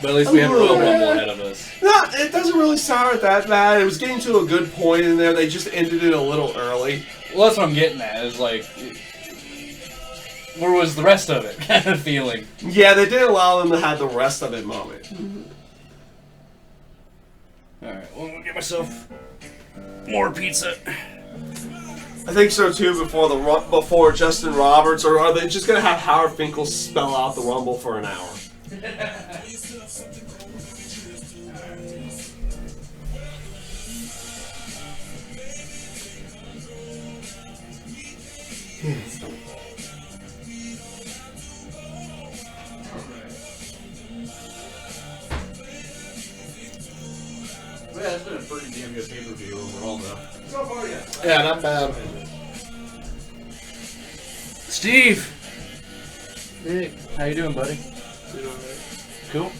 But at least we have a Royal Rumble ahead of us.
No, it doesn't really sour it that bad. It was getting to a good point in there. They just ended it a little early.
Well, that's what I'm getting at, is like, where was the rest of it kind of feeling?
Yeah, they did allow them to have the rest of it moment.
Alright, well, I'm gonna get myself more pizza.
I think so too. Before Justin Roberts, or are they just gonna have Howard Finkel spell out the Rumble for an hour?
Yeah, it's been a pretty damn good pay-per-view overall, though.
So far, yeah.
Yeah, not bad.
Steve!
Nick,
How you doing, buddy?
doing alright?
Cool.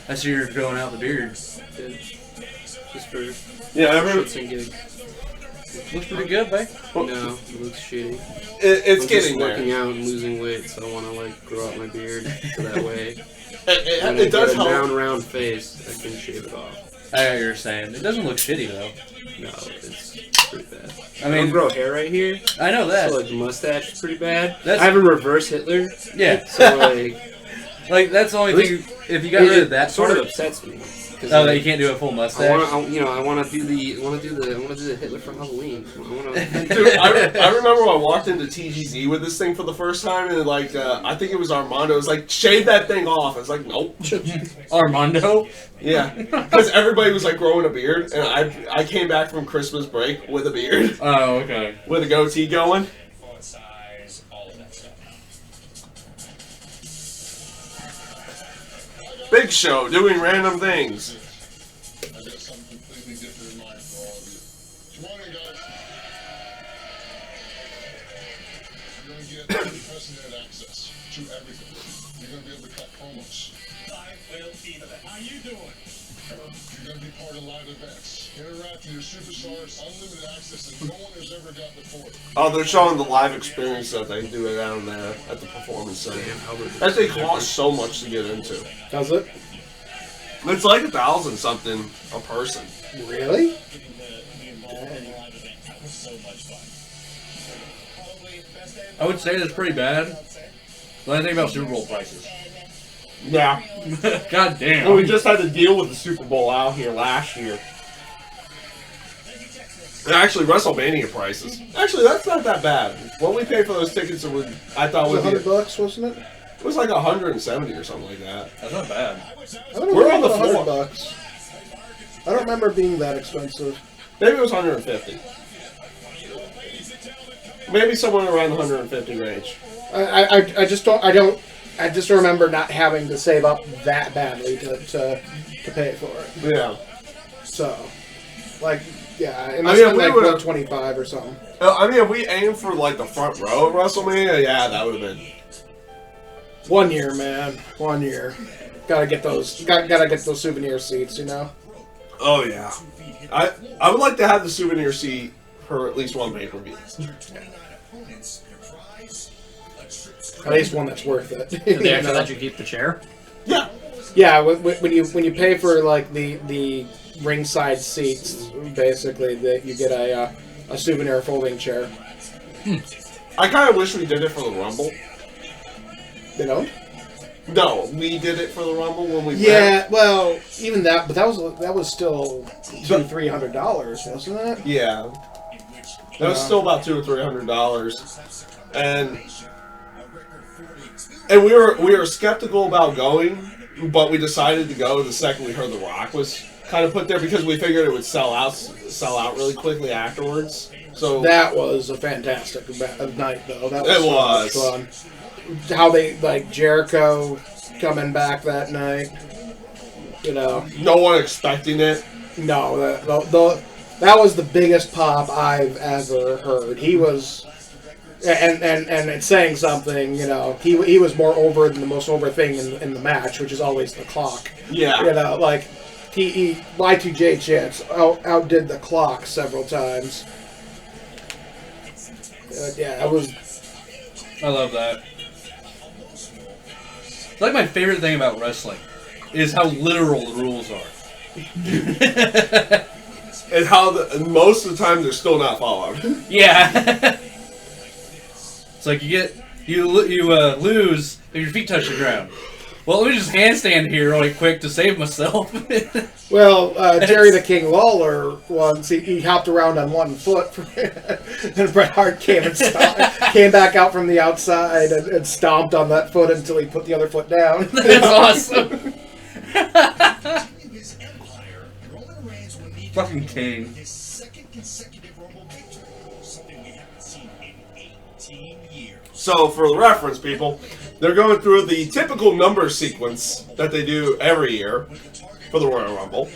I see you're growing out the beard.
Good. Just for
Yeah,
shits and gigs.
Looks pretty good, babe.
No, it looks shitty.
it's
I'm
getting
just
there.
working out and losing weight, so I want to like grow out my beard so that way when
It
I
does
get a
help.
round face, I can shave it off.
I know what you're saying. It doesn't look shitty, though.
No, it's pretty bad.
I
I
mean,
don't grow hair right here,
I know that.
so like the mustache is pretty bad.
That's-
I have a reverse Hitler,
Yeah.
so like
Like, that's the only
At
thing. If you got rid of that
sort
part,
of upsets me. 'Cause,
oh,
like,
that you can't do a full mustache.
I want to do the Hitler from Halloween.
Dude, I remember when I walked into TGZ with this thing for the first time, and like I think it was Armando. It was like, shave that thing off. I was like, nope.
Armando.
Yeah, because everybody was like growing a beard, and I came back from Christmas break with a beard,
Oh, okay.
with a goatee going. Big Show doing random things.
I got something completely different in mind for all of you. Come on in, guys. You're going to get unprecedented access to everything. You're going to be able to cut promos.
I will be the best. How you doing?
You're going to be part of live events. Interact with your superstars. Unlimited access that no one has ever got before.
Oh, they're showing the live experience that they do down there at the Performance Center.
Damn, Albert.
That thing costs so much to get into.
Does it?
It's like 1,000 something a person.
Really?
I would say that's pretty bad. When I think about Super Bowl prices.
Yeah.
God damn.
Well, we just had to deal with the Super Bowl out here last year. And actually, WrestleMania prices. Actually, that's not that bad. What we paid for those tickets, I thought
It was
would be.
$100, wasn't it?
It was like 170 or something like that.
That's not bad.
I don't
We're
remember
on the floor.
$100. I don't remember it being that expensive.
Maybe it was 150. Maybe somewhere around the 150 range.
I just don't remember not having to save up that badly to pay for it.
Yeah.
So, like, yeah, it must have been like
would've-
125 or something.
I mean, if we aimed for like the front row of WrestleMania, yeah, that would have been.
1 year, man. 1 year. Gotta get those. Gotta get those souvenir seats. You know.
Oh yeah. I would like to have the souvenir seat for at least one pay-per-view.
At least one that's worth it.
Did they
You
actually
know?
let you keep the chair?
Yeah.
Yeah, when you pay for like the ringside seats, basically that you get a souvenir folding chair.
I kind of wish we did it for the Rumble.
You know?
No, we did it for the Rumble when we.
Yeah, well, even that, but that was still $200-300, wasn't it?
Yeah. That was still about $200 or $300, and we were skeptical about going, but we decided to go the second we heard The Rock was kind of put there because we figured it would sell out really quickly afterwards. So
That was a fantastic night, though. That was
It
so
was.
much fun. How they like Jericho coming back that night. You know,
no one expecting it.
no, that was the biggest pop I've ever heard. He was. And it's saying something, you know. He was more over than the most over thing in the match, which is always the clock.
Yeah.
You know, like he Y2J Chance outdid the clock several times. Yeah, it was.
I love that. It's like my favorite thing about wrestling is how literal the rules are.
And how most of the time they're still not followed.
Yeah. It's like you lose if your feet touch the ground. Well, let me just handstand here really quick to save myself.
Well, Jerry the King Lawler once he hopped around on one foot, and Bret Hart came came back out from the outside and stomped on that foot until he put the other foot down.
That's awesome. Fucking king.
His second consecutive Rumble victory, something we haven't seen in 18 years.
So, for the reference, people, they're going through the typical number sequence that they do every year for the Royal Rumble.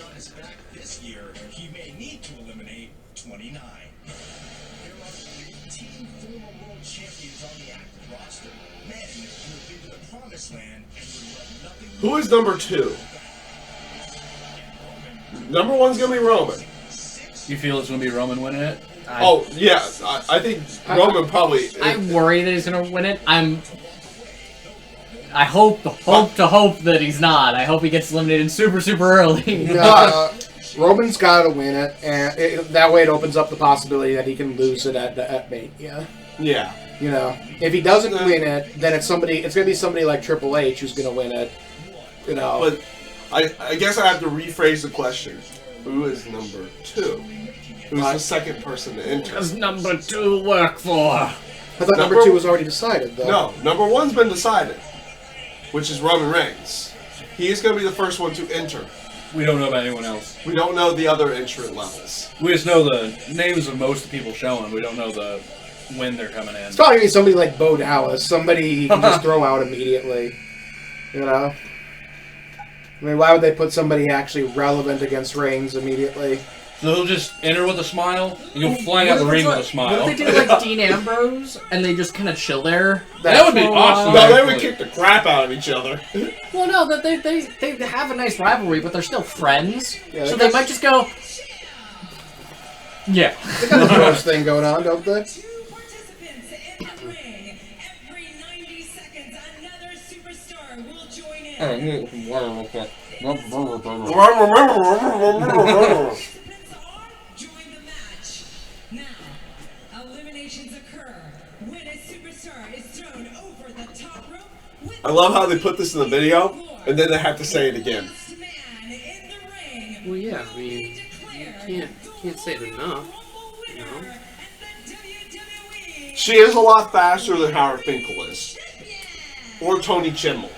This year, he may need to eliminate 29. There are 18 former world champions on the active roster. Men who have been to the promised land and would love nothing
Who is number 2? Number 1's going to be Roman.
You feel it's gonna be Roman winning it?
Oh, yeah. I think Roman probably...
I worry that he's gonna win it. I hope that he's not. I hope he gets eliminated super early.
Roman's got to win it, and that way it opens up the possibility that he can lose it at Mania.
Yeah.
You know, if he doesn't win it, then it's going to be somebody like Triple H who's going to win it. You know,
But I guess I have to rephrase the question. Who is number 2? Who's the second person to enter?
Does number 2 work for?
I thought number 2 was already decided, though.
No, number 1's been decided, which is Roman Reigns. He is going to be the first one to enter.
We don't know about anyone else.
We don't know the other entrant levels.
We just know the names of most of the people showing. We don't know when they're coming in.
It's probably going to be somebody like Bo Dallas, somebody he can just throw out immediately. You know? I mean, why would they put somebody actually relevant against Reigns immediately?
So he'll just enter with a smile and go flying out the ring with a smile.
What if they did like Dean Ambrose and they just kind of chill there?
That would be awesome.
No, they would kick the crap out of each other.
Well, no, that they have a nice rivalry, but they're still friends.
Yeah,
So
they
they might just go. Yeah.
They got a gross thing going on, don't they?
2 participants in the ring. Every 90 seconds, another superstar will join in. This Join the match. Now, eliminations occur when a superstar is thrown over the top rope with
I love how they put this in the video, and then they have to say it again.
last man in the ring.
Well, yeah, I mean, you can't say it enough. You know?
And the WWE
She is a lot faster than Howard Finkel is. Or Tony Chimel.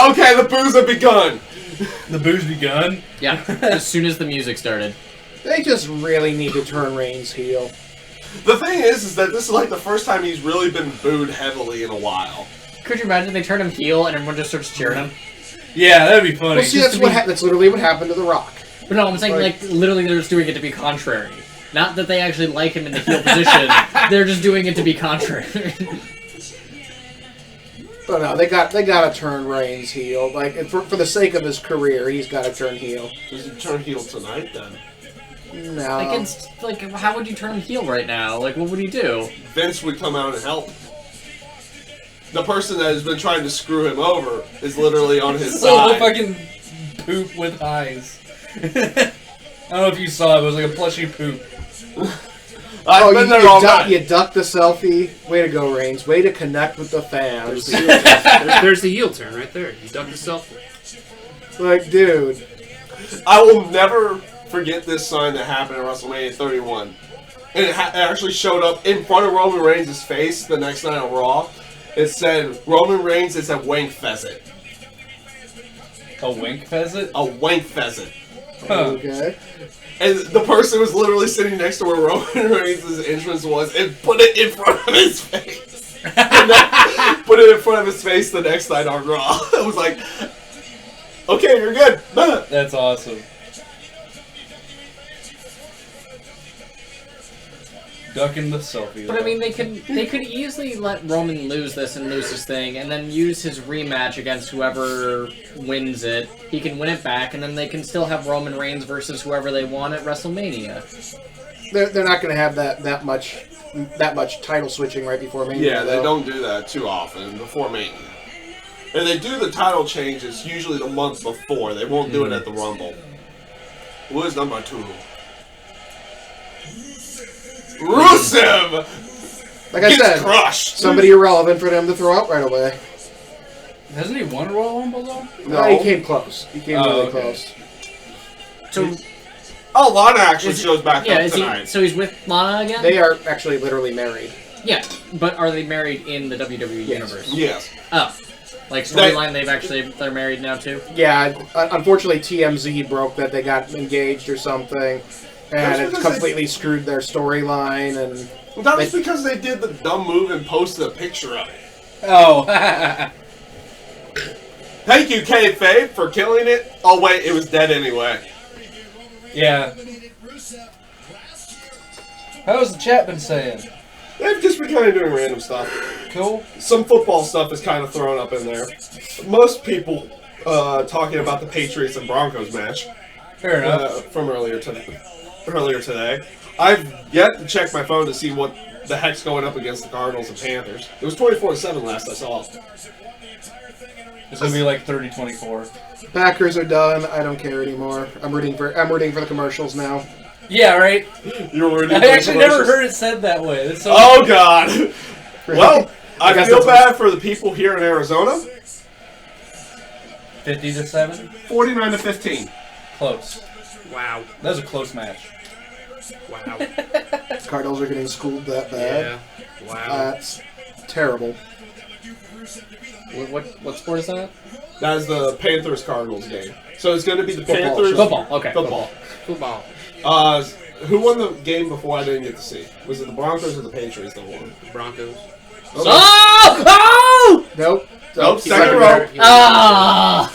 Okay, the boos have begun.
The boo's begun.
Yeah, as soon as the music started.
They just really need to turn Reigns heel.
The thing is that this is like the first time he's really been booed heavily in a while.
Could you imagine they turn him heel and everyone just starts cheering him?
Yeah, that'd be funny.
Well, see,
Just
that's literally what happened to The Rock.
But no, I'm saying, like, literally they're just doing it to be contrary. Not that they actually like him in the heel position. They're just doing it to be contrary.
But no, they gotta turn Reigns heel. Like, and for the sake of his career, he's gotta turn heel.
Does he turn heel tonight then?
No.
Against, like, how would you turn him heel right now? Like, what would he do?
Vince would come out and help. The person that has been trying to screw him over is literally on his
little
side.
fucking poop with eyes. I don't know if you saw it. It was like a plushy poop.
I've been there all night.
You ducked the selfie. Way to go, Reigns. Way to connect with the fans.
There's the heel turn right there. You ducked yourself.
Like, dude.
I will never forget this sign that happened at WrestleMania 31. And it actually showed up in front of Roman Reigns' face the next night on Raw. It said, Roman Reigns is a wank pheasant.
A wink pheasant?
A wank pheasant.
Okay.
And the person was literally sitting next to where Roman Reigns' entrance was and put it in front of his face. And then put it in front of his face the next night on Raw. I was like, okay, you're good.
That's awesome. Ducking the selfie.
But I mean, they could easily let Roman lose this and lose his thing, and then use his rematch against whoever wins it. He can win it back, and then they can still have Roman Reigns versus whoever they want at WrestleMania.
They're not going to have that much title switching right before Mania.
Yeah, they
though.
don't do that too often before Mania. And they do the title changes usually the month before. They won't do it at the Rumble. Who is number 2? Rusev!
Like I
Gets
said,
crushed.
somebody irrelevant for them to throw out right away.
Hasn't he won a Royal Rumble though?
No, he came close. He came really
okay.
close.
So,
Oh, Lana actually shows back
yeah,
up
is
tonight.
so he's with Lana again?
They are actually literally married.
Yeah, but are they married in the WWE universe?
Yes.
Oh. Like storyline, they're married now too?
Yeah, unfortunately TMZ broke that they got engaged or something. And it's completely screwed their storyline, and
That was because they did the dumb move and posted a picture of it.
Oh.
Thank you, kayfabe, for killing it. Oh wait, it was dead anyway.
Yeah. How's the chat been saying?
They've just been kind of doing random stuff.
Cool.
Some football stuff is kind of thrown up in there. Most talking about the Patriots and Broncos match
Fair enough.
from earlier today. I've yet to check my phone to see what the heck's going up against the Cardinals and Panthers. It was 24-7 last I saw.
It's gonna be like 30-24.
Packers are done. I don't care anymore. I'm rooting for the commercials now.
Yeah, right.
You're rooting
I
for the
actually never
commercials?
heard it said that way. That's so
Oh God! Well, I
guess
feel
that's
bad for the people here in Arizona.
50-7.
49-15.
Close.
Wow.
That was a close match.
Wow.
Cardinals are getting schooled that bad.
Yeah. Wow.
That's terrible.
What sport is that?
That is the Panthers Cardinals game. So it's going to be the
Football.
Panthers.
Football, okay.
Football.
Football.
Who won the game before I didn't get to see? Was it the Broncos or the Patriots that won?
Broncos.
Oh! Oh!
Nope.
Nope, second row.
Ah!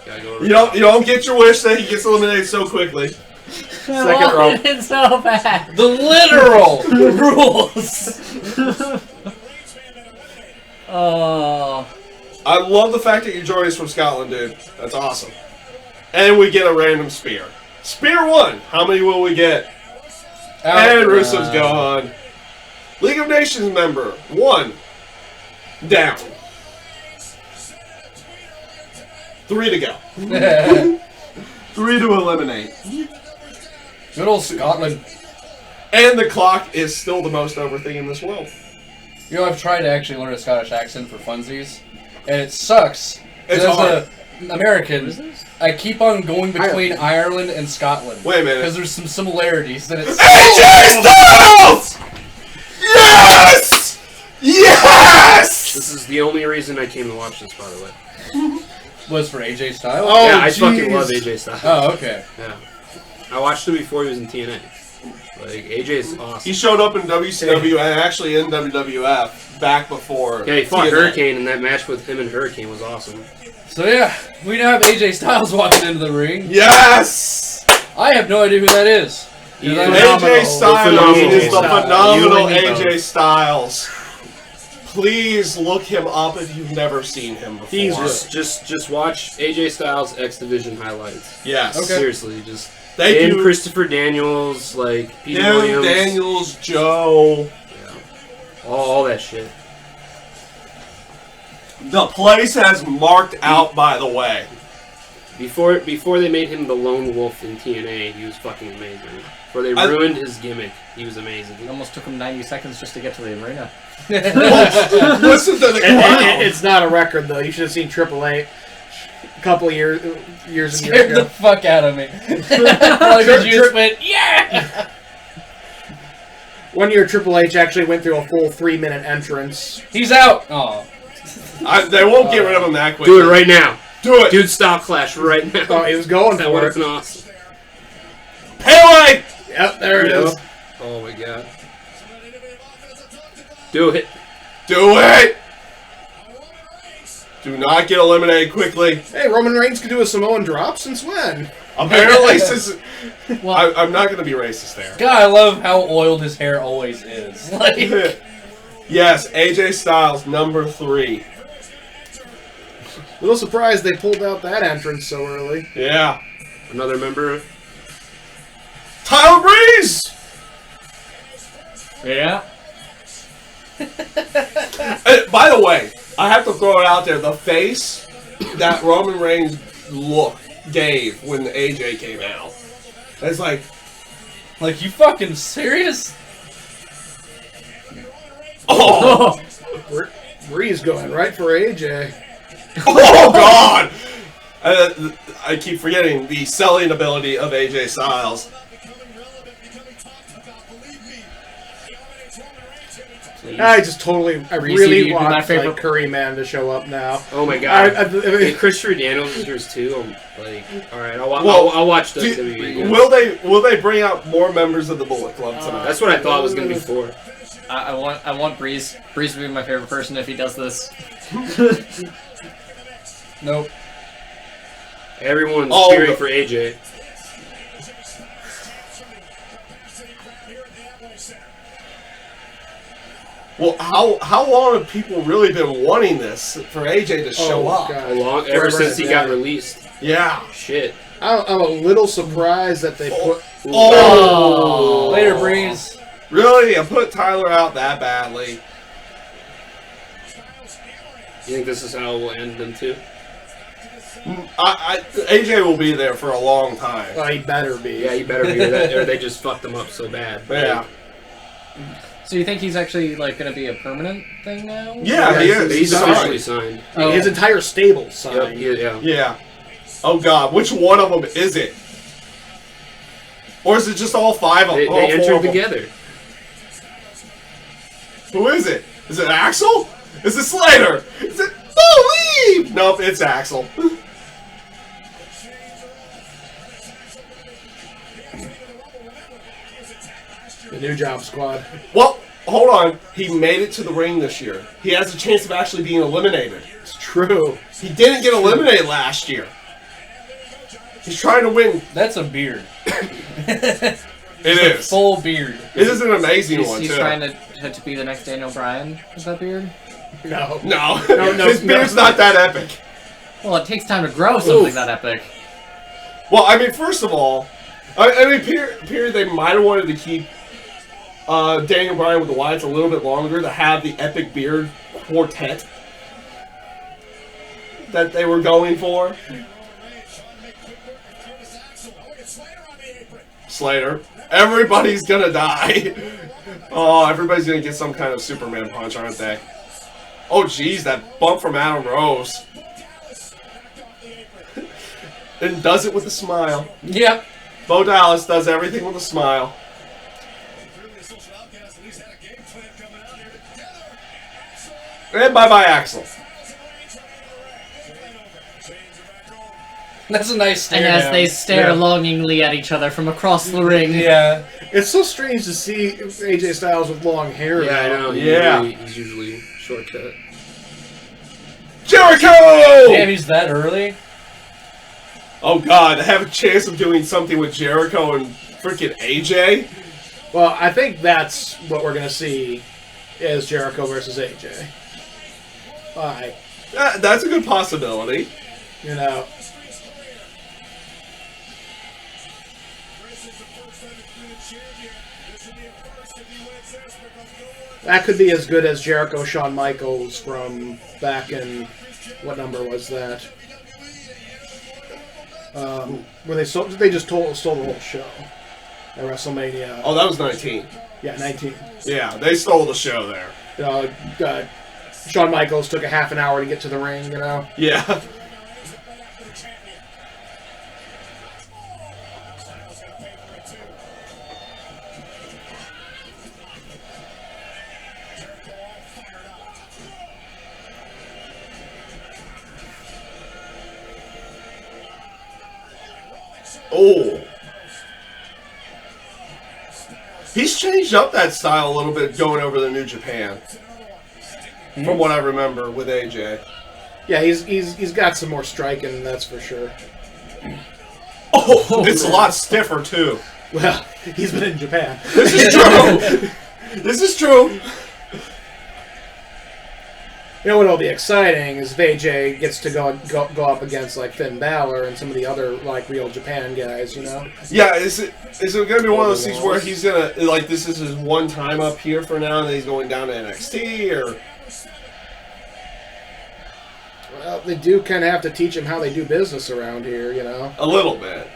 Gotta go
You don't get your wish that he gets eliminated so quickly.
Second row.
It's so bad.
The literal rules.
Oh.
I love the fact that you're joining us from Scotland, dude. That's awesome. And we get a random spear. Spear 1. How many will we get? And Russo's gone. League of Nations member 1 down. 3 to go. 3 to eliminate.
Good old Scotland.
And the clock is still the most over thing in this world.
You know, I've tried to actually learn a Scottish accent for funsies, and it sucks.
It's
As
hard.
an American, I keep on going between Ireland and Scotland.
Wait a minute.
Because there's some similarities that it's...
AJ Styles! Yes! Yes!
This is the only reason I came to watch this, by the way.
was for AJ Styles?
Oh,
yeah, I
jeez.
fucking love AJ Styles.
Oh, okay.
Yeah. I watched him before he was in TNA. Like, AJ's awesome.
He showed up in WCW and actually in WWF back before.
Yeah, he fought
TNA.
Hurricane, and that match with him and Hurricane was awesome.
So yeah, we now have AJ Styles walking into the ring.
Yes!
I have no idea who that is.
He
Because
is-
I-
AJ Styles
phenomenal
is the
Styles.
phenomenal
You and me
AJ
both.
Styles. Please look him up if you've never seen him before.
He's
Just watch AJ Styles X Division highlights.
Yes.
Okay.
Seriously, just
Thank
and
you.
Christopher Daniels, like Pete
Him,
Williams,
Daniels, Joe.
all that shit.
The place has marked out, by the way.
Before they made him the Lone Wolf in TNA, he was fucking amazing. Before they ruined his gimmick, he was amazing.
It almost took him 90 seconds just to get to the arena.
Listen to the crowd.
It's not a record though. You should have seen Triple H a couple of years and years
Scared the
ago.
fuck out of me. Probably because you just went, yeah!
One year, Triple H actually went through a full 3-minute entrance.
He's out! Oh.
They won't get rid of him that quickly.
Do it right now.
Do it.
Dude, stop Clash right now.
Oh, he was going
That would
for
have
it.
been awesome.
Pele!
Yep, there it is.
Oh my god. Do it.
Do it! Do not get eliminated quickly.
Hey, Roman Reigns can do a Samoan drop since when?
Apparently, since
Well,
I'm not going to be racist there.
God, I love how oiled his hair always is. Like,
Yes, AJ Styles, number 3.
A little surprised they pulled out that entrance so early.
Yeah.
Another member.
Tyler Breeze!
yeah.
By the way, I have to throw it out there. The face that Roman Reigns gave when AJ came out. It's like,
you fucking serious?
oh!
Breeze going right for AJ.
Oh, God! I keep forgetting the selling ability of AJ Styles.
I really
you'd be my
want
favorite-
like Curry Man to show up now.
Oh my god.
I-
Hey, Christopher Daniels is yours too. Like, alright,
Well,
I'll watch WWE.
Will they bring out more members of the Bullet Club tonight?
That's what I thought it was gonna be for.
I want Breeze. Breeze would be my favorite person if he does this.
Nope.
Everyone's
Oh,
cheering
but-
for AJ.
Well, how long have people really been wanting this for AJ to show up?
God.
Ever since he got
Yeah.
released.
Yeah.
Shit.
I'm a little surprised that they put.
Oh!
Later, Breeze.
Really? I put Tyler out that badly.
You think this is how it will end them too?
AJ will be there for a long time.
Well, he better be.
Yeah, you better be that, or they just fucked them up so bad.
Yeah.
So you think he's actually like going to be a permanent thing now?
Yeah, he is.
He's
Sorry.
officially signed.
Oh.
His entire stable
Yep,
signed.
yeah.
Yeah. Oh God, which one of them is it? Or is it just all 5 of
They
them? All 4
entered
of them?
together.
Who is it? Is it Axel? Is it Slater? Is it Believe? Nope, it's Axel.
The New Job Squad.
Well, hold on. He made it to the ring this year. He has a chance of actually being eliminated.
It's true.
He didn't get eliminated last year. He's trying to win.
That's a beard.
It
A
is.
full beard.
It is an amazing one,
He's
too.
trying to be the next Daniel Bryan with that beard.
No.
No.
No,
His beard's not that epic.
Well, it takes time to grow something that epic.
Well, I mean, first of all, I mean, period, they might have wanted to keep Daniel Bryan with the Wyatts a little bit longer to have the epic beard quartet. that they were going for. Slater. Everybody's gonna die. Oh, everybody's gonna get some kind of Superman punch, aren't they? Oh, jeez, that bump from Ambrose. And does it with a smile.
Yep.
Bo Dallas does everything with a smile. And bye-bye, Axel.
That's a nice stare.
And as
down.
they stare
Yeah.
longingly at each other from across the ring.
Yeah.
It's so strange to see AJ Styles with long hair.
Yeah, I
now.
know.
Yeah.
He's usually shortcut.
Jericho!
Damn, he's that early?
Oh god, to have a chance of doing something with Jericho and freaking AJ?
Well, I think that's what we're gonna see is Jericho versus AJ. Like,
That's a good possibility.
you know, that could be as good as Jericho Shawn Michaels from back in, what number was that? Where they stole the whole show at WrestleMania.
Oh, that was 19.
Yeah, 19.
Yeah, they stole the show there.
You know, Shawn Michaels took a half an hour to get to the ring. You know.
Yeah. Oh. He's changed up that style a little bit going over to New Japan. From what I remember with AJ.
Yeah, he's got some more striking, that's for sure.
Oh, it's a lot stiffer too.
Well, he's been in Japan.
This is true. This is true.
You know what'll be exciting is if AJ gets to go up against like Finn Balor and some of the other like real Japan guys, you know?
Yeah, is it gonna be one of those things where he's gonna like this is his one time up here for now and then he's going down to NXT or
Well, they do kind of have to teach him how they do business around here, you know?
a little bit?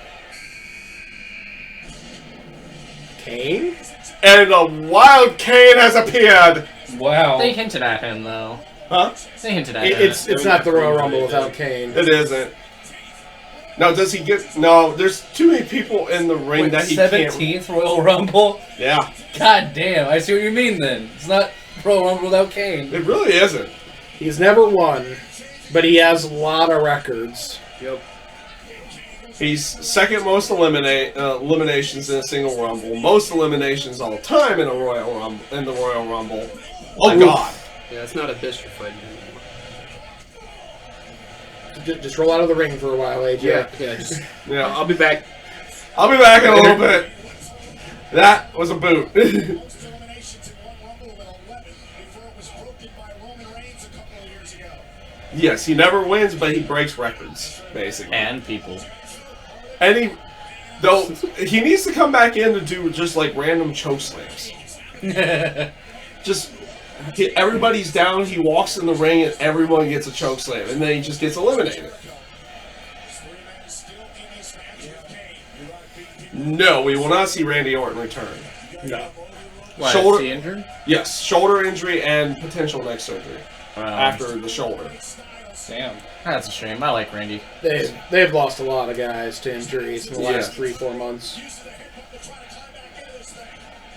Kane?
And a wild Kane has appeared.
Wow.
They hinted at him, though.
Huh?
They hinted at him.
It's not the Royal Rumble without Kane.
It isn't. No, does he get? No, there's too many people in the ring
Wait,
that he can't.
17th Royal Rumble?
Yeah,
God damn, I see what you mean then. It's not Royal Rumble without Kane.
it really isn't.
He's never won, but he has a lot of records.
Yep.
He's second most eliminations in a single Rumble, most eliminations all time in a Royal Rumble. In the Royal Rumble. Oh
Oof.
God.
Yeah, it's not a bitch you're fighting anymore.
Just roll out of the ring for a while, AJ.
Yeah, just,
Yeah,
I'll be back.
I'll be back in a little bit. That was a boot. Yes, he never wins, but he breaks records, basically.
And people.
And he needs to come back in to do just like random choke slams. Just everybody's down, he walks in the ring, and everyone gets a choke slam, and then he just gets eliminated. No, we will not see Randy Orton return.
No.
Why,
Shoulder-
is he injured?
Yes, shoulder injury and potential neck surgery after the shoulder.
Damn.
That's a shame. I like Randy.
They've lost a lot of guys to injuries in the last
Yeah.
3-4 months.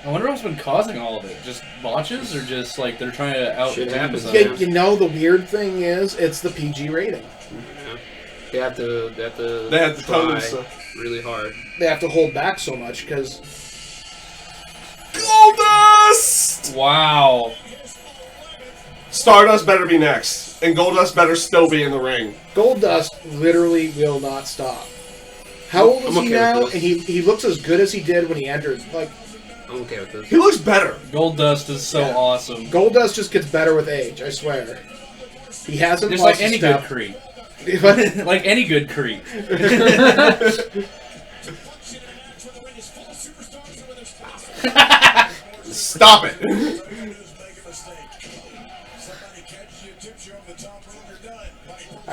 I wonder what's been causing all of it. Just botches, or just like they're trying to out
Shit happens.
themselves?
You know, the weird thing is, it's the PG rating.
Yeah. They have to
They have to tell
try
them
really hard.
They have to hold back so much because
Goldust!
Wow.
Stardust better be next, and Goldust better still be in the ring.
Goldust literally will not stop. How old is
I'm
he
okay with
now?
this.
And he looks as good as he did when he entered. Like,
I'm okay with this.
He looks better.
Goldust is so
Yeah.
awesome.
Goldust just gets better with age, I swear. He hasn't
Just
lost
like any
a
good
step.
creep.
But
Like any good creep.
Stop it.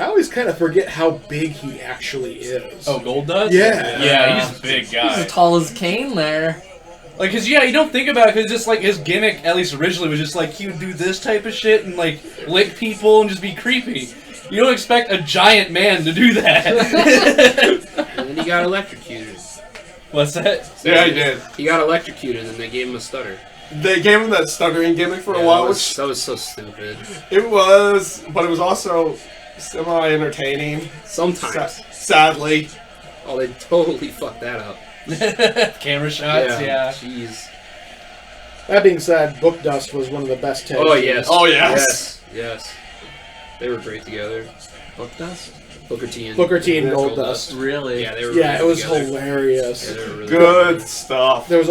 I always kind of forget how big he actually is.
Oh, Gold Dust?
Yeah.
Yeah, he's a big
He's
guy.
as tall as Kane there.
Like, cause yeah, you don't think about it, cause just like his gimmick, at least originally, was just like he would do this type of shit and like lick people and just be creepy. You don't expect a giant man to do that.
And then he got electrocuted.
What's that?
Yeah, he did.
He got electrocuted, and they gave him a stutter.
They gave him that stuttering gimmick for a
Yeah,
while,
that was so stupid.
it was, but it was also semi-entertaining.
Sometimes.
Sadly.
Oh, they totally fucked that up.
Camera shots, yeah.
Jeez.
That being said, Book Dust was one of the best tag
Oh
teams.
yes.
Oh, yes.
Yes. They were great together.
Book Dust?
Booker T and
Gold Dust.
Really?
Yeah, they were.
Yeah,
really
it was
together.
hilarious.
Yeah, they were really
Good stuff.
There was,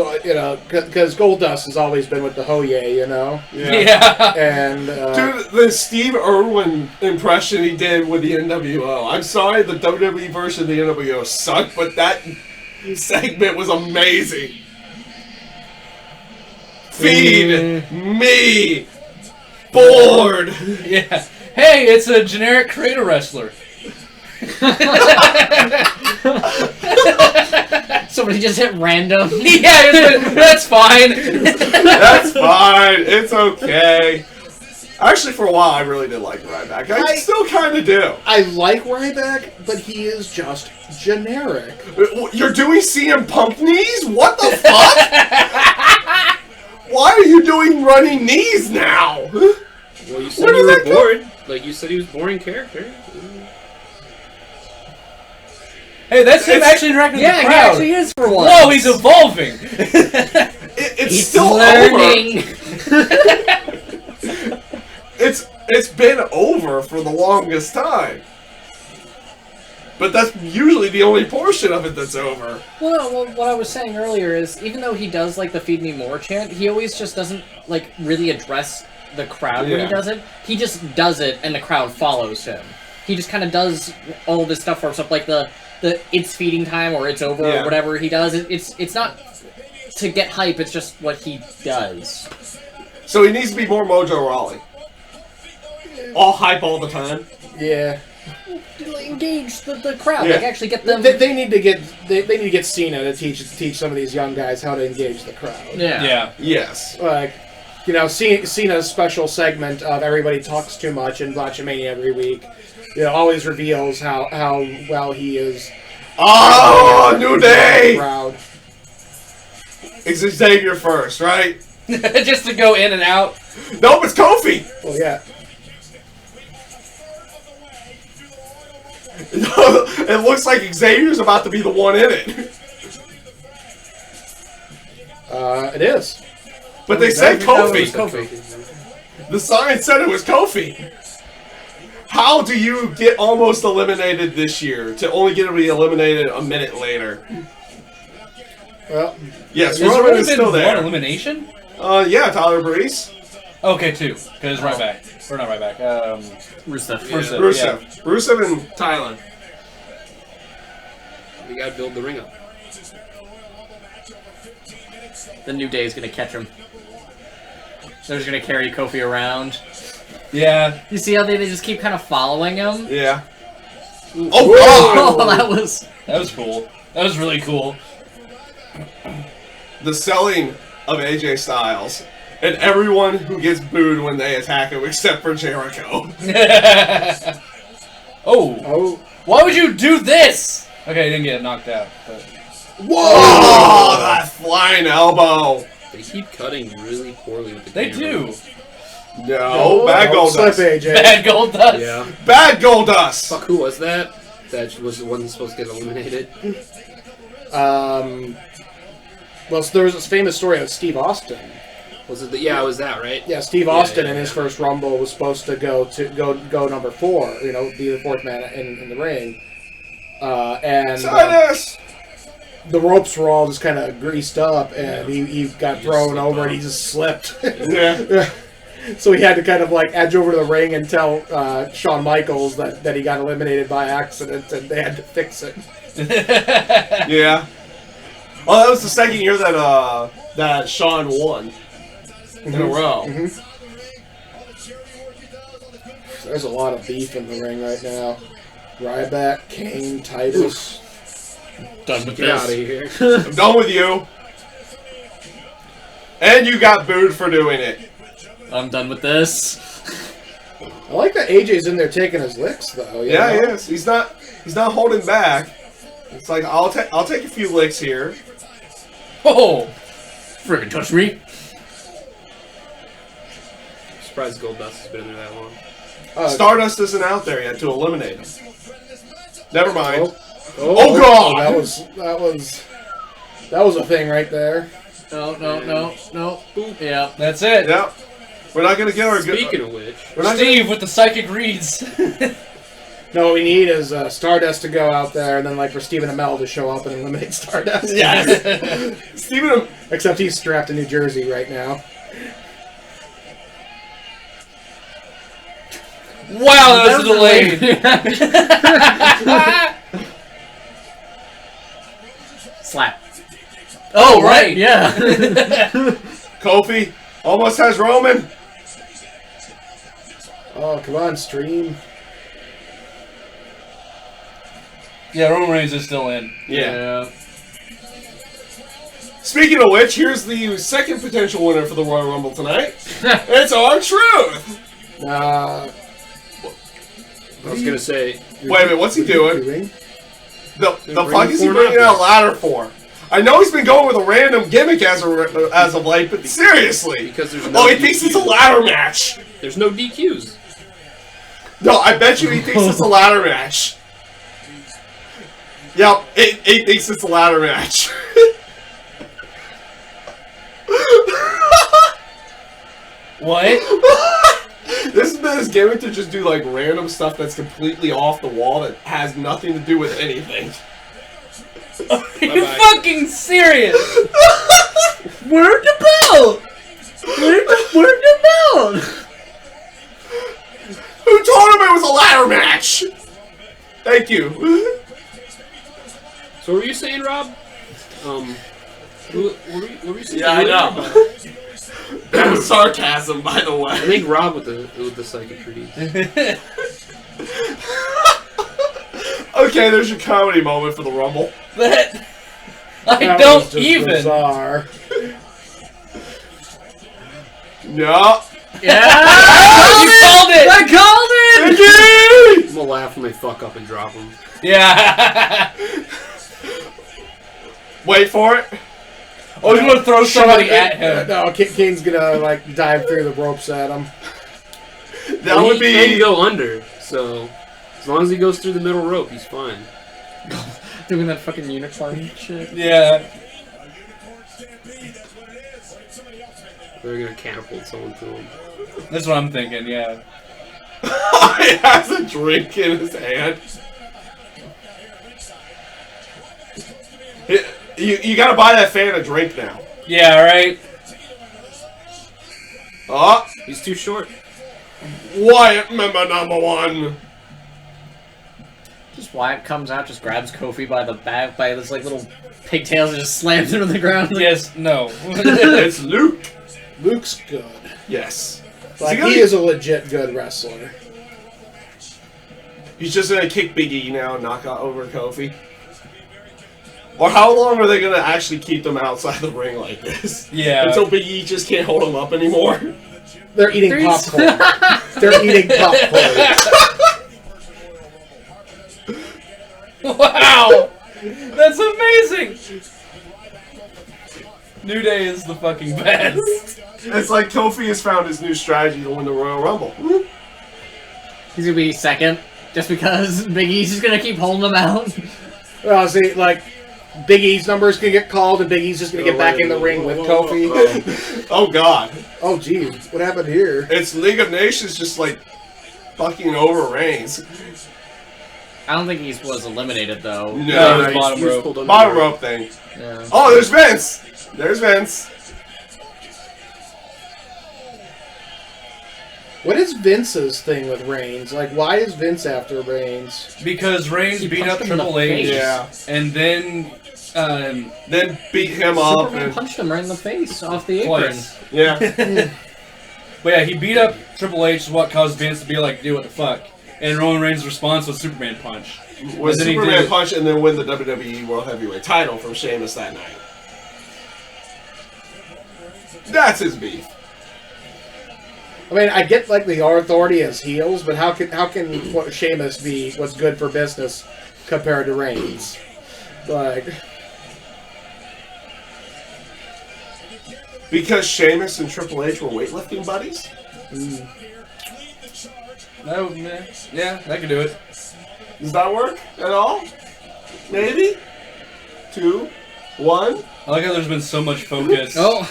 because Gold Dust has always been with the Hoye, you know?
Yeah.
And,
Dude, the Steve Irwin impression he did with the NWO. I'm sorry the WWE version of the NWO sucked, but that segment was amazing. Feed me bored.
Yeah. Hey, it's a generic creator wrestler.
Somebody just hit random.
Yeah, that's fine.
That's fine. It's okay. Actually, for a while, I really did like Ryback. I still kind of do.
I like Ryback, but he is just generic.
You're doing CM Punk knees? What the fuck? Why are you doing running knees now?
Well, you said
Where
you
did
were
that
bored. Like you said, he was a boring character.
Hey, that's him actually interacting with
Yeah,
the
he
crowd.
actually is for once.
Whoa, he's evolving.
It's
He's
still
learning.
over. It's been over for the longest time. But that's usually the only portion of it that's over.
Well, no, well, what I was saying earlier is, even though he does like the "Feed Me More" chant, he always just doesn't like really address the crowd when
Yeah.
he does it. He just does it, and the crowd follows him. He just kind of does all this stuff for himself, like the "It's feeding time" or "It's over"
Yeah.
or whatever he does. It's not to get hype. It's just what he does.
So he needs to be more Mojo Rawley. All hype all the time.
Yeah.
Engage the crowd,
Yeah.
like actually get them.
They need to get Cena to teach some of these young guys how to engage the crowd.
Yeah.
Yes.
Like, Cena's special segment of everybody talks too much in Botchamania every week, always reveals how well he is.
Oh, New Day!
Crowd.
It's Xavier first, right?
Just to go in and out.
Nope, it's Kofi!
Well, yeah.
It looks like Xavier's about to be the one in it.
It is.
But they said
No, it was
Kofi.
Kofi.
The sign said it was Kofi. How do you get almost eliminated this year to only get to be eliminated a minute later?
Well,
Yes,
Has there
Roman
only
is
been
still
one
there.
elimination?
Yeah, Tyler Breeze.
Okay, two. Because right back. Or not right back.
Rusev.
Rusev.
Rusev. Rusev and Tyler.
We gotta build the ring up.
The New Day is gonna catch him. They're just gonna carry Kofi around.
Yeah.
You see how they just keep kind of following him?
Yeah.
Oh,
Oh, God!
that was...
That was cool. That was really cool.
The selling of AJ Styles. And everyone who gets booed when they attack him except for Jericho.
Oh. Why would you do this? Okay, he didn't get knocked out. But...
Whoa! That flying elbow.
They keep cutting really poorly with the
They
camera.
do.
No, bad gold
slip,
dust.
AJ.
Bad Gold Dust.
Yeah.
Bad gold dust.
Fuck, who was that? That was the one that's supposed to get eliminated.
Well, so there was this famous story of Steve Austin.
Was it? Yeah, it was that, right?
Yeah, Steve
Yeah,
Austin
yeah,
in his
yeah.
first Rumble was supposed to go number 4. Be the fourth man in the ring. And
Titus.
the ropes were all just kind of greased up, and he got thrown over, and he just slipped.
Yeah.
So he had to kind of like edge over to the ring and tell Shawn Michaels that he got eliminated by accident, and they had to fix it.
Yeah. Well, that was the second year that Shawn won in a row.
Mm-hmm. There's a lot of beef in the ring right now. Ryback, Kane, Titus.
Done with
Get out of
this.
here.
I'm done with you. And you got booed for doing it.
I'm done with this.
I like that AJ's in there taking his licks, though. you
Yeah,
know?
he is. He's not holding back. It's like I'll take a few licks here.
Oh! Friggin' touch me.
Surprised Goldust has been in there that long.
Stardust isn't out there yet to eliminate him. Never mind.
Oh,
God!
That was a thing right there.
No. Yeah.
That's it.
Yep. We're not gonna get our good.
Speaking of which,
We're not
Steve with the psychic reads.
No, what we need is Stardust to go out there, and then like for Stephen Amell to show up and eliminate Stardust.
Yes. Stephen.
Except he's strapped to New Jersey right now.
Wow, that was delayed.
Slap.
Oh, right.
Yeah.
Kofi almost has Roman.
Oh, come on, stream.
Yeah, Roman Reigns is still in.
Yeah. Speaking of which, here's the second potential winner for the Royal Rumble tonight. It's R-Truth.
Uh,
I was gonna say,
Wait a minute, what's he doing? The
bringing
fuck is he
four
bringing
up.
out a ladder for? I know he's been going with a random gimmick as of late, but seriously.
because there's no
Oh, he thinks it's a ladder match.
There's no DQs.
No, I bet you he thinks it's a ladder match. Yep, he thinks it's a ladder match.
What?
This has been his gimmick to just do like random stuff that's completely off the wall that has nothing to do with anything.
Are you fucking serious?
Where'd the bell? Where'd the bell?
Who told him it was a ladder match? Thank you.
So what were you saying, Rob? What were you saying?
Yeah, I know. That was sarcasm, by the
I
way.
think Rob with the psychic read.
Okay, there's your comedy moment for the Rumble.
That
that
don't
was just
even.
bizarre.
No.
Yeah.
You called it.
I called it.
Mickey!
I'm gonna laugh when they fuck up and drop him.
Yeah.
Wait for it.
Oh, he's gonna throw somebody at him.
No, Kane's gonna like dive through the ropes at him.
That
Well,
would
he can
be.
go under, so as long as he goes through the middle rope, he's fine.
Doing that fucking unicorn shit.
Yeah.
They're gonna catapult someone to him.
That's what I'm thinking. Yeah.
He has a drink in his hand. You gotta buy that fan a drink now.
Yeah. Right.
Oh,
He's too short.
Wyatt member number one.
Just Wyatt comes out, just grabs Kofi by the back, by his like little pigtails, and just slams him to the ground.
Yes. No.
It's Luke.
Luke's good.
Yes.
Like, he is a legit good wrestler.
He's just gonna kick Big E now and knock out over Kofi. Or how long are they gonna actually keep them outside the ring like this?
Yeah.
Until Big E just can't hold him up anymore.
They're eating popcorn. They're eating popcorn.
Wow. That's amazing. New Day is the fucking best.
It's like Kofi has found his new strategy to win the Royal Rumble.
He's gonna be second, just because Big E's just gonna keep holding him out.
Well, see, like, Big E's number's gonna get called, and Big E's just gonna get back in the ring with Kofi.
Oh god.
Oh, geez. What happened here?
It's League of Nations just like fucking over Reigns.
I don't think he was eliminated though.
No,
it's bottom rope.
Bottom rope thing.
Yeah.
Oh, there's Vince! There's Vince.
What is Vince's thing with Reigns? Like, why is Vince after Reigns?
Because Reigns
He
beat up
punched him in the
Triple H,
face.
Yeah.
and then
Then beat him up
Superman
and
punched him right in the face off the apron.
twice.
yeah.
But yeah, he beat up Triple H, what caused Vince to be like, dude, what the fuck? And Roman Reigns' response was Superman Punch.
Was
And then he
Superman
did-
Punch and then win the WWE World Heavyweight title from Sheamus that night. That's his beef.
I mean, I get like the authority as heels, but how can Sheamus be what's good for business compared to Reigns? Like,
Because Sheamus and Triple H were weightlifting buddies?
Yeah, that could do it.
Does that work at all? Maybe? 2, 1.
I like how there's been so much focus.
Oh,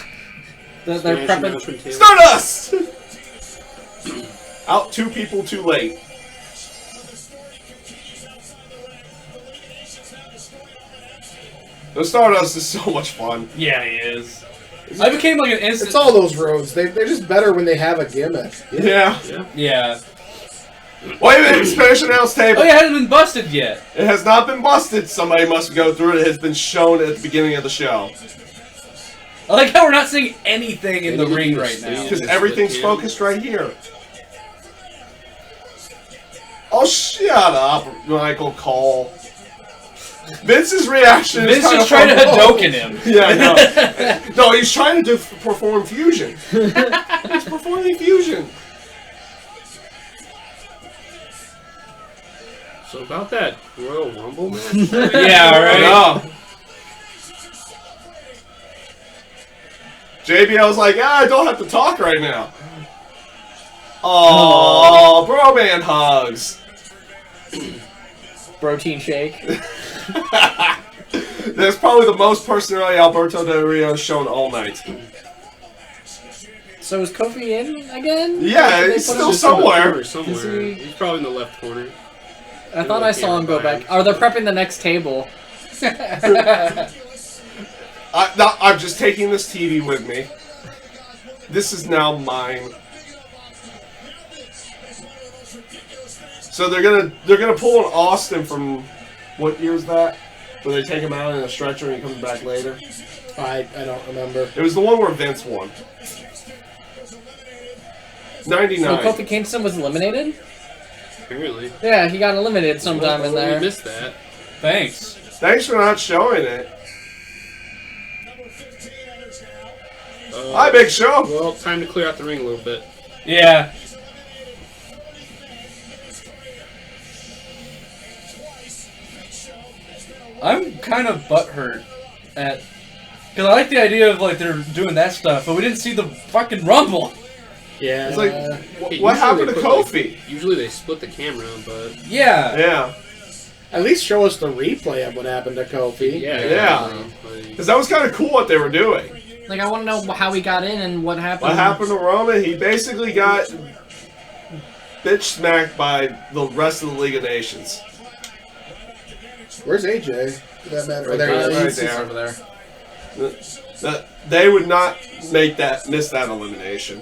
they're
Smash
prepping.
announcement table.
Stardust! Out 2 people too late. The Stardust is so much fun.
Yeah, he is. I became like an instant.
it's all those roads. They're just better when they have a gimmick.
Yeah.
Yeah.
Wait a minute, Spanish announce table.
Oh yeah, it hasn't been busted yet.
It has not been busted. Somebody must go through it. It has been shown at the beginning of the show.
I like how we're not seeing anything in
They
the
need to
ring
do
right
this.
now.
They need
Because
Just
everything's
the
focused right here. Oh, shut up, Michael Cole. Vince's reaction is
Vince
kind
is
of
trying to
fun.
Hadoken him.
Yeah, no. No, he's trying to perform fusion. He's performing fusion.
So about that Royal Rumble match.
Yeah,
I
right.
know. JBL's like, I don't have to talk right now. Oh, bro man hugs.
Protein shake.
That's probably the most personality Alberto Del Rio has shown all night.
So is Kofi in again?
Yeah,
Did they
he's
put
still
him-
somewhere.
Somewhere.
Is he-
He's probably in the left corner.
I thought I saw him go back. Oh, they're prepping the next table.
I'm just taking this TV with me. This is now mine. So they're gonna pull an Austin from what year is that? Where they take him out in a stretcher and he comes back later.
I don't remember.
It was the one where Vince won. 99.
So Kofi Kingston was eliminated?
Apparently.
Yeah, he got eliminated sometime in
We
there.
missed that.
Thanks.
Thanks for not showing it. Hi, Big Show.
Well, time to clear out the ring a little bit.
Yeah. I'm kind of butthurt at, because I like the idea of like they're doing that stuff, but we didn't see the fucking Rumble.
Yeah.
It's like,
Hey,
what
usually
happened
they
to
put, like,
Kofi?
usually they split the camera, but
Yeah.
Yeah,
At least show us the replay of what happened to Kofi.
Yeah. because that was kind of cool what they were doing.
Like, I want to know how he got in and what happened.
What happened to Roman? He basically got bitch smacked by the rest of the League of Nations.
Where's AJ? For that matter.
Right
There he
there.
is.
Right
He's
there.
over there.
They would not miss that elimination.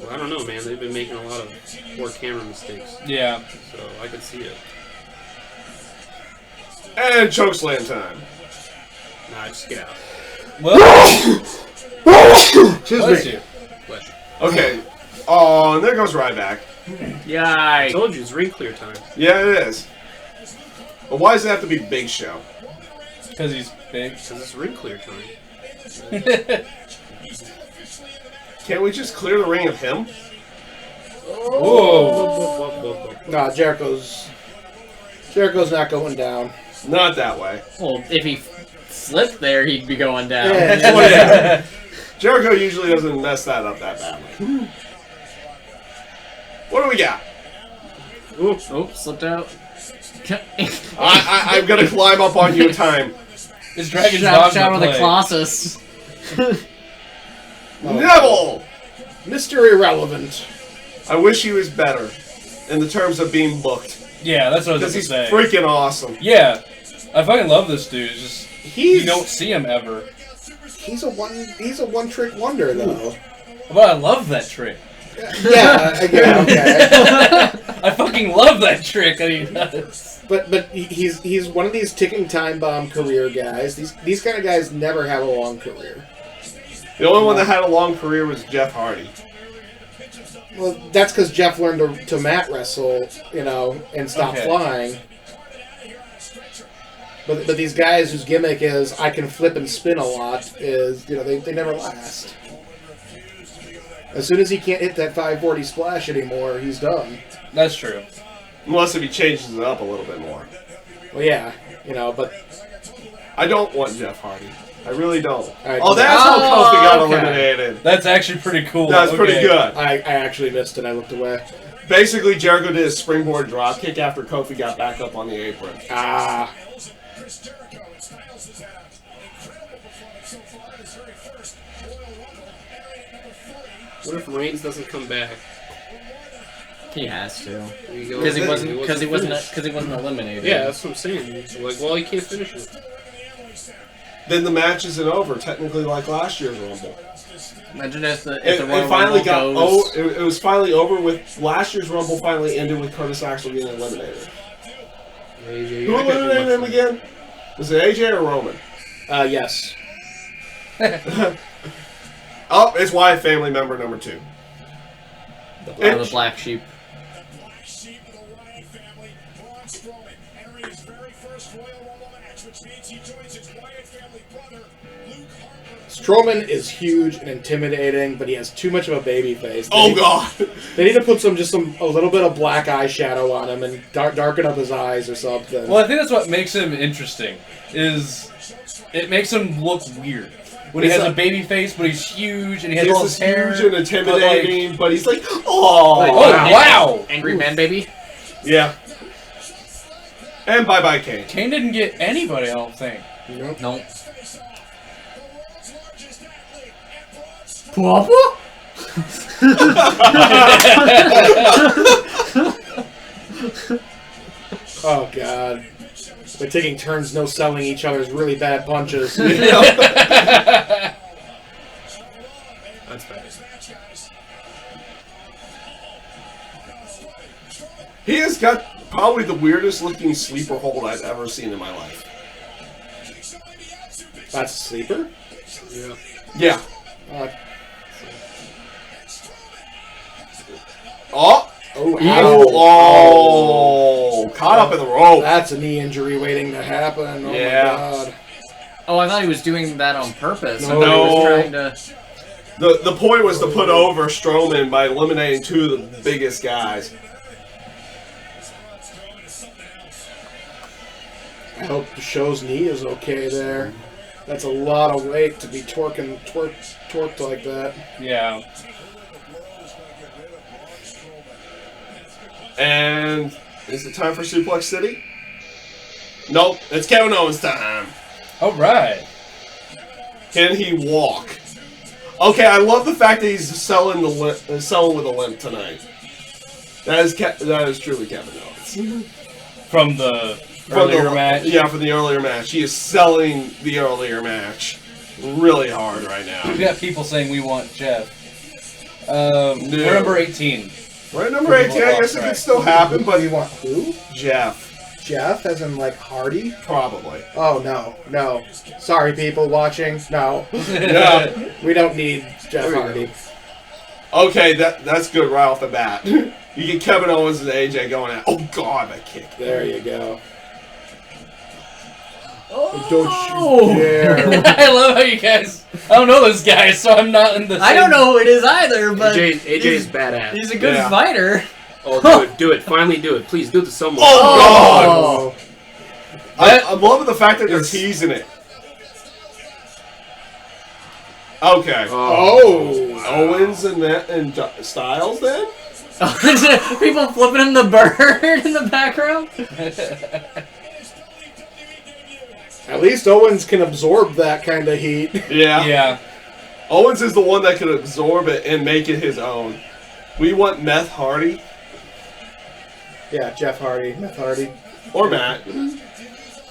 Well, I don't know, man. They've been making a lot of poor camera mistakes,
Yeah.
so I could see it.
And chokeslam time.
Nah, just get out.
Well,
Excuse
bless
me.
you.
But
Okay. Oh, and there goes Ryback.
I
Yikes.
told you it's ring clear time.
Yeah, it is. But why does it have to be Big Show?
Because he's big.
Because it's ring clear time.
Can't we just clear the ring of him?
Whoa.
Nah, Jericho's not going down.
Not that way.
Well, if he slipped there, he'd be going down.
Yeah.
Well, yeah. Jericho usually doesn't mess that up that badly. What do we got?
Oops, slipped out.
I'm gonna climb up on you in time.
It's Dragon's
Shout
Dogma
out of the
play.
Colossus.
Neville!
Mr. Irrelevant.
I wish he was better in the terms of being booked.
Yeah, that's what I was
Because
going
he's
to say.
freaking awesome.
Yeah. I fucking love this dude. It's just,
He's
you don't see him ever.
he's a one-trick wonder though.
But I love that trick.
Yeah, again, okay.
I fucking love that trick that he does.
But he's one of these ticking time bomb career guys. These kind of guys never have a long career.
The only one that had a long career was Jeff Hardy.
Well, that's because Jeff learned to mat wrestle, and stop flying. But these guys whose gimmick is I can flip and spin a lot they never last. As soon as he can't hit that 540 splash anymore, he's done.
That's true.
Unless if he changes it up a little bit more.
Well, yeah, but
I don't want Jeff Hardy. I really don't.
Right.
Oh, that's how Kofi got eliminated.
That's actually pretty cool.
That's pretty good.
I actually missed it. I looked away.
Basically, Jericho did a springboard dropkick after Kofi got back up on the apron.
Ah.
What if Reigns doesn't come back?
He has to.
Because
he wasn't eliminated.
Yeah, that's what I'm saying. Like, well, he can't finish it.
Then the match isn't over, technically like last year's Rumble.
Imagine if the
It
Royal
finally
Rumble
got
goes...
it was finally over with last year's Rumble finally ended with Curtis Axel getting eliminated.
AJ,
Who eliminated him again? Was it AJ or Roman?
Yes.
Oh, it's Wyatt family member number 2.
The black sheep.
Strowman is huge and intimidating, but he has too much of a baby face.
God!
They need to put a little bit of black eyeshadow on him and darken up his eyes or something.
Well, I think that's what makes him interesting. Is it makes him look weird when he has a baby face, but he's huge and he has all his hair.
Huge and intimidating, but he's like, oh,
wow!
Angry man baby.
Yeah. And bye-bye, Kane.
Kane didn't get anybody, I don't think.
Nope. Papa?
Oh, God. They're taking turns no-selling each other's really bad punches.
That's bad.
He has got probably the weirdest looking sleeper hold I've ever seen in my life.
That's a sleeper?
Yeah.
Oh,
caught up in the rope.
That's a knee injury waiting to happen. Oh,
Yeah.
my God.
Oh, I thought he was doing that on purpose.
No.
I thought he was trying to...
The point was to put over Strowman by eliminating 2 of the biggest guys.
I hope the show's knee is okay there. That's a lot of weight to be torqued like that.
Yeah.
And is it time for Suplex City? Nope, it's Kevin Owens time.
All right.
Can he walk? Okay, I love the fact that he's selling with a limp tonight. That is truly Kevin Owens.
From the earlier match?
Yeah, from the earlier match. He is selling the earlier match really hard right now.
We got people saying we want Jeff. We're number 18.
We're at number 18. I guess it could still happen, but
You want who?
Jeff.
Jeff, as in like Hardy?
Probably.
Oh, no. Sorry, people watching. No.
Yeah.
We don't need Jeff Hardy.
Okay, that's good right off the bat. You get Kevin Owens and AJ going at. Oh God, that kick.
There you go.
Oh!
Don't you dare.
I love how you guys... I don't know those guys, so I'm not in the
I don't know who it is either, but...
AJ's badass.
He's a good
Yeah.
fighter.
Oh, do it. Finally do it. Please do it to someone.
Oh,
Oh!
I'm loving the fact that they're teasing it. Okay.
Oh!
Owens and Styles then?
People flipping him the bird in the background?
At least Owens can absorb that kind of heat.
Yeah.
Yeah.
Owens is the one that can absorb it and make it his own. We want Meth Hardy.
Yeah, Jeff Hardy, Meth Hardy.
Or Matt.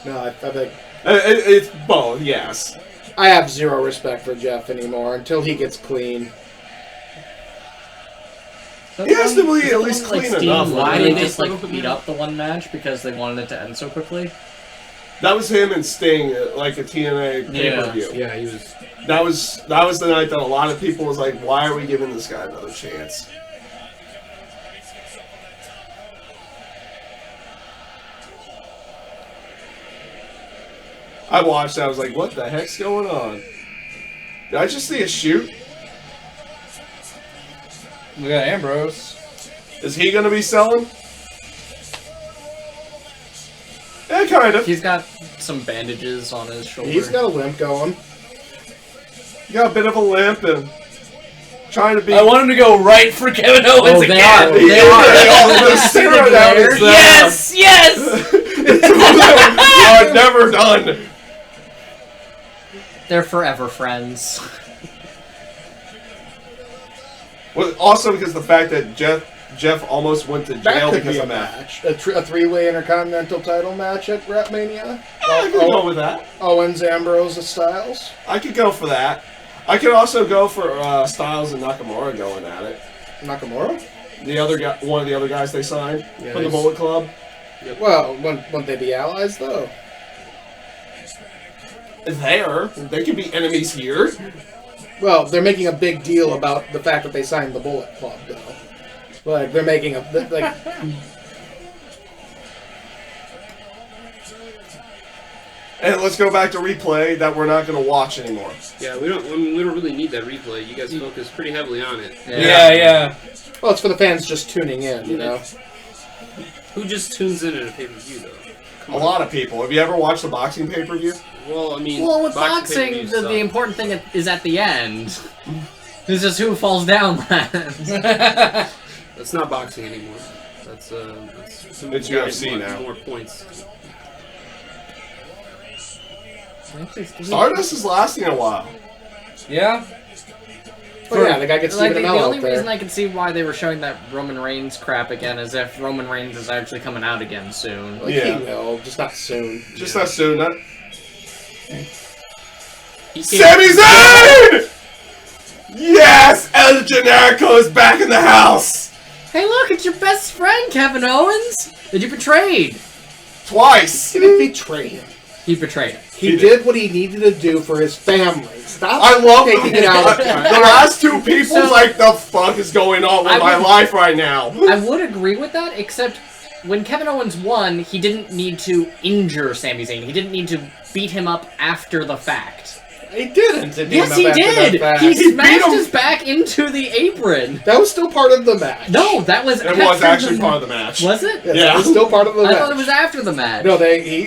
No, I think
It's both, yes.
I have zero respect for Jeff anymore until he gets clean.
He has to be at least clean enough.
Why
did
did
they
they just
split
like
up
beat
again?
up the one match because they wanted it to end so quickly?
That was him and Sting at like a TNA pay-per-view.
Yeah, he was.
That was the night that a lot of people was like, why are we giving this guy another chance? I watched that, I was like, what the heck's going on? Did I just see a shoot?
We got Ambrose.
Is he going to be selling? Yeah, kind of.
He's got some bandages on his shoulder.
He's got a limp going.
You got a bit of a limp and trying to be...
I want him to go right for Kevin Owens
Oh,
again.
they are. They are.
Yes, yes.
Are never done.
They're forever friends.
Well, also because the fact that Jeff almost went to
That
jail
could
because
be a
of that.
match. A three-way Intercontinental title match at WrestleMania.
I could go with that.
Owens, Ambrose, and Styles.
I could go for that. I could also go for Styles and Nakamura going at it.
Nakamura?
The other guy, one of the other guys they signed
Yeah,
from the
he's-
Bullet Club.
Well, wouldn't they be allies, though?
They could be enemies here.
Well, they're making a big deal about the fact that they signed the Bullet Club, though. Like, they're making a... like.
And let's go back to replay that we're not going to watch anymore.
Yeah, we don't. I mean, we don't really need that replay. You guys focus pretty heavily on it.
Yeah.
Well, it's for the fans just tuning in, you know?
Who just tunes in at a pay-per-view, though?
A lot of people. Have you ever watched the boxing pay-per-view?
Well, I mean,
Well, with boxing,
pay-per-views
the
suck.
important thing is at the end. It's just who falls down last.
That's not boxing anymore. That's
It's UFC now.
More points.
Stardust is lasting a while.
Yeah.
Oh, yeah, the guy gets
Like,
Stephen
the
Amell
only
out there.
reason I can see why they were showing that Roman Reigns crap again is if Roman Reigns is actually coming out again soon.
Like,
Yeah.
he will, just not soon.
Just not soon. Not...
He can't-
Sami Zayn! Yes! El Generico is back in the house!
Hey, look, it's your best friend, Kevin Owens! That you betrayed.
Twice!
He didn't betray him.
He betrayed him.
He did what he needed to do for his family. Stop
I love
taking it out of
the
context.
last two people like, the fuck is going on with
I
my
would-
life right now?
I would agree with that, except when Kevin Owens won, he didn't need to injure Sami Zayn. He didn't need to beat him up after the fact.
He didn't. It
Yes,
came
he
up after
did!
the fact.
He
He beat
smashed
him.
his back into the apron.
That was still part of the match.
No, that was
It was actually part of the match.
Was it?
Yes,
Yeah.
that was still part of the
I
match.
thought it was after the match.
No, he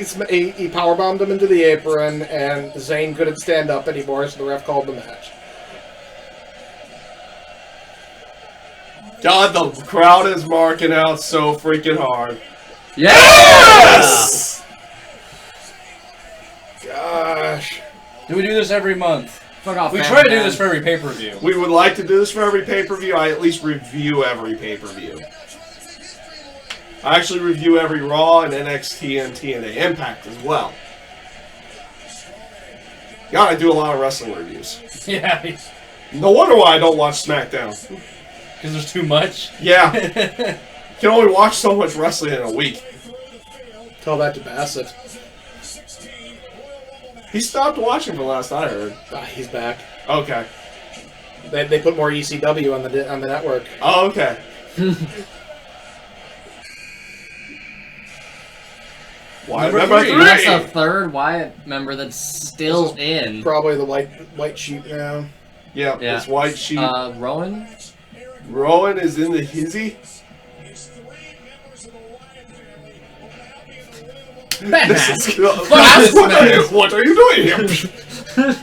powerbombed him into the apron, and Zayn couldn't stand up anymore, so the ref called the match.
God, the crowd is marking out so freaking hard.
Yes!
Gosh.
Do we do this every month?
Fuck off,
We
man,
try to do
man.
this for every pay-per-view.
We would like to do this for every pay-per-view. I at least review every pay-per-view. I actually review every Raw and NXT and TNA Impact as well. God, I do a lot of wrestling reviews.
Yeah, because
No wonder why I don't watch SmackDown.
there's too much.
Yeah. You can only watch so much wrestling in a week.
Tell that to Bassett.
He stopped watching from last I heard.
He's back.
Okay.
They put more ECW on the network.
Oh, okay. Why
Number
number
three.
three?
That's a third Wyatt member that's still in.
Probably the white sheep now.
Yeah,
Yeah.
it's White Sheep.
Rowan?
Rowan is in the hizzy. This is what are you doing here?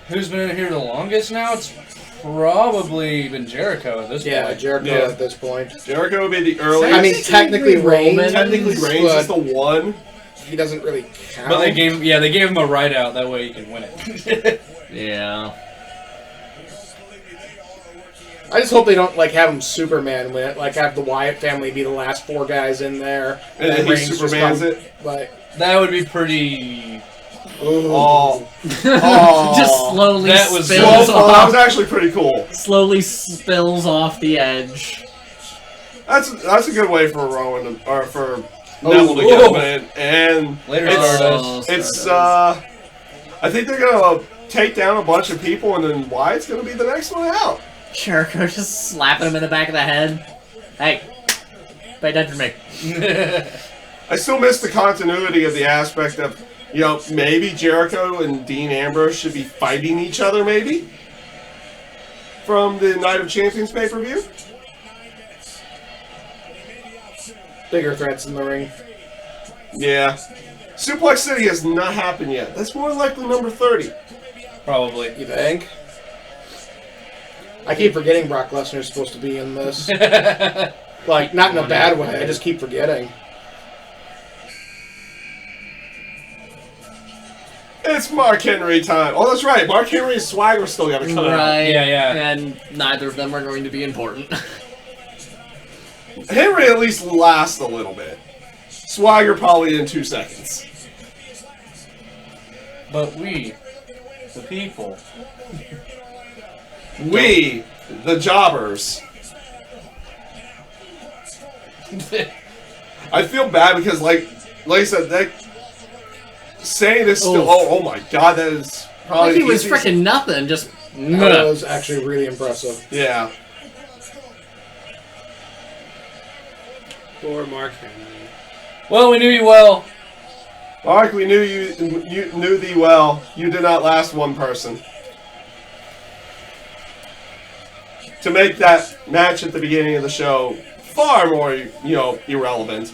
Who's been in here the longest now? It's probably been Jericho at this
Yeah,
point.
Jericho
Yeah.
at this point.
Jericho would be the earliest.
I mean, technically Reigns.
technically Reigns is the one.
He doesn't really count.
But they gave him a ride out, that way he can win it.
Yeah.
I just hope they don't have him Superman win it. Like have the Wyatt family be the last four guys in there,
And then he
Reigns just
Supermans
come-
it.
Like,
That would be pretty...
Oh,
Just slowly
That was
spills
that was
off.
actually pretty cool.
Slowly spills off the edge.
That's a good way for Rowan to, or for Neville to get him in. And
Later
it's I think they're gonna take down a bunch of people, and then Wyatt's gonna be the next one out.
Jericho just slapping him in the back of the head. Hey, pay attention to me.
I still miss the continuity of the aspect of, you know, maybe Jericho and Dean Ambrose should be fighting each other, maybe? From the Night of Champions pay-per-view?
Bigger threats in the ring.
Yeah. Suplex City has not happened yet. That's more likely number 30.
Probably.
You think? I keep forgetting Brock Lesnar's supposed to be in this. Like, not in a bad way. I just keep forgetting.
It's Mark Henry time. Oh, that's right. Mark Henry and Swagger still got to come out.
Right.
Yeah.
And neither of them are going to be important.
Henry at least lasts a little bit. Swagger probably in 2 seconds.
But we, the people.
We, the jobbers. I feel bad because, like I said, that saying this still. Oh my God, that is probably.
Like he was freaking nothing. Just.
That was actually really impressive.
Yeah.
Poor Mark Henry.
Well, we knew you well.
Mark, we knew you knew thee well. You did not last one person. To make that match at the beginning of the show far more, irrelevant.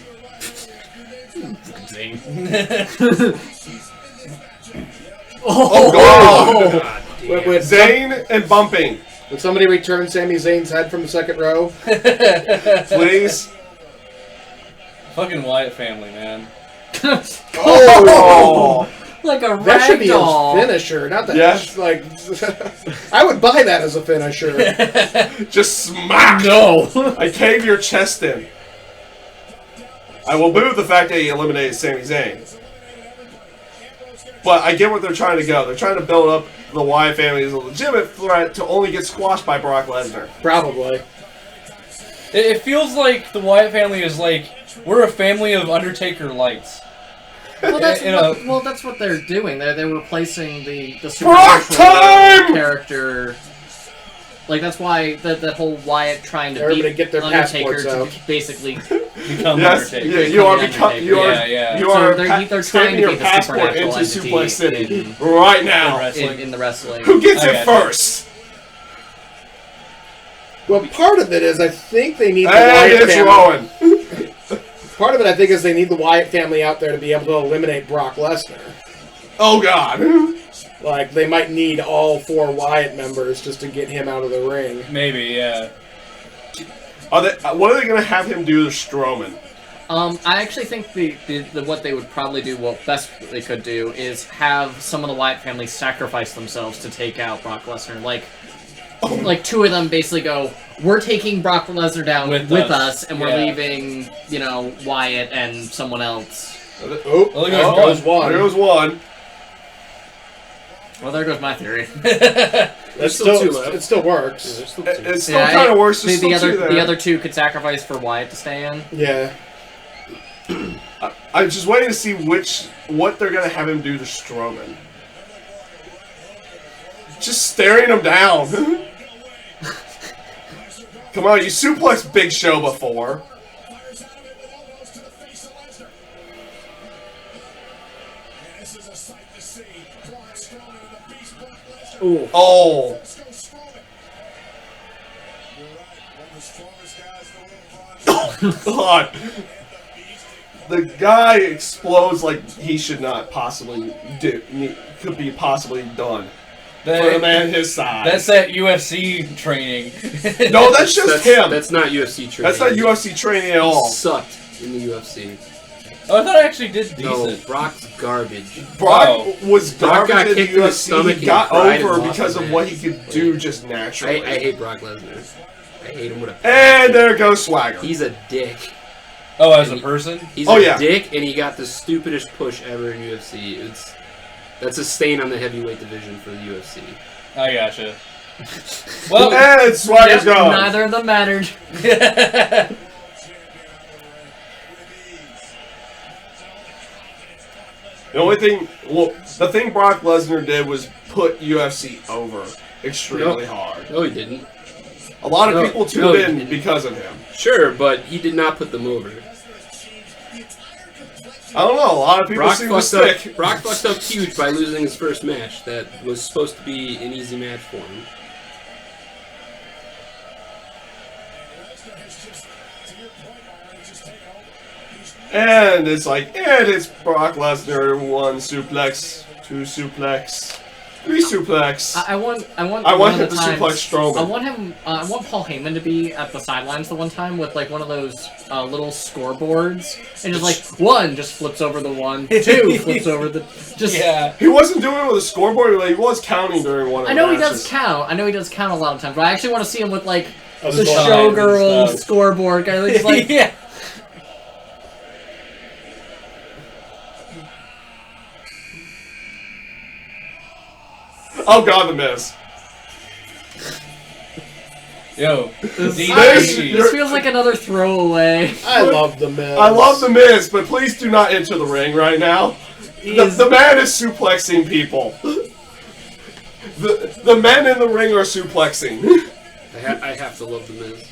Oh God!
God damn.
With
Zayn and bumping,
Would somebody return Sami Zayn's head from the second row?
please.
Fucking Wyatt family, man.
Oh!
Like a
That should be
ragdoll.
his finisher, not that.
Yes.
Like, I would buy that as a finisher.
Just smack!
No.
I cave your chest in. I will boo the fact that he eliminated Sami Zayn. But I get what they're trying to go. They're trying to build up the Wyatt family as a legitimate threat to only get squashed by Brock Lesnar.
Probably.
It feels like the Wyatt family is like, we're a family of Undertaker lights.
Well, that's
You
what,
know-
that's what they're doing. They're replacing the
Brock
supernatural
time!
character. Like that's why the whole Wyatt trying to
Everybody
beat
get their
Undertaker
passports
to
out.
basically.
Become
Yes,
Undertaker.
you are
Yeah.
you
So
are
they're trying
stamping
to
your
be the
passport
supernatural
into
entity
Suplex City
in-
right now.
in the wrestling.
Who gets
I
it
got
first?
Well, part of it is I think they need the
And
Wyatt
it's
family.
Rowan.
Part of it I think is they need the Wyatt family out there to be able to eliminate Brock Lesnar.
Oh God.
Like, they might need all 4 Wyatt members just to get him out of the ring.
Maybe, yeah.
What are they going to have him do to Strowman?
I actually think the what they would probably do, what best they could do, is have some of the Wyatt family sacrifice themselves to take out Brock Lesnar. Like 2 of them basically go, we're taking Brock Lesnar down with us, and we're leaving, Wyatt and someone else.
Oh,
Well,
there goes one.
There goes one.
Well, there goes my theory.
That's
still 2 left.
It still works.
There's still
It
2.
still kind of works. There's
The
still 2 there.
the other 2 could sacrifice for Wyatt to stay in.
Yeah.
I'm just waiting to see what they're going to have him do to Strowman. Just staring him down. Come on, you suplexed Big Show before.
Ooh.
Oh. God. The guy explodes like he should not possibly could be possibly done. For a man his size.
That's that UFC training.
No, that's just him.
That's not UFC training.
That's not UFC training at all.
He sucked in the UFC.
Oh, I thought I actually did
No,
decent.
Brock's garbage.
Brock was
Brock
garbage
got
in the
kicked in the
UFC.
stomach
He
and
got
cried and
over
lost
because
the
of what
match.
he could do just naturally.
I hate Brock Lesnar. I hate him with a
And there goes Swagger.
He's a dick.
Oh, as a person?
He's
Oh,
a
yeah.
dick, and he got the stupidest push ever in UFC. That's a stain on the heavyweight division for the UFC.
I gotcha. Well,
And Swagger's gone.
Neither of them mattered.
The only thing, the thing Brock Lesnar did was put UFC over extremely hard.
No, he didn't.
A lot of people tuned
he
in
didn't.
because of him.
Sure, but he did not put them over.
I don't know. A lot of people seem to stick.
Brock fucked up huge by losing his first match. That was supposed to be an easy match for him.
And it's like, and it's Brock Lesnar, 1 suplex, 2 suplex, 3 suplex.
I want
him to suplex Strowman.
I want him. I want Paul Heyman to be at the sidelines the one time with like one of those little scoreboards, and just like 1 just flips over the 1, 2 flips over the just.
Yeah.
He wasn't doing it with a scoreboard. Like, he was counting during one of the
I know
matches.
he does count. I know he does count a lot of times, but I actually want to see him with like
Of
the
the signs
showgirl
and stuff.
scoreboard guy. Like, just like
yeah.
Oh God, the Miz.
Yo.
Miz,
this feels like another throwaway.
I love the Miz.
I love the Miz, but please do not enter the ring right now. The man is suplexing people. The men in the ring are suplexing.
I have to love the Miz.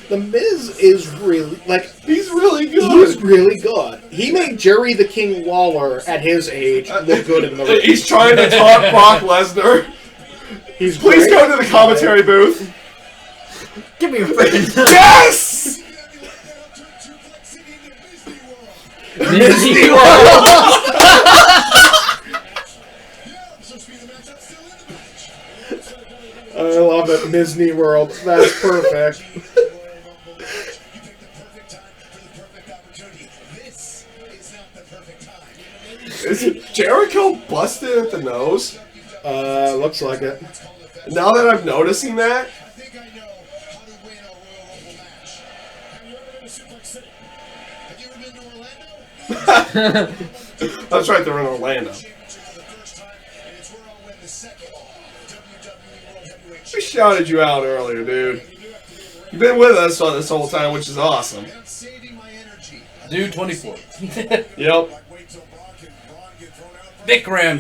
The Miz is really
He's really good.
He's really good. He made Jerry the King Lawler at his age look good in the ring.
He's trying to talk Brock Lesnar.
He's
Please
great.
go to the commentary booth.
Give me a freaking
Yes!
Disney
I love it. Disney World. That's perfect.
Is Jericho busted at the nose?
Looks like it.
Now that I'm noticing that, that's right, they're in Orlando. We shouted you out earlier, dude. You've been with us on this whole time, which is awesome.
Dude 24.
Yep.
Vic Ram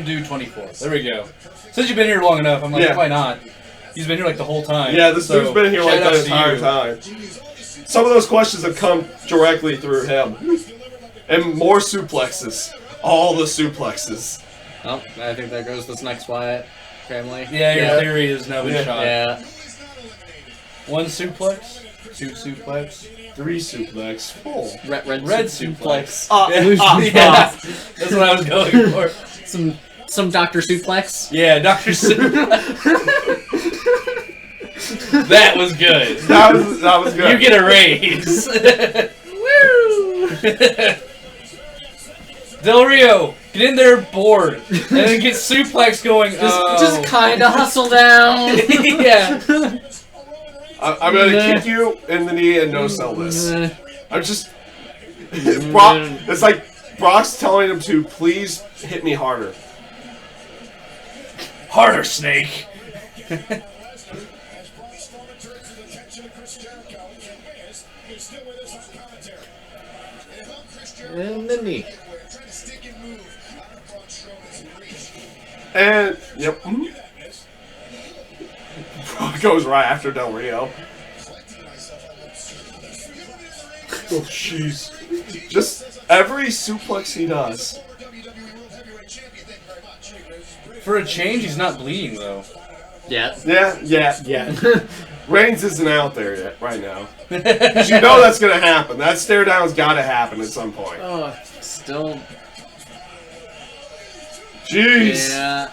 Dude 24. There we go. Since you've been here long enough, I'm like,
Yeah.
why not? He's been here like the whole time.
Yeah, this
So,
dude's been here like
shout
the
out to
entire
you.
time. Some of those questions have come directly through him. And more suplexes. All the suplexes.
Oh, I think there goes this next Wyatt family.
Yeah, your
Yeah.
theory has now been
Yeah.
shot.
Yeah.
1 suplex, 2 suplex,
3 suplex. 4.
red suplex.
Yeah.
That's what I was going for.
Some Dr. Suplex.
Yeah, Dr. Suplex. That was good.
That was good.
You get a raise.
Woo!
Del Rio, get in there bored. And then get suplex going.
Just kind of hustle down.
Yeah.
I'm gonna kick you in the knee and no sell this. I'm just Brock. It's like Brock's telling him to please hit me harder.
Harder, Snake.
And the knee.
And yep. Brock goes right after Del Rio. Oh jeez. Just every suplex he does.
For a change, he's not bleeding though.
Yeah.
Yeah. Reigns isn't out there yet, right now. 'Cause you know that's gonna happen. That stare down's gotta happen at some point.
Oh, still.
Jeez.
Yeah.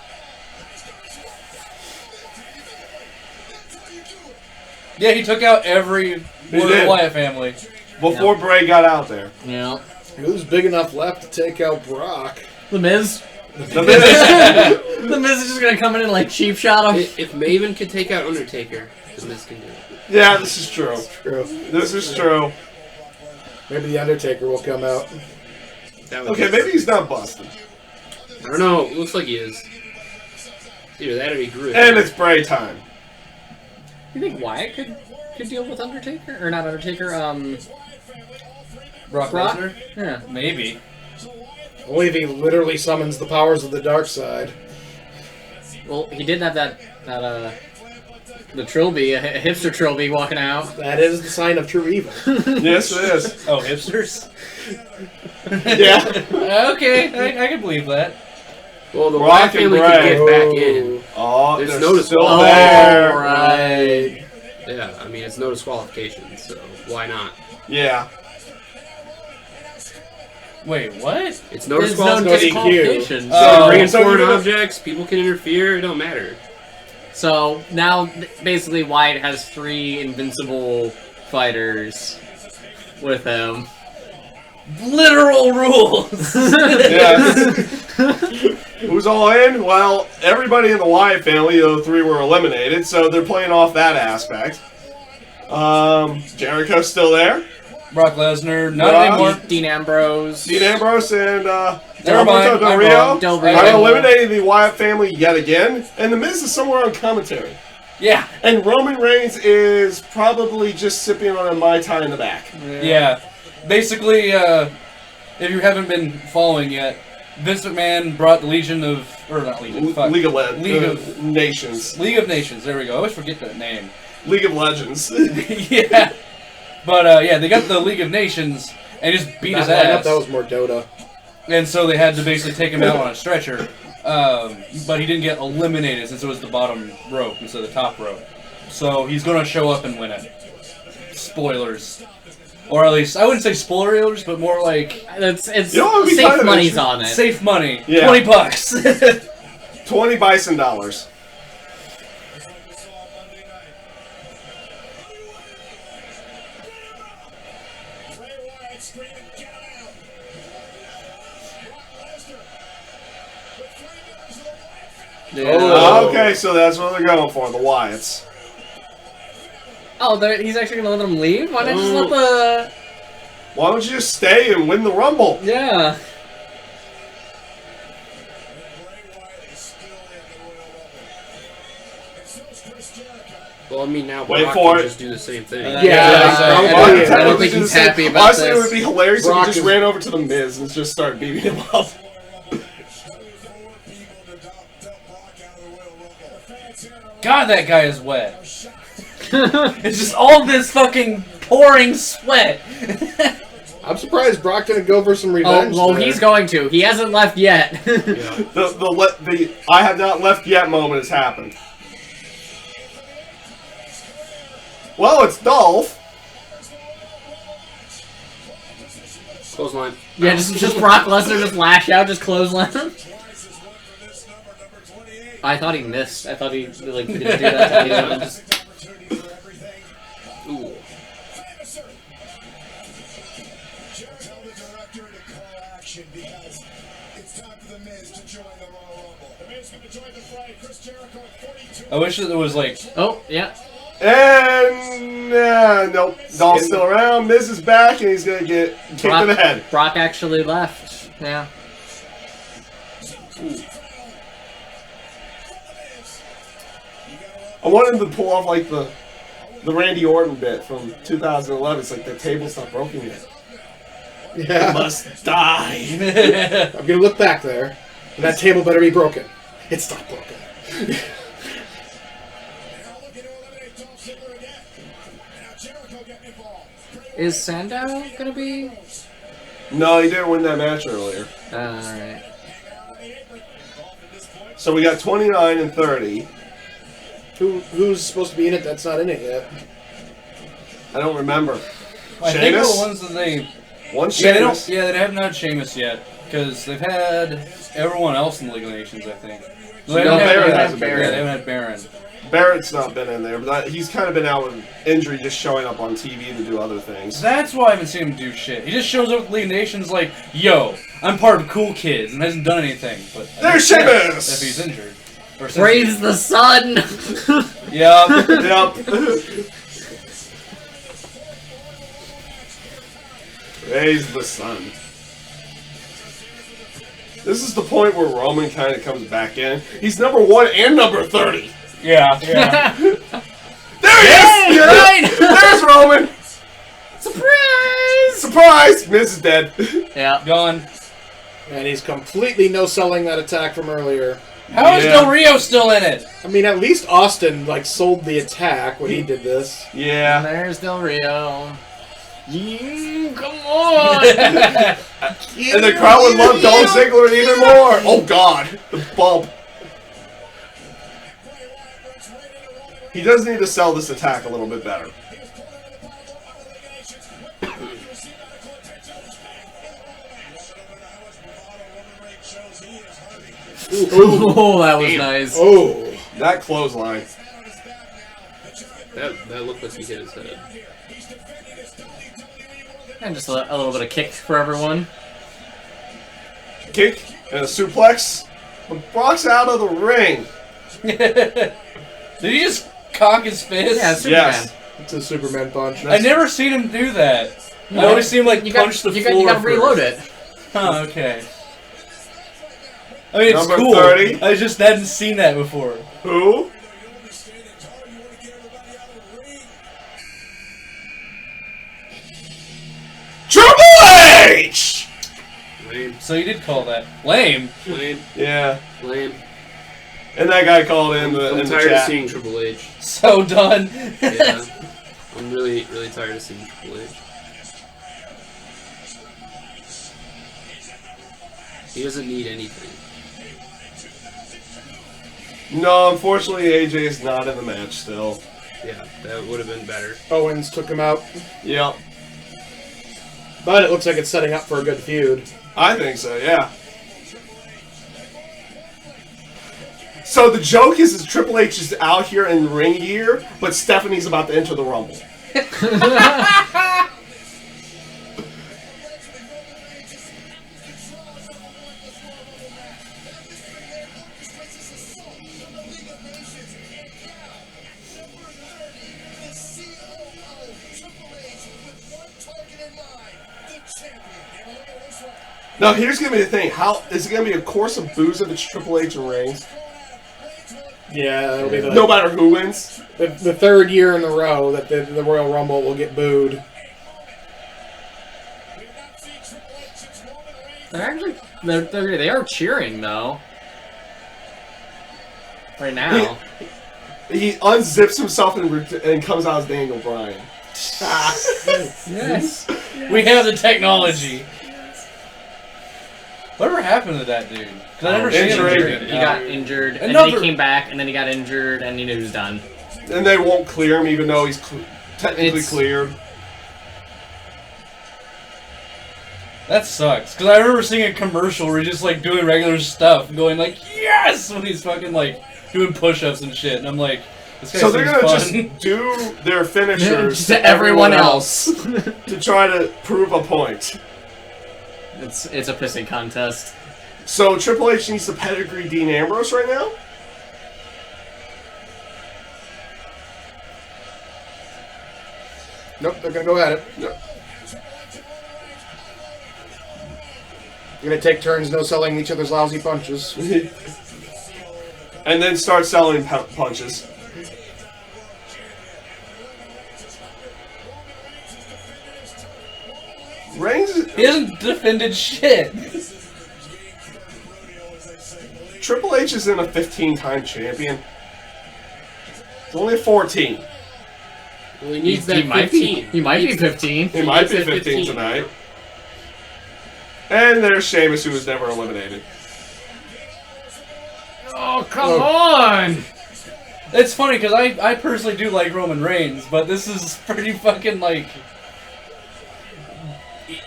Yeah, he took out every one of the
did.
Wyatt family.
Before Bray got out there.
Yeah.
Who's big enough left to take out Brock?
The Miz.
The Miz-
The Miz is just gonna come in and like cheap shot him.
If Maven could take out Undertaker, the Miz can do it.
Yeah, this is true.
True.
This is true.
Maybe the Undertaker will come out.
That would
Okay,
be-
maybe he's not busted.
I don't know. It looks like he is. Either that or he grew it.
And it's Bray time.
You think Wyatt could deal with Undertaker or not Undertaker?
Brock
Brock?
Lesnar?
Yeah.
Maybe.
Only if he literally summons the powers of the dark side.
Well, he did have the trilby, a hipster trilby walking out.
That is the sign of true evil.
Yes, it is.
Oh, hipsters?
Yeah.
Okay, I can believe that.
Well, the
Rock
Wyatt
and
family
Bray.
can get back in.
Oh,
There's
they're
no
still
disqual-
there.
Right.
Yeah, I mean, it's no disqualification, so why not?
Yeah.
Wait, what?
It's no
There's no
disqualification.
disqualification.
Oh,
Bringing
so
foreign
you're gonna-
objects, people can interfere, it don't matter.
So now, basically, Wyatt has 3 invincible fighters with him.
Literal rules!
Yes. Who's all in? Well, everybody in the Wyatt family, the 3 were eliminated, so they're playing off that aspect. Jericho's still there.
Brock Lesnar, not
Brock.
anymore.
Dean Ambrose.
Dean Ambrose and
Never mind,
Alberto Del
I'm
Rio
wrong.
Del Rio.
are eliminating the Wyatt family yet again, and The Miz is somewhere on commentary.
Yeah.
And Roman Reigns is probably just sipping on a Mai Tai in the back.
Yeah. Basically, if you haven't been following yet, Vince McMahon brought the Legion of... Or not Legion, fuck.
League of
Nations. League of Nations, there we go. I always forget that name.
League of Legends.
Yeah. But, yeah, they got the League of Nations and just beat his
That lineup,
ass.
that was more Dota.
And so they had to basically take him out on a stretcher. But he didn't get eliminated since it was the bottom rope instead of the top rope. So he's going to show up and win it. Spoilers. Or at least, I wouldn't say spoilers, but more like...
It's
You know what would be
safe
kind of
money's
interesting?
on it.
Safe money.
Yeah.
$20.
20 bison dollars.
Yeah.
Okay, so that's what they're going for, the Wyatts.
Oh, he's actually gonna let them leave? Why not just let the...
Why don't you just stay and win the Rumble?
Yeah.
Well, I mean, now
Wait
Brock
for
can
it.
just do the same thing.
Yeah,
probably.
I don't think he's happy about
Honestly, it
this.
would be hilarious if
Brock
he just
is-
ran over to the Miz and just started beating him up.
God, that guy is wet. It's just all this fucking pouring sweat.
I'm surprised Brock didn't go for some
Oh,
revenge.
well,
there.
he's going to. He hasn't left yet.
Yeah.
The I have not left yet moment has happened. Well, it's Dolph.
Clothesline.
Yeah, just Brock Lesnar just lash out, just clothesline him. I thought he missed. I thought he like didn't do that. To just...
Ooh.
I wish that there was like...
Oh, yeah.
And nope, Dolph's still around. Miz is back, and he's gonna get kicked in the head.
Brock actually left. Yeah.
I want him to pull off like the Randy Orton bit from 2011. It's like the table's not broken yet.
Yeah.
Must die.
I'm gonna look back there, and that table better be broken. It's not broken.
Is Sandow gonna be?
No, he didn't win that match earlier.
Alright.
So we got 29 and 30.
Who's supposed to be in it that's not in it yet?
I don't remember.
I think the
Sheamus?
ones that they...
One
Yeah,
Sheamus.
they haven't had Sheamus yet. Because they've had everyone else in the League of Nations, I think.
No, Baron hasn't been
Yeah,
there.
they haven't had Baron.
Barrett's not been in there, but he's kind of been out with injury, just showing up on TV to do other things.
That's why I haven't seen him do shit. He just shows up with League of Nations like, yo, I'm part of Cool Kids, and hasn't done anything. But
There's
yeah,
Sheamus!
if he's injured. Or since
Praise the sun!
Yup.
Yep. Praise the sun. This is the point where Roman kind of comes back in. He's number 1 and number 30.
Yeah.
There he
Hey,
is!
you're right!
There's Roman!
Surprise!
Surprise! Miz is dead.
Yeah.
Gone.
And he's completely no-selling that attack from earlier.
How is Del Rio still in it?
I mean, at least Austin, like, sold the attack when he did this.
And
Yeah.
there's Del Rio. Come on!
And the crowd would love Dolph Ziggler even more. Oh, God. The bump. He does need to sell this attack a little bit better.
Oh, that was nice.
Oh.
That clothesline.
That looked like he hit his head.
And just a little bit of kick for everyone.
Kick and a suplex. But Brock's out of the ring.
Did he just cock his fist?
Yeah, Superman.
Yes.
It's a Superman punch.
I never seen him do that. I always see him like punch the floor.
You gotta reload
first.
it.
Oh, okay. I mean, it's
Number
cool.
30.
I just hadn't seen that before.
Who? Triple H!
Lame.
So you did call that lame.
Lame.
Yeah.
Lame.
And that guy called in the,
I'm
in the
tired of
chat.
seeing Triple H.
So done.
Yeah. I'm really, really tired of seeing Triple H. He doesn't need anything.
No, unfortunately, AJ's not in the match still.
Yeah, that would have been better.
Owens took him out.
Yep.
But it looks like it's setting up for a good feud.
I think so, yeah. So the joke is Triple H is out here in ring gear, but Stephanie's about to enter the Rumble. Now here's gonna be the thing: how is it gonna be a course of booze if it's Triple H and Reigns?
Yeah, that'll be
No matter who wins.
the third year in a row that the Royal Rumble will get booed.
They're actually they are cheering though. Right now.
He unzips himself and comes out as Daniel Bryan.
Yes. We have the technology. Whatever happened to that dude? Because I never seen him
injury.
injured.
He got injured, and then
Another-
he came back, and then he got injured, and he knew he was done.
And they won't clear him even though he's technically
It's-
cleared.
That sucks. Because I remember seeing a commercial where he's just like doing regular stuff and going like, yes! When he's fucking like doing push-ups and shit. And I'm like, this guy
So they're
seems
gonna
fun.
just do their finishers
To everyone else.
to try to prove a point.
It's a pissing contest.
So Triple H needs to pedigree Dean Ambrose right now?
Nope, they're gonna go at it.
No.
They're gonna take turns no selling each other's lousy punches.
And then start selling punches. Reigns,
He hasn't defended shit.
Triple H isn't a 15-time champion. It's only a 14.
Well, he needs that
might
15.
be. He might be 15.
He might be
needs that
15 tonight. And there's Sheamus, who was never eliminated.
Oh come on!
It's funny because I personally do like Roman Reigns, but this is pretty fucking like...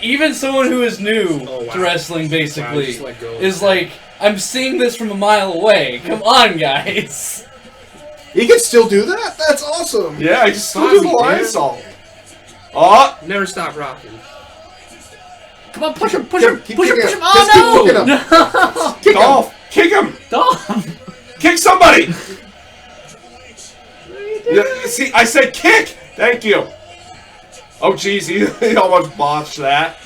Even someone who is new to wrestling, basically,
just let go of
is
that.
like, I'm seeing this from a mile away. Come on, guys.
He can still do that? That's awesome!
Yeah, he still does the
Bobby,
lion
man.
salt. Oh,
Never stop rocking.
Come on, push him, push
Keep-
him,
keep
push him,
kicking
push him!
him. Just keep
Oh
kicking
no!
him. Kick him!
Dolph, kick him!
Stop!
Kick somebody! Yeah, see, I said kick! Thank you. Oh, jeez, he almost botched that.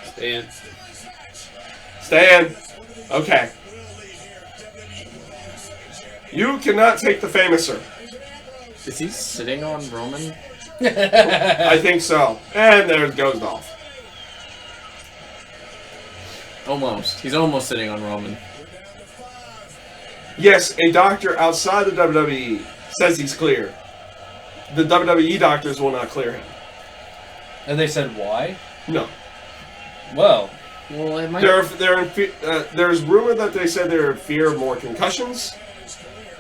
Stay in.
Stay in. Okay. You cannot take the famouser.
Is he sitting on Roman?
I think so. And there goes Dolph.
Almost. He's almost sitting on Roman.
Yes, a doctor outside the WWE says he's clear. The WWE doctors will not clear him.
And they said why?
No.
Well,
Well, it might.
There's rumor that they said they're in fear of more concussions,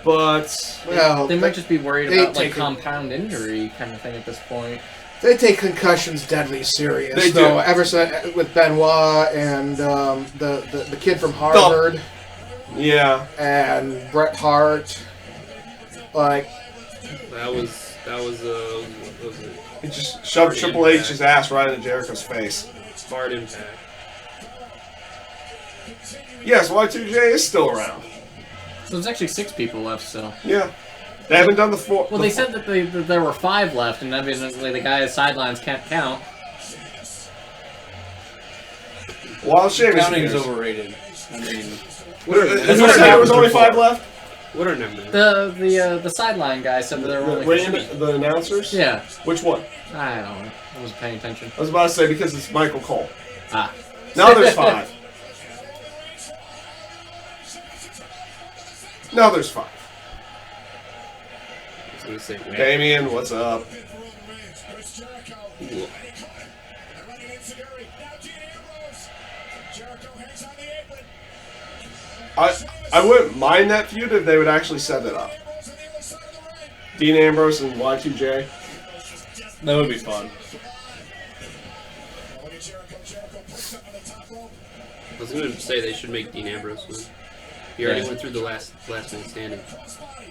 but
Well,
They might just be worried
they
about like
take a-
compound injury kind of thing at this point.
they take concussions deadly serious.
They
though.
do.
Ever since with Benoit and the kid from Harvard
yeah.
and Bret Hart, like
That was what was it?
He just shoved Triple H's ass right into Jericho's face.
Hard impact.
Yes, Y2J is still around.
So there's actually 6 people left. So.
Yeah. They haven't done the 4.
Well, they said that there were 5 left, and evidently the guys sidelines can't count.
While Sheamus
counting is
appears.
overrated. I mean,
Is there there was only 5 left?
What are numbers?
The sideline guy said that there were only 3.
The announcers?
Yeah.
Which one?
I don't know. I wasn't paying attention.
I was about to say because it's Michael Cole.
Ah.
Now there's 5. Now there's 5.
I was gonna say, wait.
Damien, what's up?
Ooh.
I wouldn't mind that feud if they would actually set it up. Dean Ambrose and Y2J.
that would be fun.
I was gonna say they should make Dean Ambrose win. He already went through the last man standing.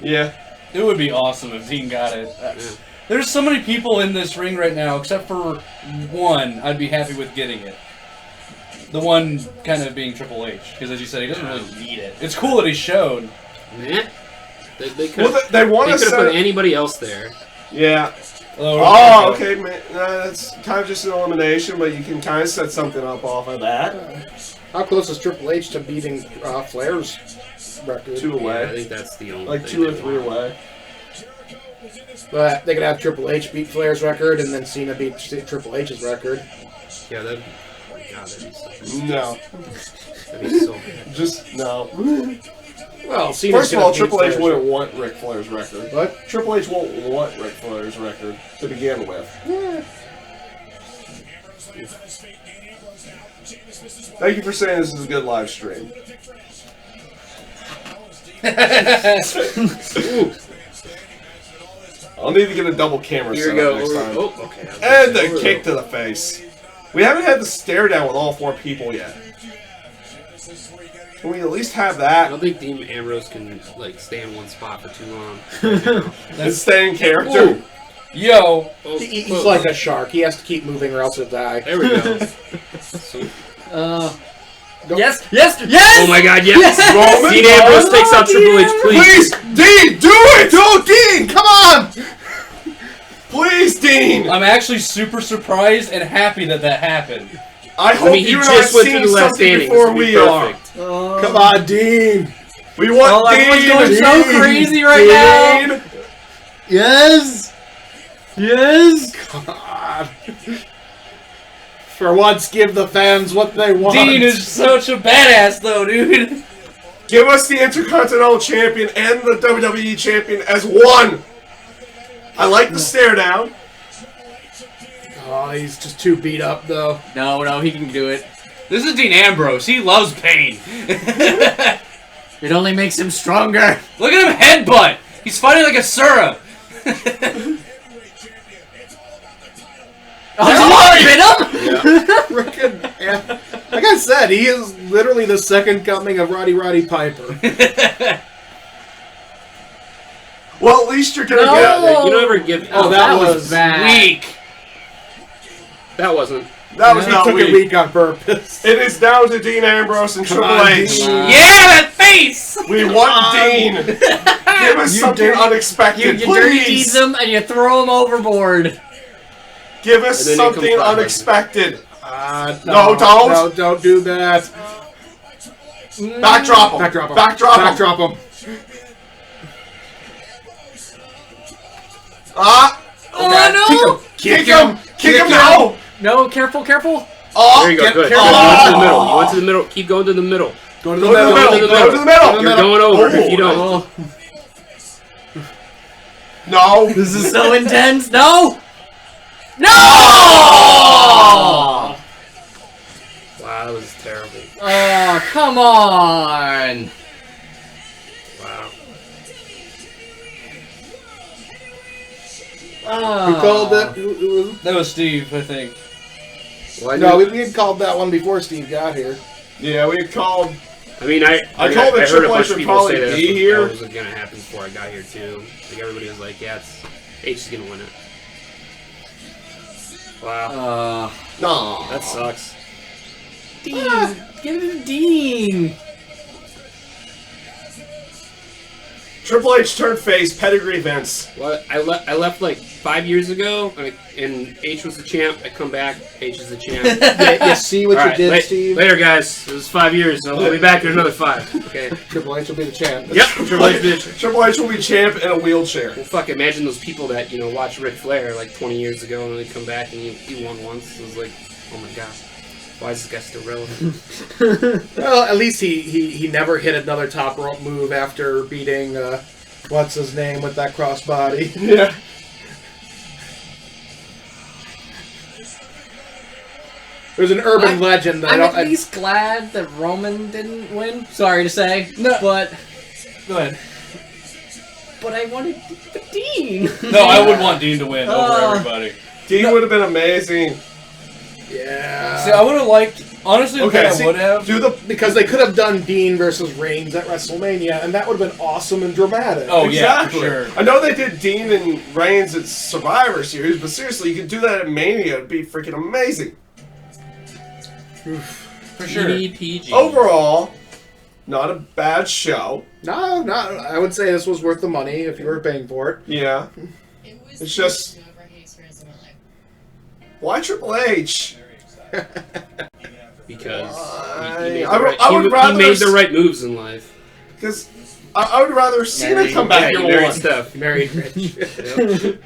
Yeah.
It would be awesome if Dean got it.
Yeah.
There's so many people in this ring right now, except for one. I'd be happy with getting it. The one kind of being Triple H, because as you said, he doesn't really need it. It's cool that he showed.
Meh. They could
Well, they want to
have
set
put anybody else there.
Yeah.
Oh,
Oh, okay. Man. That's kind of just an elimination, but you can kind of set something up off of that.
how close is Triple H to beating Flair's record?
2
Yeah, I
away.
think that's the only
Like
thing
2 or
they
3
want.
away.
But they could have Triple H beat Flair's record, and then Cena beat Triple H's record.
Yeah, that'd oh my God,
No.
that'd be so bad.
Just, no.
Well, Cena's
First of all,
gonna beat
Triple H
Flair's
wouldn't want Ric Flair's record.
What?
Triple H won't want Ric Flair's record to begin with. Thank you for saying this is a good live stream. I'll need to get a double camera
Here
set
we
up
go.
next time.
Oh, okay.
And the kick to the face. We haven't had the stare down with all 4 people yet. Can we at least have
I
that
don't think Dean Ambrose can like stay in one spot for too long.
and stay in character?
Yo,
Oh,
He's
close.
like a shark. He has to keep moving or else he'll die.
There we go. So-
Yes! Yes! Yes!
oh my God! Yes.
Roman
Dean Ambrose takes out Triple H, please.
Please, Dean, do it! Do Dean, come on! Please, Dean!
I'm actually super surprised and happy that that happened.
I hope
I mean, he
you and
just
I
went
seen
through the last
something
standing.
before
This would be
we are.
perfect.
Come on, Dean.
We want
Oh, everyone's
Dean!
going so
Dean,
crazy right now.
Dean.
Yes! Yes!
God. For once, give the fans what they want.
Dean is such a badass, though, dude.
Give us the Intercontinental Champion and the WWE Champion as one! I like the stare down.
Oh, he's just too beat up, though.
No, he can do it.
This is Dean Ambrose. He loves pain.
It only makes him stronger.
Look at him headbutt. He's fighting like a Sura.
Oh, did you
Like I said, he is literally the second coming of Roddy Piper.
Well, at least you're gonna
No.
get...
You don't ever give.
Oh, that was
bad.
Weak.
That wasn't.
That was
He
not
took a
weak.
week on purpose.
It is down to Dean Ambrose and Triple
on,
H.
Dean.
Yeah, that face.
We want Dean. Give us something unexpected,
You dirty deed
please.
them and you throw them overboard.
Give us
And then it
something
comes back.
unexpected.
No,
don't.
No, don't do that.
Backdrop him.
Backdrop him.
Backdrop him.
Backdrop him.
Ah.
Oh, Oh, no!
Kick him! Kick him now!
No, careful, careful.
Oh,
There you go. Good.
careful.
You went to the middle. You went to the middle. Keep going to the middle.
Go to the middle.
Go to the
Go to the middle.
You're going over
Oh.
if you don't.
No.
This is so intense. No! No!
Oh.
Wow, that was terrible.
Oh, come on.
Wow.
Oh.
We called that. Who was,
That was Steve, I think.
Well,
no, we had called that one before Steve got here.
Yeah, we called.
I mean, I
told that
heard a
Triple
bunch
H
of
would
people
probably
say that
be here.
that was going to happen before I got here too. Like everybody was like, "Yeah, H is going to win it." Wow,
No.
that sucks.
Dean. Give it to Dean.
Triple H turned face. Pedigree Vince.
Well, I left like 5 years ago, and H was the champ. I come back, H is the champ.
You see what
All
you
right,
did, Steve?
Later, guys. It was 5 years. I'll be back in another 5. Okay.
Triple H will be the champ.
Yep. Triple H bitch.
Triple H will be champ in a wheelchair.
Well, fuck, imagine those people that, watched Ric Flair like 20 years ago and then they come back and he won once. It was like, oh my god, why is this guy still relevant?
Well, at least he never hit another top rope move after beating what's his name with that crossbody.
Yeah.
There's an urban legend that
I'm
I don't.
at least glad that Roman didn't win. Sorry to say.
No.
But
Go ahead.
I wanted Dean.
No, I would want Dean to win over everybody.
Dean would have been amazing.
Yeah.
See, I would have liked. Honestly,
Okay,
I would have.
do the.
Because they could have done Dean versus Reigns at WrestleMania, and that would have been awesome and dramatic.
Oh, yeah,
Exactly.
for sure.
I know they did Dean and Reigns at Survivor Series, but seriously, you could do that at Mania. It'd be freaking amazing.
For sure.
PG.
Overall, not a bad show.
No, I would say this was worth the money if you were paying for it.
Yeah. It's just. Why Triple H?
Because
I-
he made,
I
the
would-
right,
I would
he
rather
made
s-
the right moves in life.
Because I would rather Cena come back
Yeah,
and
he married
won.
Steph.
Married Rich.
Yep.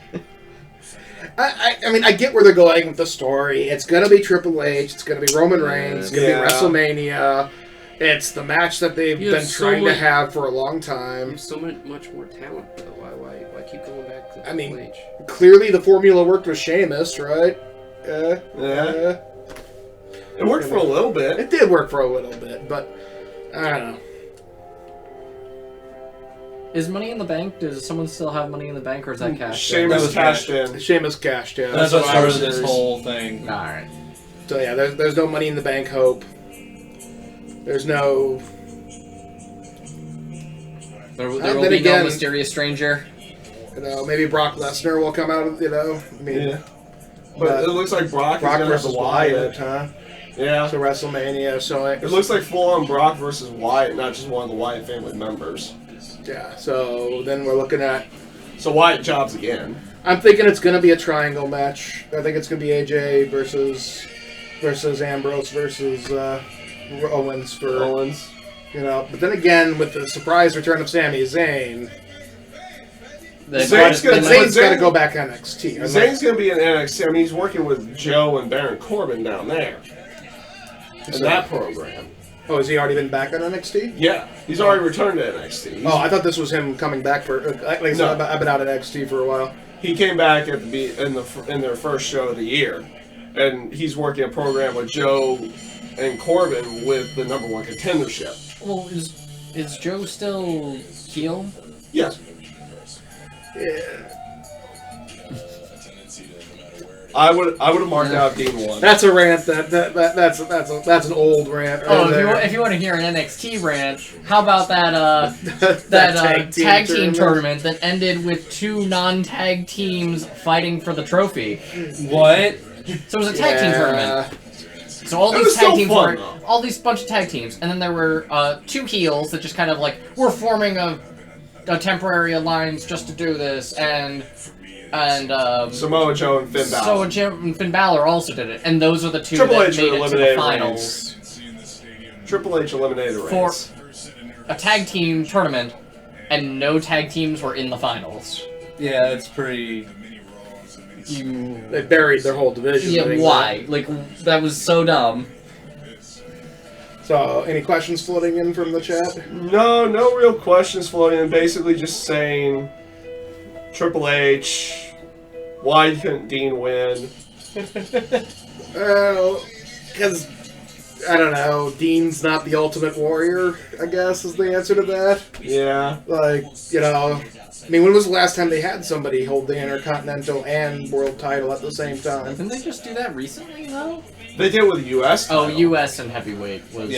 I mean, I get where they're going with the story. It's gonna be Triple H. It's gonna be Roman Reigns. It's gonna
Yeah.
be WrestleMania. It's the match that they've
You have
been
so
trying to
much-
have for a long time.
There's so much more talent though. Why keep going back to
I mean,
Triple H?
Clearly, the formula worked with Sheamus, right?
Yeah. It worked for a little bit.
It did work for a little bit, but I don't know.
Is Money in the Bank? Does someone still have Money in the Bank, or is that cash?
Sheamus
That was
cashed in.
Sheamus cashed, yeah.
That's what started
Survivor
this
Series.
whole thing.
All right.
So yeah, there's no Money in the Bank hope. There's no.
There will
then
be
again-
no mysterious stranger.
Maybe Brock Lesnar will come out. I mean,
Yeah. But it looks like Brock is
Brock
going to have
versus
to
Wyatt,
Wyatt.
huh?
Yeah.
So WrestleMania. So
It looks like full-on Brock versus Wyatt, not just one of the Wyatt family members.
yeah. So then we're looking at.
So Wyatt jobs again.
I'm thinking it's going to be a triangle match. I think it's going to be AJ versus Ambrose versus Owens for
Owens.
But then again, with the surprise return of Sami Zayn,
Zayn's gonna-
Zayn's got to
Zayn-
go back NXT.
Zayn's going to be in NXT. I mean, he's working with Joe and Baron Corbin down there. In that program.
Oh, has he already been back on NXT?
Yeah. He's already returned to NXT.
Oh, I thought this was him coming back for. Like I said,
No.
I've been out of NXT for a while.
He came back at in their first show of the year. And he's working a program with Joe and Corbin with the #1 contendership.
Well, is Joe still heel?
Yes. I would have marked out Dean 1.
That's a rant. That's an old rant. Right
Oh,
there.
if you want to hear an NXT rant, how about that
That
tag team tournament that ended with 2 non-tag teams fighting for the trophy?
What?
So it was a tag team tournament. So all
That
these
was
tag
still
teams
fun,
were
though.
all these bunch of tag teams, and then there were 2 heels that just kind of like we're forming a temporary alliance just to do this, and
Samoa Joe and Finn Balor.
so Jim and Finn Balor also did it, and those are the 2
Triple
that
H
made it to the
eliminated
finals
Triple H eliminated
for
Reigns.
a tag team tournament, and no tag teams were in the finals.
Yeah, it's pretty.
They buried their whole division.
Yeah, why? Like, that was so dumb.
So, any questions floating in from the chat?
No real questions floating in. Basically just saying Triple H, why couldn't Dean win?
Because, I don't know, Dean's not the Ultimate Warrior, I guess, is the answer to that.
Yeah.
Like, you know, I mean, when was the last time they had somebody hold the Intercontinental and World title at the same time?
Didn't they just do that recently, though?
They did with the U.S. title.
Oh, U.S. and heavyweight was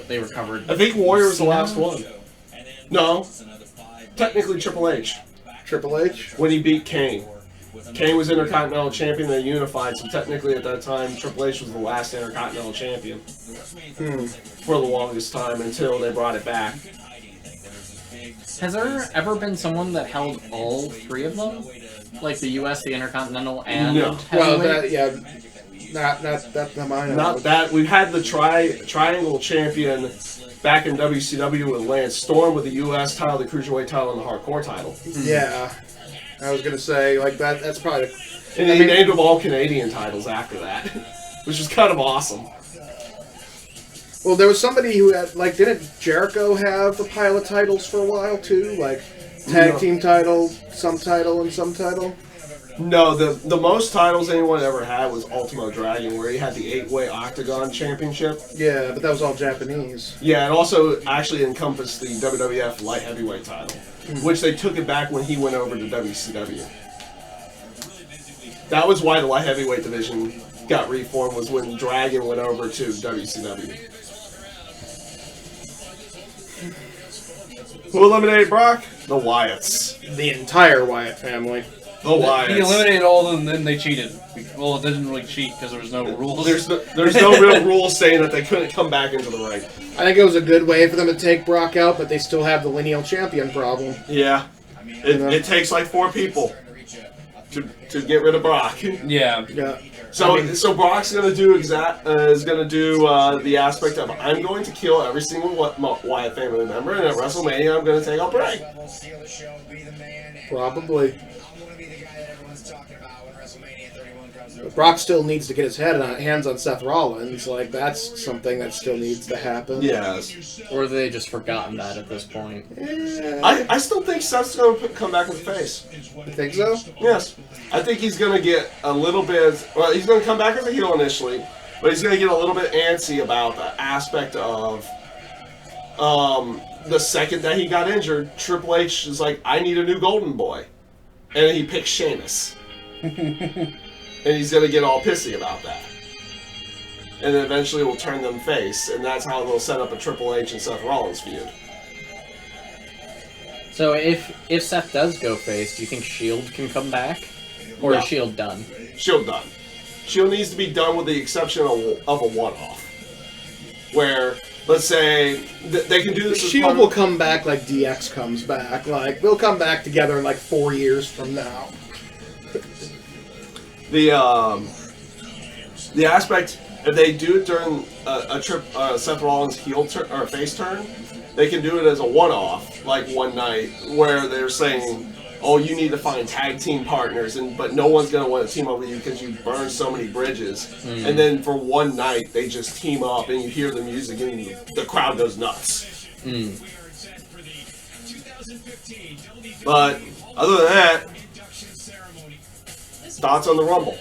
they recovered.
I think Warrior was the last one. No. Technically Triple H.
Triple H?
When he beat Kane. Kane was Intercontinental Champion, they unified, so technically at that time, Triple H was the last Intercontinental Champion. For the longest time, until they brought it back.
Has there ever been someone that held all three of them? Like the U.S., the Intercontinental, and heavyweight?
Well, not that mine.
Not that. We've had the Triangle Champion back in WCW with Lance Storm with the U.S. title, the Cruiserweight title, and the Hardcore title.
Yeah. I was going to say, like, that's probably...
And he named them all Canadian titles after that, which is kind of awesome.
Well, there was somebody who had, like, didn't Jericho have the pile of titles for a while, too? Like, tag team title, some title, and some title?
No, the most titles anyone ever had was Ultimo Dragon, where he had the 8-way Octagon Championship.
Yeah, but that was all Japanese.
Yeah, it also actually encompassed the WWF Light Heavyweight title, which they took it back when he went over to WCW. That was why the Light Heavyweight division got reformed, was when Dragon went over to WCW. Who eliminated Brock? The Wyatts.
The entire Wyatt family.
The Wyatts.
He eliminated all of them, and then they cheated. Well, it didn't really cheat because there was no rules.
There's no real rules saying that they couldn't come back into the ring.
I think it was a good way for them to take Brock out, but they still have the lineal champion problem.
Yeah. It takes like 4 people to get rid of Brock.
Yeah.
So Brock's gonna do the aspect of, I'm going to kill every single Wyatt family member, and at WrestleMania I'm going to take out Bray.
Probably. But Brock still needs to get his hands on Seth Rollins. Like, that's something that still needs to happen.
Yes.
Or have they just forgotten that at this point?
I still think Seth's going to come back as a face.
You think so?
Yes. I think he's going to get a little bit... Well, he's going to come back as a heel initially, but he's going to get a little bit antsy about the aspect of... the second that he got injured, Triple H is like, I need a new golden boy. And he picks Sheamus. And he's going to get all pissy about that. And then eventually will turn them face, and that's how they'll set up a Triple H and Seth Rollins feud.
So if Seth does go face, do you think S.H.I.E.L.D. can come back? Or is S.H.I.E.L.D. done?
S.H.I.E.L.D. done. S.H.I.E.L.D. needs to be done with the exception of a one-off. Where, let's say, they can do this as
S.H.I.E.L.D. will come back like DX comes back. Like, they'll come back together in like 4 years from now.
The aspect, if they do it during Seth Rollins heel turn or face turn, they can do it as a one-off, like one night, where they're saying, "Oh, you need to find tag team partners," but no one's gonna want to team up with you because you burned so many bridges. And then for one night, they just team up, and you hear the music, and the crowd goes nuts. But other than that. Thoughts on the Rumble?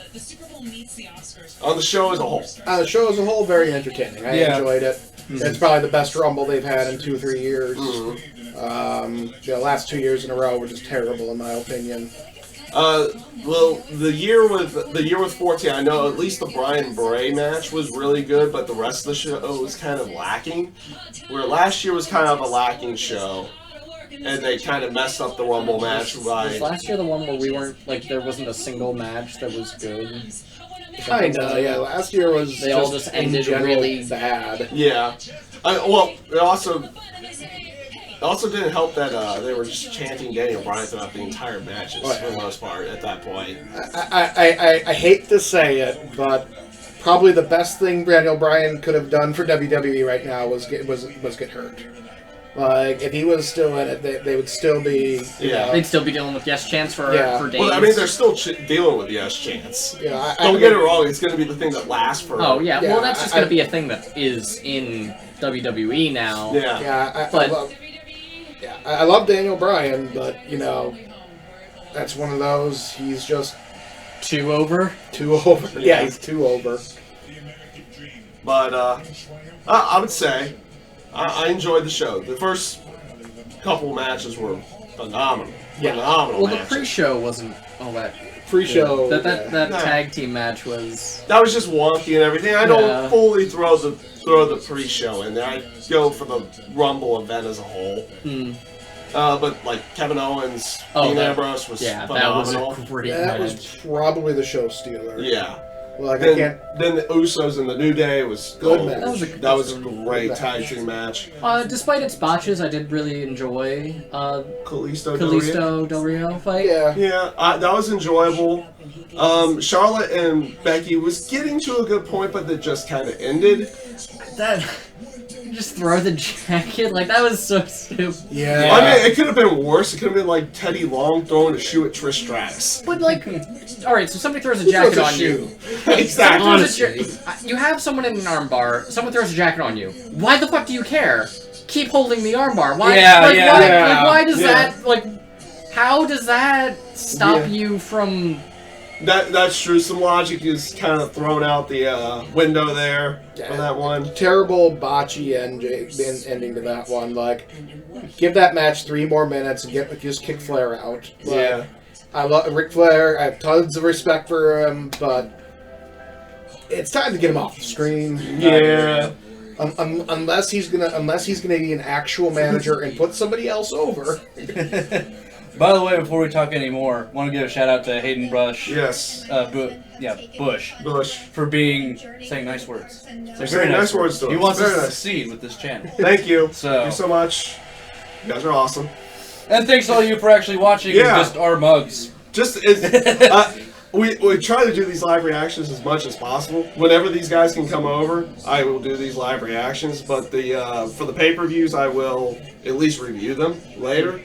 On the show as a whole.
The show as a whole, very entertaining. I enjoyed it. It's probably the best Rumble they've had in 2-3 years. The last 2 years in a row were just terrible, in my opinion.
Well, the year with 14, I know at least the Bryan Bray match was really good, but the rest of the show was kind of lacking. Where last year was kind of a lacking show. And they kind of messed up the Rumble match by...
Was last year the one where we weren't, like, there wasn't a single match that was good?
Kinda, yeah. Last year was
they all just ended really
bad.
Yeah. Well, it also didn't help that they were just chanting Daniel Bryan throughout the entire matches for the most part at that point.
I hate to say it, but probably the best thing Daniel Bryan could have done for WWE right now was get hurt. Like, if he was still in it, they would still be, you know.
They'd still be dealing with yes chance for days.
Well, I mean, they're still dealing with yes chance.
Yeah,
Don't get it wrong, it's going to be the thing that lasts for...
Oh, yeah, well, that's just going to be a thing that is in WWE now.
Yeah.
I love Daniel Bryan, but, you know, that's one of those, he's just...
Too over?
Too over. Yeah, he's too over.
But, I would say, I enjoyed the show. The first couple matches were phenomenal.
Yeah.
Phenomenal
Well,
matches.
the pre-show wasn't all that...
Pre-show...
That tag team match was...
That was just wonky and everything. I don't fully throw the pre-show in there. I go for the Rumble event as a whole. But like Kevin Owens, Dean Ambrose was phenomenal.
That was a great
That
match.
was probably the show stealer.
Yeah.
Like,
Then the Usos and the New Day was
Good match.
That was a great tag team match.
Despite its botches, I did really enjoy
Kalisto
Del Rio fight.
Yeah, that was enjoyable. Charlotte and Becky was getting to a good point, but it just kind of ended.
That just throw the jacket like that was so stupid.
Yeah.
I mean, it could have been worse. It could have been like Teddy Long throwing a shoe at Trish Stratus.
But like, all right, so somebody throws a jacket on you.
Exactly.
Honestly, you have someone in an armbar. Someone throws a jacket on you. Why the fuck do you care? Keep holding the armbar. Why? Why does that like? How does that stop you from?
That's true. Some logic is kind of thrown out the window there on that one.
Terrible botchy ending to that one. Like, give that match 3 more minutes and just kick Flair out. But I love Ric Flair. I have tons of respect for him, but it's time to get him off the screen.
Yeah.
Unless he's gonna be an actual manager and put somebody else over.
By the way, before we talk anymore, I want to give a shout out to Hayden Bush.
Yes.
Bush.
Bush.
For saying nice words.
Saying nice words to us.
He wants
Very
us to
nice.
succeed with this channel.
Thank you.
Thank
you so much. You guys are awesome.
And thanks to all you for actually watching just our mugs.
We try to do these live reactions as much as possible. Whenever these guys can come over, I will do these live reactions. But for the pay-per-views, I will at least review them later.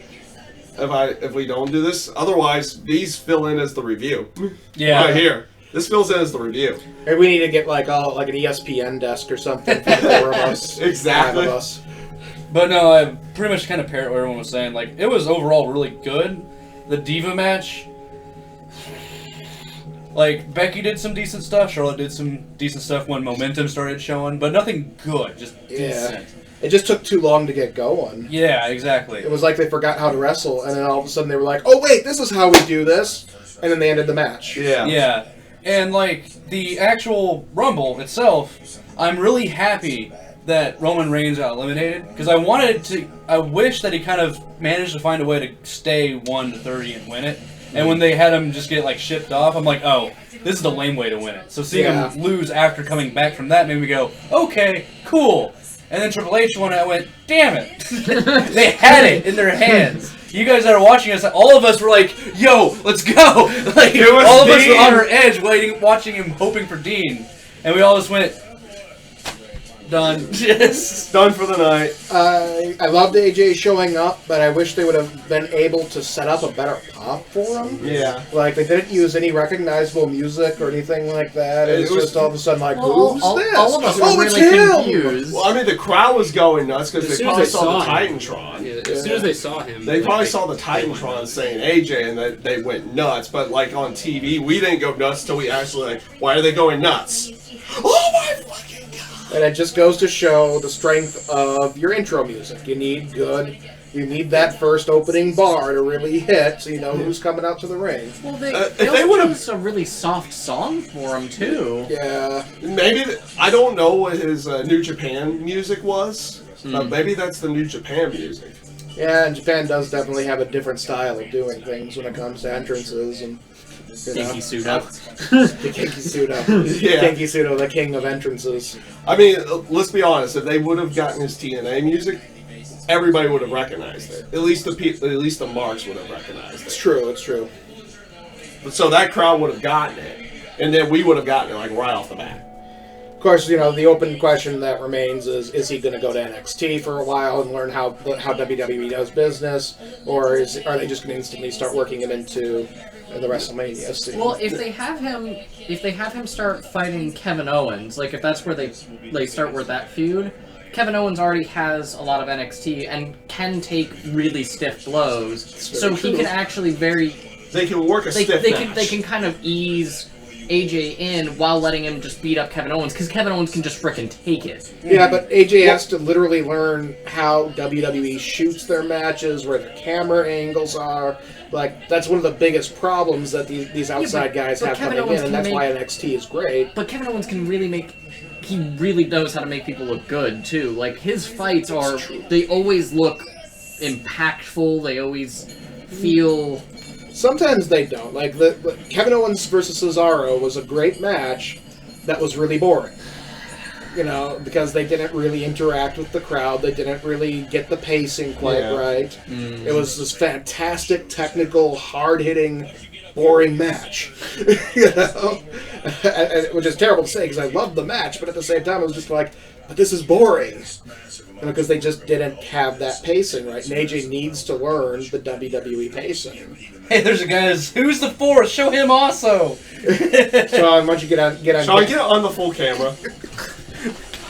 If we don't do this, otherwise these fill in as the review.
Yeah.
Right here. This fills in as the review.
Maybe we need to get like an ESPN desk or something for the 4 of us.
Exactly.
5 of us.
But no, I pretty much kind of parrot what everyone was saying. Like, it was overall really good. The Diva match, like, Becky did some decent stuff, Charlotte did some decent stuff when momentum started showing, but nothing good, just decent.
It just took too long to get going.
Yeah, exactly.
It was like they forgot how to wrestle, and then all of a sudden they were like, oh wait, this is how we do this, and then they ended the match.
Yeah. And, like, the actual Rumble itself, I'm really happy that Roman Reigns got eliminated, because I wish that he kind of managed to find a way to stay 1-30 and win it. And when they had him just get, like, shipped off, I'm like, oh, this is the lame way to win it. So seeing him lose after coming back from that made me go, okay, cool. And then Triple H won, and I went, damn it. They had it in their hands. You guys that are watching us, all of us were like, yo, let's go. Like, all of us were on our edge, watching him, hoping for Dean. And we all just went, done.
Yes. Done for the night.
I loved AJ showing up, but I wish they would have been able to set up a better pop for him.
Yeah.
Like, they didn't use any recognizable music or anything like that. It was just all of a sudden like, who's this?
All of us were really confused.
Well, I mean, the crowd was going nuts because they probably saw the Titantron.
Yeah, as soon as they saw him.
They probably saw the Titantron saying AJ, and they went nuts. But, like, on TV, we didn't go nuts until we actually, like, why are they going nuts? Oh, my fucking God.
And it just goes to show the strength of your intro music. You need that first opening bar to really hit, so you know who's coming out to the ring.
Well, they would have a really soft song for him too.
Yeah,
maybe I don't know what his New Japan music was, but maybe that's the New Japan music.
Yeah, and Japan does definitely have a different style of doing things when it comes to entrances and.
Kinky Sudo.
The Kinky Sudo.
Yeah.
Kinky Sudo, the king of entrances.
I mean, let's be honest. If they would have gotten his TNA music, everybody would have recognized it. At least the marks would have recognized it.
It's true. It's true.
So that crowd would have gotten it, and then we would have gotten it like right off the bat.
course, the open question that remains is he going to go to NXT for a while and learn how WWE does business, or are they just going to instantly start working him into the WrestleMania scene?
Well, if they have him start fighting Kevin Owens, like if that's where they start with that feud, Kevin Owens already has a lot of NXT and can take really stiff blows, so he can actually
They can work a stiff match.
They can kind of ease AJ in while letting him just beat up Kevin Owens, because Kevin Owens can just frickin' take it.
Yeah, but AJ has to literally learn how WWE shoots their matches, where their camera angles are. Like, that's one of the biggest problems that these outside guys have
Kevin
coming
Owens
in, and that's why NXT is great.
But Kevin Owens can he really knows how to make people look good, too. Like, his fights they always look impactful, they always feel...
Sometimes they don't. Like, Kevin Owens versus Cesaro was a great match that was really boring. Because they didn't really interact with the crowd. They didn't really get the pacing quite right. It was this fantastic, technical, hard-hitting, boring match. Which is terrible to say because I loved the match, but at the same time, it was just like, but this is boring. Because they just didn't have that pacing right. And AJ needs to learn the WWE pacing.
Hey, there's a guy who's the fourth? Show him also!
Sean, why don't you get on...
Sean, get on the full camera.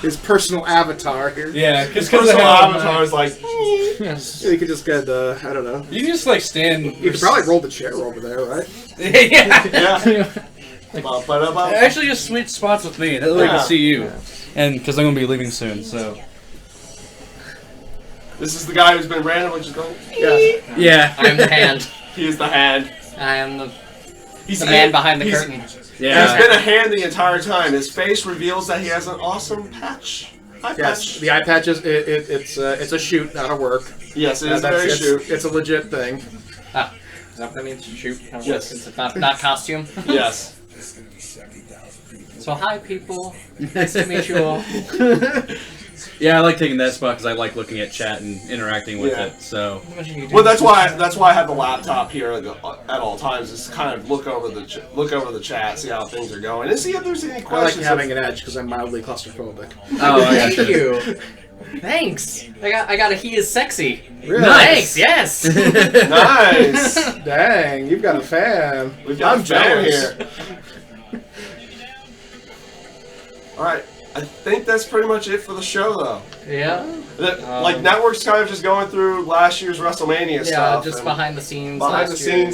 His personal avatar here.
Yeah,
his personal avatar is like...
You could just get, I don't know.
You can just, like, stand...
You could probably roll the chair over there, right?
Yeah.
Ba-ba-da-ba.
Actually, just switch spots with me. That way I can see you. And because I'm going to be leaving soon, so...
This is the guy who's been randomly just going...
Yeah.
I'm the hand.
He is the hand.
I am the man behind the curtain.
Yeah.
He's been a hand the entire time. His face reveals that he has an awesome patch. Eye patch.
The eye patch is it's a shoot, not a work.
Yes, it is very shoot.
It's a legit thing.
Ah, is that what that means? Shoot?
Yes.
It's not costume?
Yes.
So hi people. Nice to meet you all.
Yeah, I like taking that spot because I like looking at chat and interacting with it. So,
well, that's why I have the laptop here at all times. Is kind of look over the chat, see how things are going, and see if there's any
I like
questions.
having an edge because I'm mildly claustrophobic.
oh,
Thank you. Thanks. I got a he is sexy.
Really?
Nice. Yes.
Nice.
Dang, you've got a fan.
We've got a fan
jealous.
here. All right. I think that's pretty much it for the show, though.
Yeah.
Like, Network's kind of just going through last year's WrestleMania stuff.
Yeah, just behind the scenes.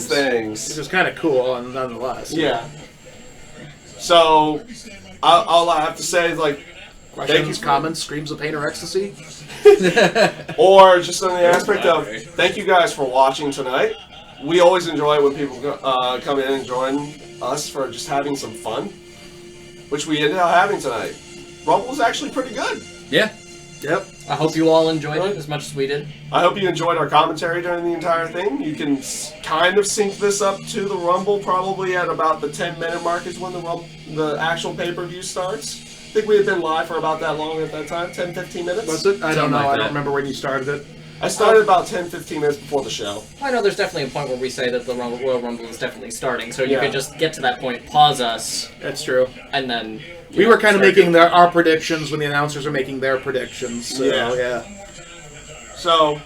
Things.
Which is kind of cool, nonetheless.
Yeah. So, I'll have to say, like,
questions, comments, screams of pain or ecstasy?
Or just on the aspect of, thank you guys for watching tonight. We always enjoy it when people come in and join us for just having some fun, which we ended up having tonight. Rumble was actually pretty good.
Yeah.
Yep.
I hope you all enjoyed it as much as we did.
I hope you enjoyed our commentary during the entire thing. You can kind of sync this up to the Rumble probably at about the 10-minute mark is when the actual pay-per-view starts. I think we had been live for about that long at that time, 10, 15 minutes.
Was it? I don't know.
Like
I
that.
don't remember when you started it.
I started about 10, 15 minutes before the show.
I know there's definitely a point where we say that the Royal Rumble is definitely starting, so you
Yeah.
could just get to that point, pause us,
That's true.
and then...
We were kind of making our predictions when the announcers are making their predictions. So, yeah.
So,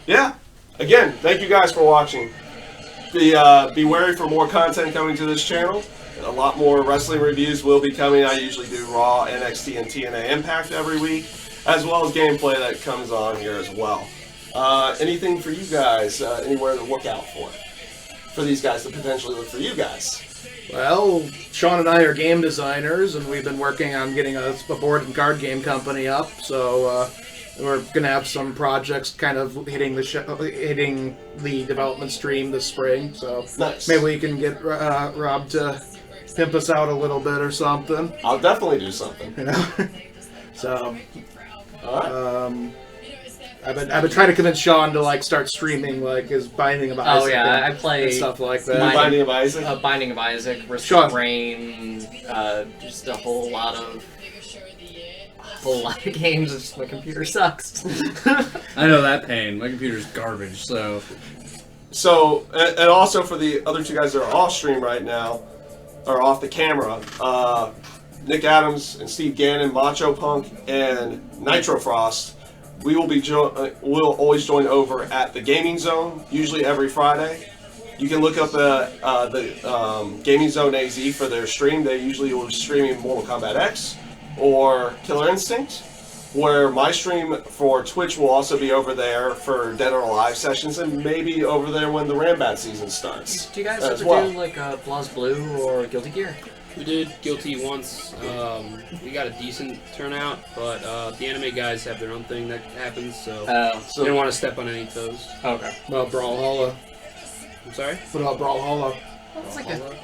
yeah. Again, thank you guys for watching. Be wary for more content coming to this channel. A lot more wrestling reviews will be coming. I usually do Raw, NXT, and TNA Impact every week, as well as gameplay that comes on here as well. Anything for you guys? Anywhere to look out for these guys to potentially look for you guys?
Well, Sean and I are game designers, and we've been working on getting a board and card game company up. So we're gonna have some projects kind of hitting the development stream this spring. So
Nice.
maybe we can get Rob to pimp us out a little bit or something.
I'll definitely do something.
You know. So.
All right.
I've been trying to convince Sean to start streaming his Binding of Isaac.
Oh yeah, I play
and stuff like that.
Binding of Isaac.
Binding of Isaac,
Sean.
Restrain, just a whole lot of games. It's just my computer sucks.
I know that pain. My computer's garbage, so...
So, and also for the other two guys that are off stream right now, or off the camera, Nick Adams and Steve Gannon, Macho Punk, and Nitro Frost, we will be we'll always join over at the Gaming Zone, usually every Friday. You can look up the Gaming Zone AZ for their stream. They usually will be streaming Mortal Kombat X or Killer Instinct, where my stream for Twitch will also be over there for Dead or Alive sessions, and maybe over there when the Rambat season starts.
Do you guys
as
ever
well.
do like Blaz Blue or Guilty Gear?
We did Guilty once. We got a decent turnout, but the anime guys have their own thing that happens, so
So-
didn't want to step on any toes.
Okay.
What about Brawlhalla?
I'm sorry?
What about Brawlhalla?
Well,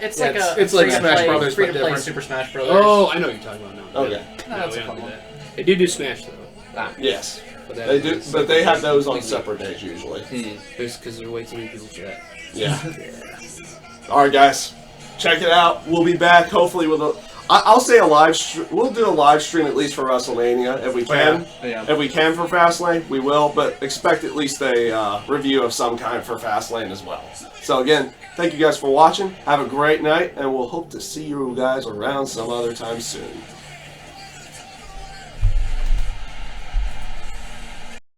it's like
Yeah, it's like Smash Brothers,
free
but
to play
different.
Super Smash Brothers.
Oh, I know what you're talking about now.
Okay.
No,
That's
we
a
don't
fun
do
one.
that. They do Smash though.
Yes,
But that
they do,
is
but they have those on
completely-
separate days usually.
There's because there are way too many people for that.
Yeah. All right, guys, check it out. We'll be back hopefully with a. I'll say a live. We'll do a live stream at least for WrestleMania if we can.
Yeah.
If we can for Fastlane, we will. But expect at least a review of some kind for Fastlane as well. So again, thank you guys for watching. Have a great night, and we'll hope to see you guys around some other time soon.